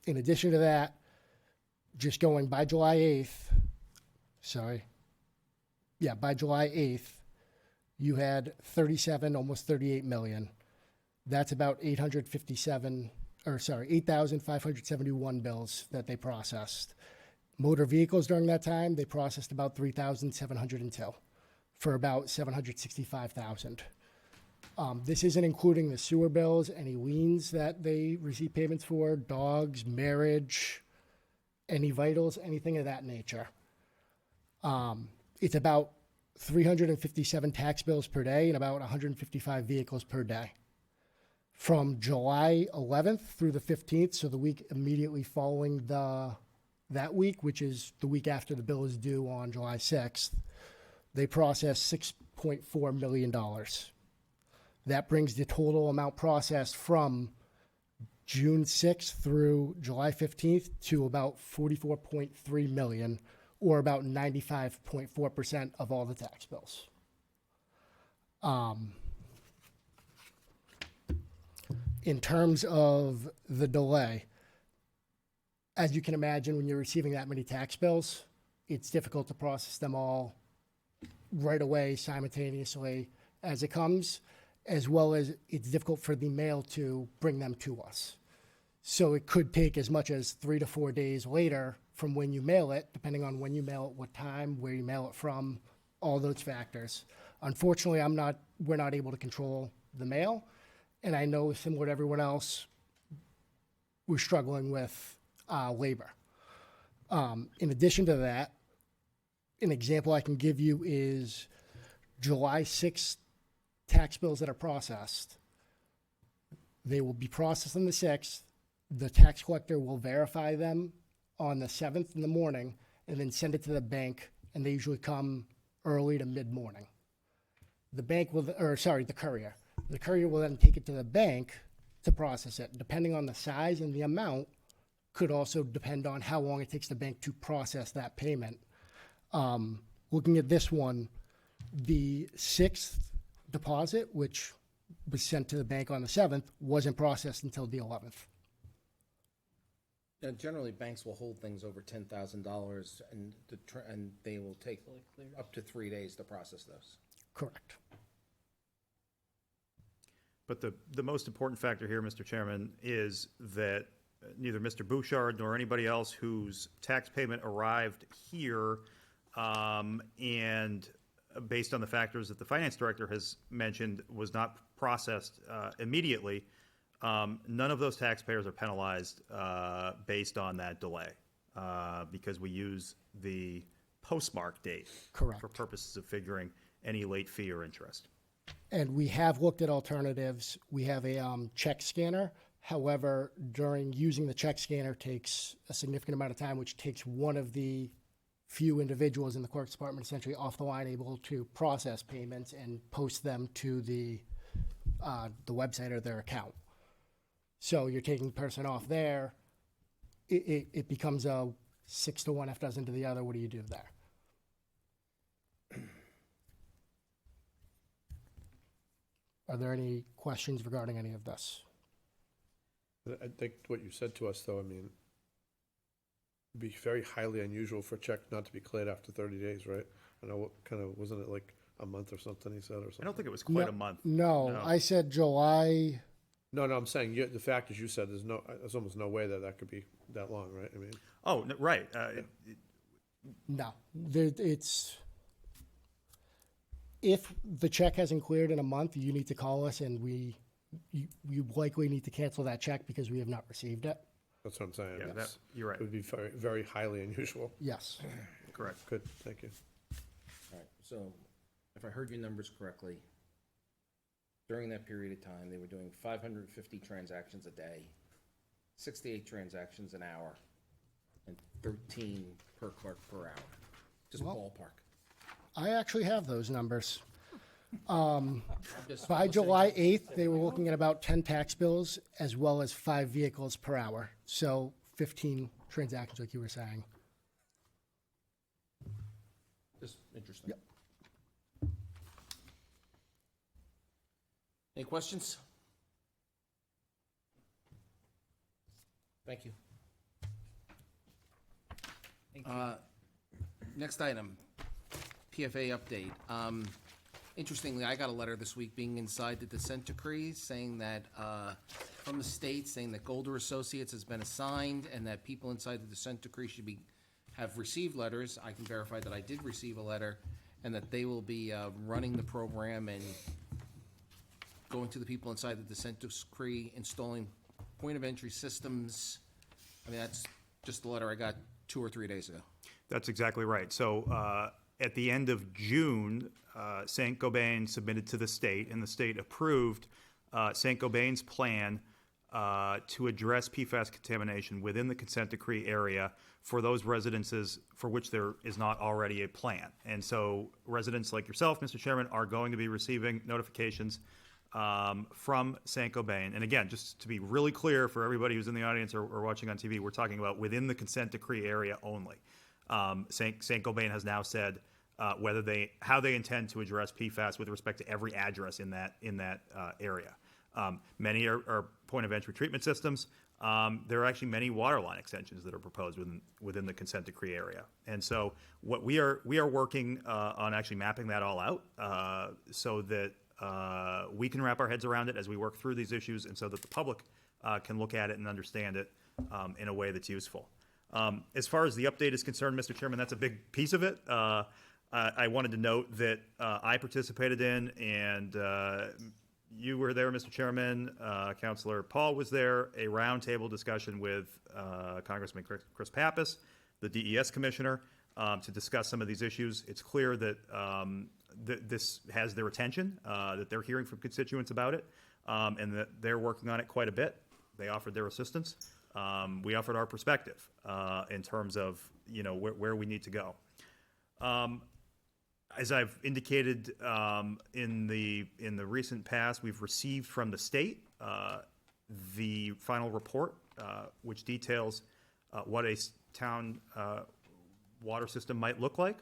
In addition to that, just going by July 8th, by July 8th, you had 37, almost 38 million. That's about 8,571 bills that they processed. Motor vehicles during that time, they processed about 3,702 for about 765,000. This isn't including the sewer bills, any liens that they receive payments for, dogs, marriage, any vitals, anything of that nature. It's about 357 tax bills per day and about 155 vehicles per day. From July 11th through the 15th, so the week immediately following that week, which is the week after the bill is due on July 6th, they processed $6.4 million. That brings the total amount processed from June 6th through July 15th to about 44.3 million, or about 95.4% of all the tax bills. In terms of the delay, as you can imagine, when you're receiving that many tax bills, it's difficult to process them all right away, simultaneously as it comes, as well as it's difficult for the mail to bring them to us. So it could take as much as 3 to 4 days later from when you mail it, depending on when you mail it, what time, where you mail it from, all those factors. Unfortunately, we're not able to control the mail, and I know, similar to everyone else, we're struggling with labor. In addition to that, an example I can give you is July 6th tax bills that are processed. They will be processed on the 6th. The tax collector will verify them on the 7th in the morning and then send it to the bank, and they usually come early to mid-morning. The courier. The courier will then take it to the bank to process it. Depending on the size and the amount, could also depend on how long it takes the bank to process that payment. Looking at this one, the 6th deposit, which was sent to the bank on the 7th, wasn't processed until the 11th. Now, generally, banks will hold things over $10,000, and they will take up to 3 days to process those. Correct. But the most important factor here, Mr. Chairman, is that neither Mr. Bouchard nor anybody else whose tax payment arrived here, and based on the factors that the finance director has mentioned, was not processed immediately, none of those taxpayers are penalized based on that delay because we use the postmark date. Correct. For purposes of figuring any late fee or interest. And we have looked at alternatives. We have a check scanner. However, during using the check scanner takes a significant amount of time, which takes one of the few individuals in the clerk's department essentially off the line, able to process payments and post them to the website or their account. So you're taking the person off there. It becomes a 6 to 1, half dozen to the other. What do you do there? Are there any questions regarding any of this? I think what you said to us, though, I mean, it'd be very highly unusual for a check not to be cleared after 30 days, right? I know, what kind of, wasn't it like a month or something he said, or something? I don't think it was quite a month. No, I said July. No, I'm saying, the fact is, you said there's almost no way that could be that long, right? I mean. Oh, right. No, it's, if the check hasn't cleared in a month, you need to call us and you likely need to cancel that check because we have not received it. That's what I'm saying. Yeah, It's- you're right. It would be very, very highly unusual. Yes. Correct. Good, thank you. All right, so if I heard your numbers correctly, during that period of time, they were doing 550 transactions a day, 68 transactions an hour, and 13 per clerk per hour. Just Well- ballpark. I actually have those numbers. Just By listening July to- 8th, they were looking at about 10 tax bills as well as 5 vehicles per hour. So 15 transactions, like you were saying. Just interesting. Any questions? Thank you. Next item, PFA update. Interestingly, I got a letter this week being inside the dissent decree saying that, from the state, saying that Golder Associates has been assigned and that people inside the dissent decree have received letters. I can verify that I did receive a letter and that they will be running the program and going to the people inside the dissent decree, installing point of entry systems. I mean, that's just the letter I got 2 or 3 days ago. That's exactly right. So at the end of June, St. Gobain submitted to the state, and the state approved St. Gobain's plan to address PFAS contamination within the consent decree area for those residences for which there is not already a plan. And so residents like yourself, Mr. Chairman, are going to be receiving notifications from St. Gobain. And again, just to be really clear for everybody who's in the audience or watching on TV, we're talking about within the consent decree area only. St. Gobain has now said how they intend to address PFAS with respect to every address in that area. Many are point of entry treatment systems. There are actually many water line extensions that are proposed within the consent decree area. And so what we are working on actually mapping that all out so that we can wrap our heads around it as we work through these issues, and so that the public can look at it and understand it in a way that's useful. As far as the update is concerned, Mr. Chairman, that's a big piece of it. I wanted to note that I participated in, and you were there, Mr. Chairman, Councilor Paul was there, a roundtable discussion with Congressman Chris Pappas, the DES Commissioner, to discuss some of these issues. It's clear that this has their attention, that they're hearing from constituents about it, and that they're working on it quite a bit. They offered their assistance. We offered our perspective in terms of where we need to go. As I've indicated in the recent past, we've received from the state the final report, which details what a town water system might look like,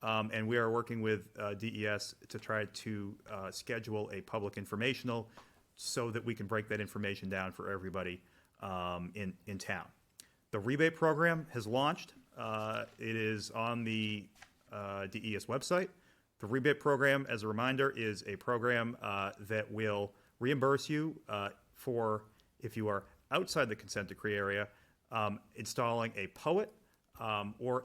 and we are working with DES to try to schedule a public informational so that we can break that information down for everybody in town. The rebate program has launched. It is on the DES website. The rebate program, as a reminder, is a program that will reimburse you for, if you are outside the consent decree area, installing a POET or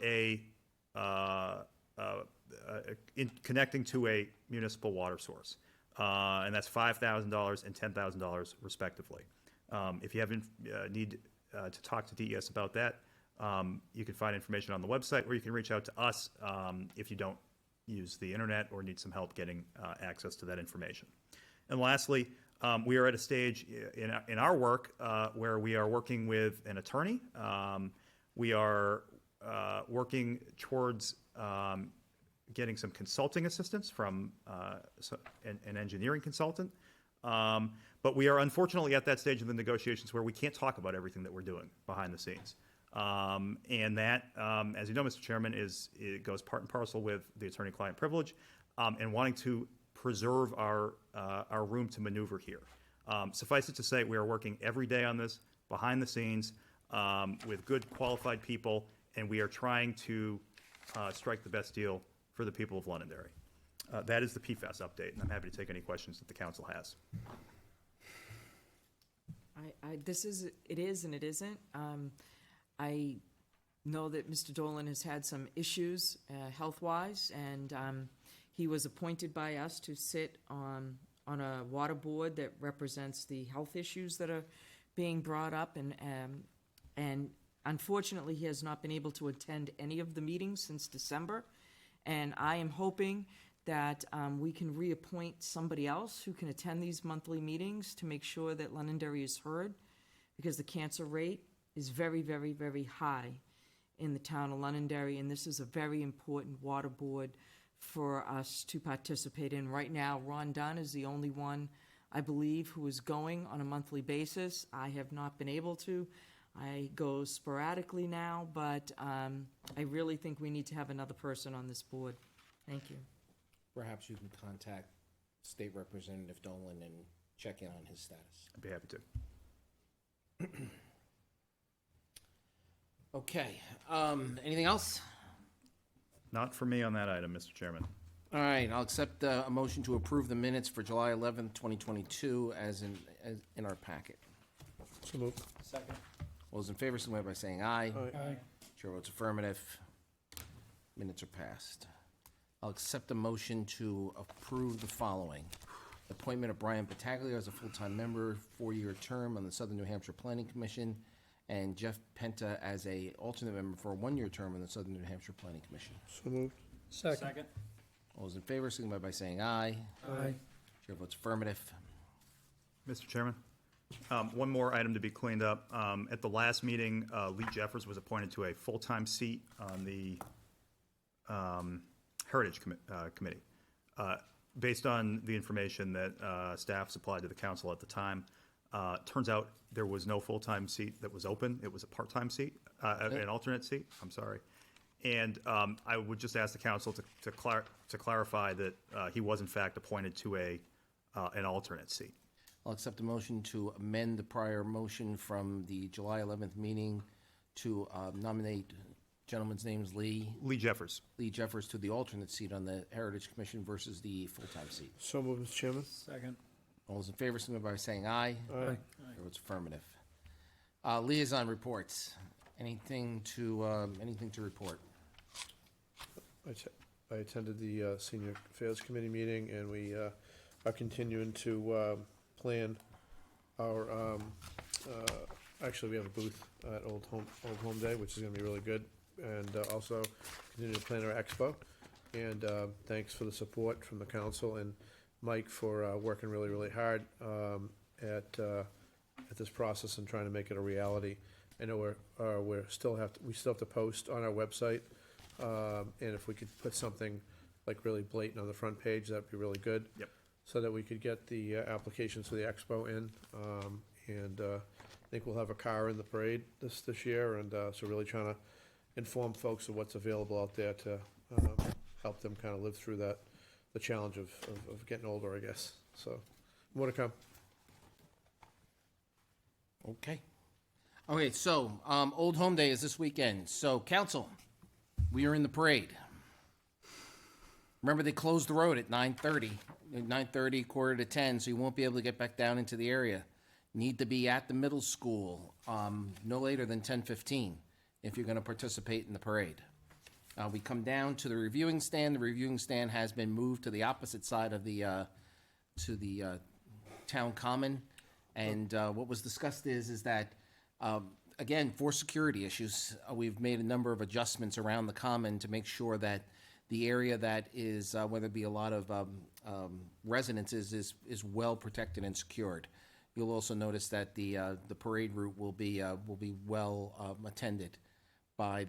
connecting to a municipal water source. And that's $5,000 and $10,000 respectively. If you need to talk to DES about that, you can find information on the website, or you can reach out to us if you don't use the internet or need some help getting access to that information. And lastly, we are at a stage in our work where we are working with an attorney. We are working towards getting some consulting assistance from an engineering consultant. But we are unfortunately at that stage of the negotiations where we can't talk about everything that we're doing behind the scenes. And that, as you know, Mr. Chairman, it goes part and parcel with the attorney-client privilege and wanting to preserve our room to maneuver here. Suffice it to say, we are working every day on this, behind the scenes, with good qualified people, and we are trying to strike the best deal for the people of Londonderry. That is the PFAS update, and I'm happy to take any questions that the council has. It is and it isn't. I know that Mr. Dolan has had some issues health-wise, and he was appointed by us to sit on a water board that represents the health issues that are being brought up, and unfortunately, he has not been able to attend any of the meetings since December, and I am hoping that we can reappoint somebody else who can attend these monthly meetings to make sure that Londonderry is heard, because the cancer rate is very, very, very high in the town of Londonderry, and this is a very important water board for us to participate in. Right now, Ron Dunn is the only one, I believe, who is going on a monthly basis. I have not been able to. I go sporadically now, but I really think we need to have another person on this board. Thank you. Perhaps you can contact State Representative Dolan and check in on his status. I'd be happy to. Okay, anything else? Not for me on that item, Mr. Chairman. All right, I'll accept a motion to approve the minutes for July 11th, 2022 as in our packet. So moved. Second. All those in favor, signify by saying aye. Aye. Chair votes affirmative. Minutes are passed. I'll accept a motion to approve the following. Appointment of Brian Battaglia as a full-time member, 4-year term on the Southern New Hampshire Planning Commission, and Jeff Penta as a alternate member for a 1-year term on the Southern New Hampshire Planning Commission. So moved. Second. All those in favor, signify by saying aye. Aye. Chair votes affirmative. Mr. Chairman, one more item to be cleaned up. At the last meeting, Lee Jeffers was appointed to a full-time seat on the Heritage Committee. Based on the information that staff supplied to the council at the time, turns out there was no full-time seat that was open. It was a part-time seat, an alternate seat, I'm sorry. And I would just ask the council to clarify that he was in fact appointed to an alternate seat. I'll accept a motion to amend the prior motion from the July 11th meeting to nominate gentleman's name's Lee Jeffers. Lee Jeffers to the alternate seat on the Heritage Commission versus the full-time seat. So moved, Mr. Chairman. Second. All those in favor, signify by saying aye. Aye. Chair votes affirmative. Liaison reports. Anything to report? I attended the Senior Affairs Committee meeting, and we are continuing to plan our, actually, we have a booth at Old Home Day, which is gonna be really good, and also continue to plan our expo. And thanks for the support from the council and Mike for working really, really hard at this process and trying to make it a reality. I know we still have to post on our website, and if we could put something like really blatant on the front page, that'd be really good. Yep. So that we could get the applications for the expo in, and I think we'll have a car in the parade this year, and so really trying to inform folks of what's available out there to help them kind of live through the challenge of getting older, I guess. So, more to come. Okay. Okay, so Old Home Day is this weekend. So, council, we are in the parade. Remember, they closed the road at 9:30, quarter to 10, so you won't be able to get back down into the area. Need to be at the middle school no later than 10:15 if you're going to participate in the parade. We come down to the reviewing stand. The reviewing stand has been moved to the opposite side of the town common. And what was discussed is that, again, for security issues, we've made a number of adjustments around the common to make sure that the area that is, whether it be a lot of residences, is well protected and secured. You'll also notice that the parade route will be well attended by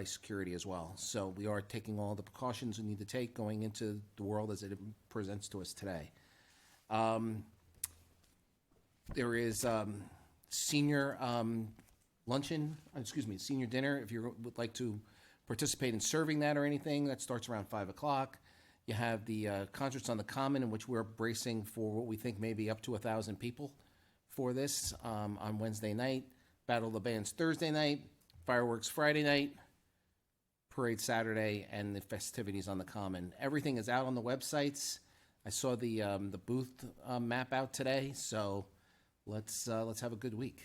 security as well. So we are taking all the precautions we need to take going into the world as it presents to us today. There is senior senior dinner. If you would like to participate in serving that or anything, that starts around 5 o'clock. You have the concerts on the Common, in which we're bracing for what we think may be up to 1,000 people for this on Wednesday night. Battle of the Bands Thursday night, fireworks Friday night, parade Saturday, and the festivities on the Common. Everything is out on the websites. I saw the booth map out today, so let's have a good week.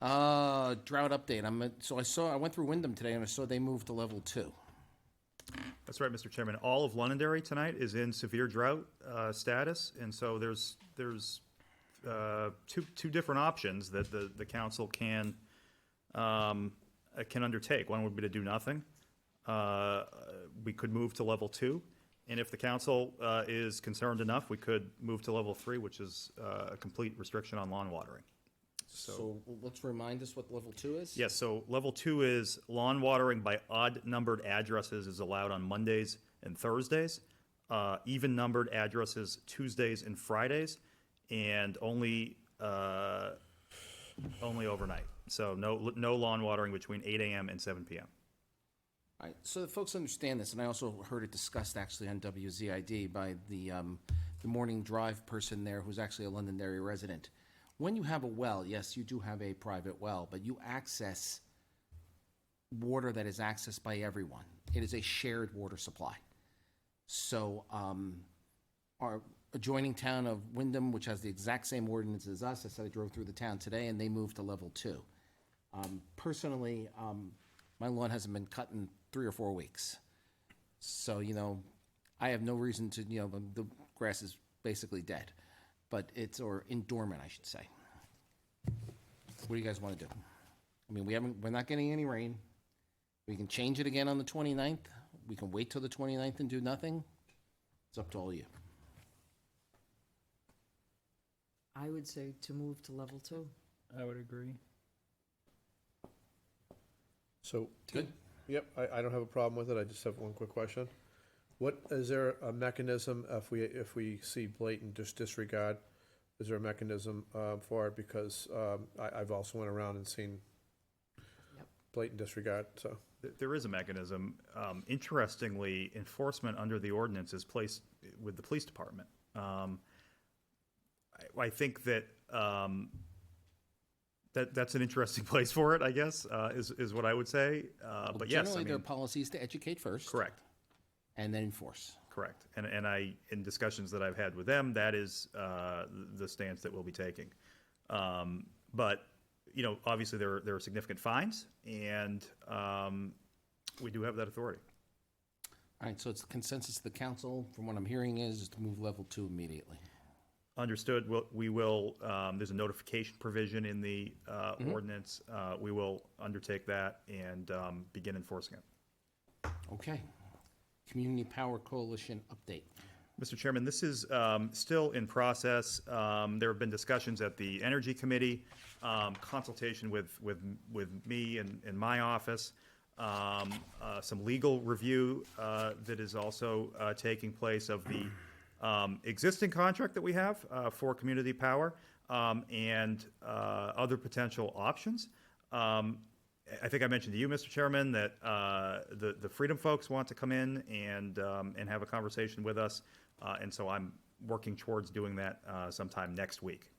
Drought update. I went through Wyndham today and I saw they moved to level 2. That's right, Mr. Chairman. All of Londonderry tonight is in severe drought status, and so there's two different options that the council can undertake. One would be to do nothing. We could move to level 2, and if the council is concerned enough, we could move to level 3, which is a complete restriction on lawn watering. So let's remind us what level 2 is. Yes, so level 2 is lawn watering by odd-numbered addresses is allowed on Mondays and Thursdays, even-numbered addresses Tuesdays and Fridays, and only overnight. So no lawn watering between 8 a.m. and 7 p.m. All right, so that folks understand this, and I also heard it discussed actually on WZID by the morning drive person there who's actually a Londonderry resident. When you have a well, yes, you do have a private well, but you access water that is accessed by everyone. It is a shared water supply. So our adjoining town of Wyndham, which has the exact same ordinance as us, I said I drove through the town today, and they moved to level 2. Personally, my lawn hasn't been cut in 3 or 4 weeks. So, I have no reason to, the grass is basically dead. But or dormant, I should say. What do you guys want to do? I mean, we're not getting any rain. We can change it again on the 29th. We can wait till the 29th and do nothing. It's up to all of you. I would say to move to level 2. I would agree. So, Good. Yep, I don't have a problem with it. I just have one quick question. Is there a mechanism if we see blatant disregard? Is there a mechanism for it? Because I've also went around and seen blatant disregard. So There is a mechanism. Interestingly, enforcement under the ordinance is placed with the police department. I think that that's an interesting place for it, I guess, is what I would say. But yes, generally, their policy is to educate first. Correct. And then enforce. Correct. And in discussions that I've had with them, that is the stance that we'll be taking. But, obviously there are significant fines, and we do have that authority. All right, so it's the consensus of the council, from what I'm hearing, is to move level 2 immediately. Understood. We will, there's a notification provision in the ordinance. We will undertake that and begin enforcing it. Okay. Community Power Coalition update. Mr. Chairman, this is still in process. There have been discussions at the Energy Committee, consultation with me and my office, some legal review that is also taking place of the existing contract that we have for community power and other potential options. I think I mentioned to you, Mr. Chairman, that the Freedom folks want to come in and have a conversation with us, and so I'm working towards doing that sometime next week.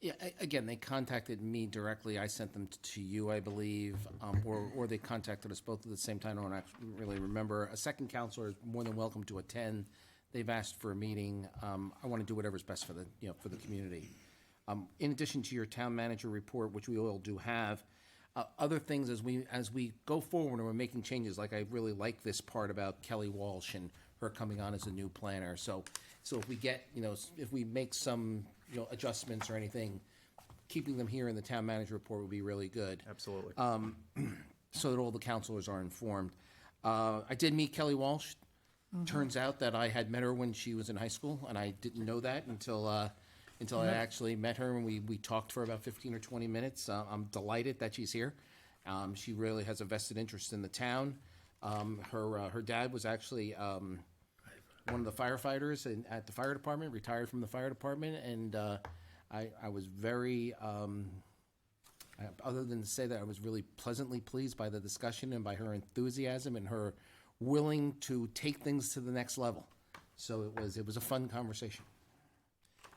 Yeah, again, they contacted me directly. I sent them to you, I believe, or they contacted us both at the same time. I don't actually really remember. A second counselor is more than welcome to attend. They've asked for a meeting. I want to do whatever's best for the community. In addition to your town manager report, which we all do have, other things as we go forward and we're making changes, like I really like this part about Kelly Walsh and her coming on as a new planner. So if we get, if we make some, adjustments or anything, keeping them here in the town manager report would be really good. Absolutely. So that all the counselors are informed. I did meet Kelly Walsh. Turns out that I had met her when she was in high school, and I didn't know that until I actually met her, and we talked for about 15 or 20 minutes. I'm delighted that she's here. She really has a vested interest in the town. Her dad was actually one of the firefighters at the fire department, retired from the fire department, and I was very, other than to say that I was really pleasantly pleased by the discussion and by her enthusiasm and her willing to take things to the next level. So it was a fun conversation.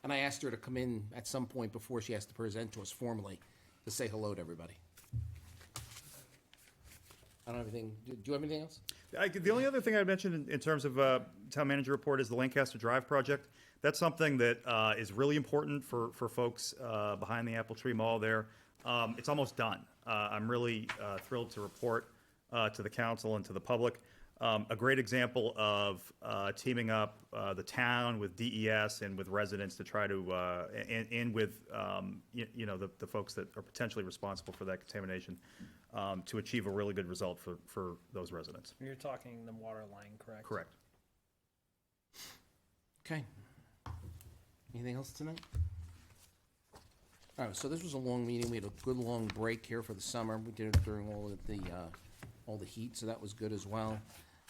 And I asked her to come in at some point before she has to present to us formally to say hello to everybody. I don't have anything, do you have anything else? The only other thing I'd mention in terms of town manager report is the Lancaster Drive project. That's something that is really important for folks behind the Apple Tree Mall there. It's almost done. I'm really thrilled to report to the council and to the public. A great example of teaming up the town with DES and with residents to try to, and with, the folks that are potentially responsible for that contamination, to achieve a really good result for those residents. You're talking the water line, correct? Correct. Okay. Anything else tonight? All right, so this was a long meeting. We had a good long break here for the summer. We did it during all the heat, so that was good as well.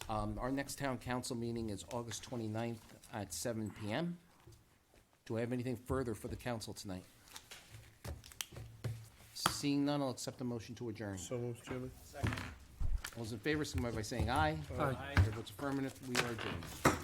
Our next town council meeting is August 29th at 7 p.m. Do I have anything further for the council tonight? Seeing none, I'll accept the motion to adjourn. So moved, Chairman. All those in favor, signify by saying aye. Aye. Chair votes affirmative. We are adjourned.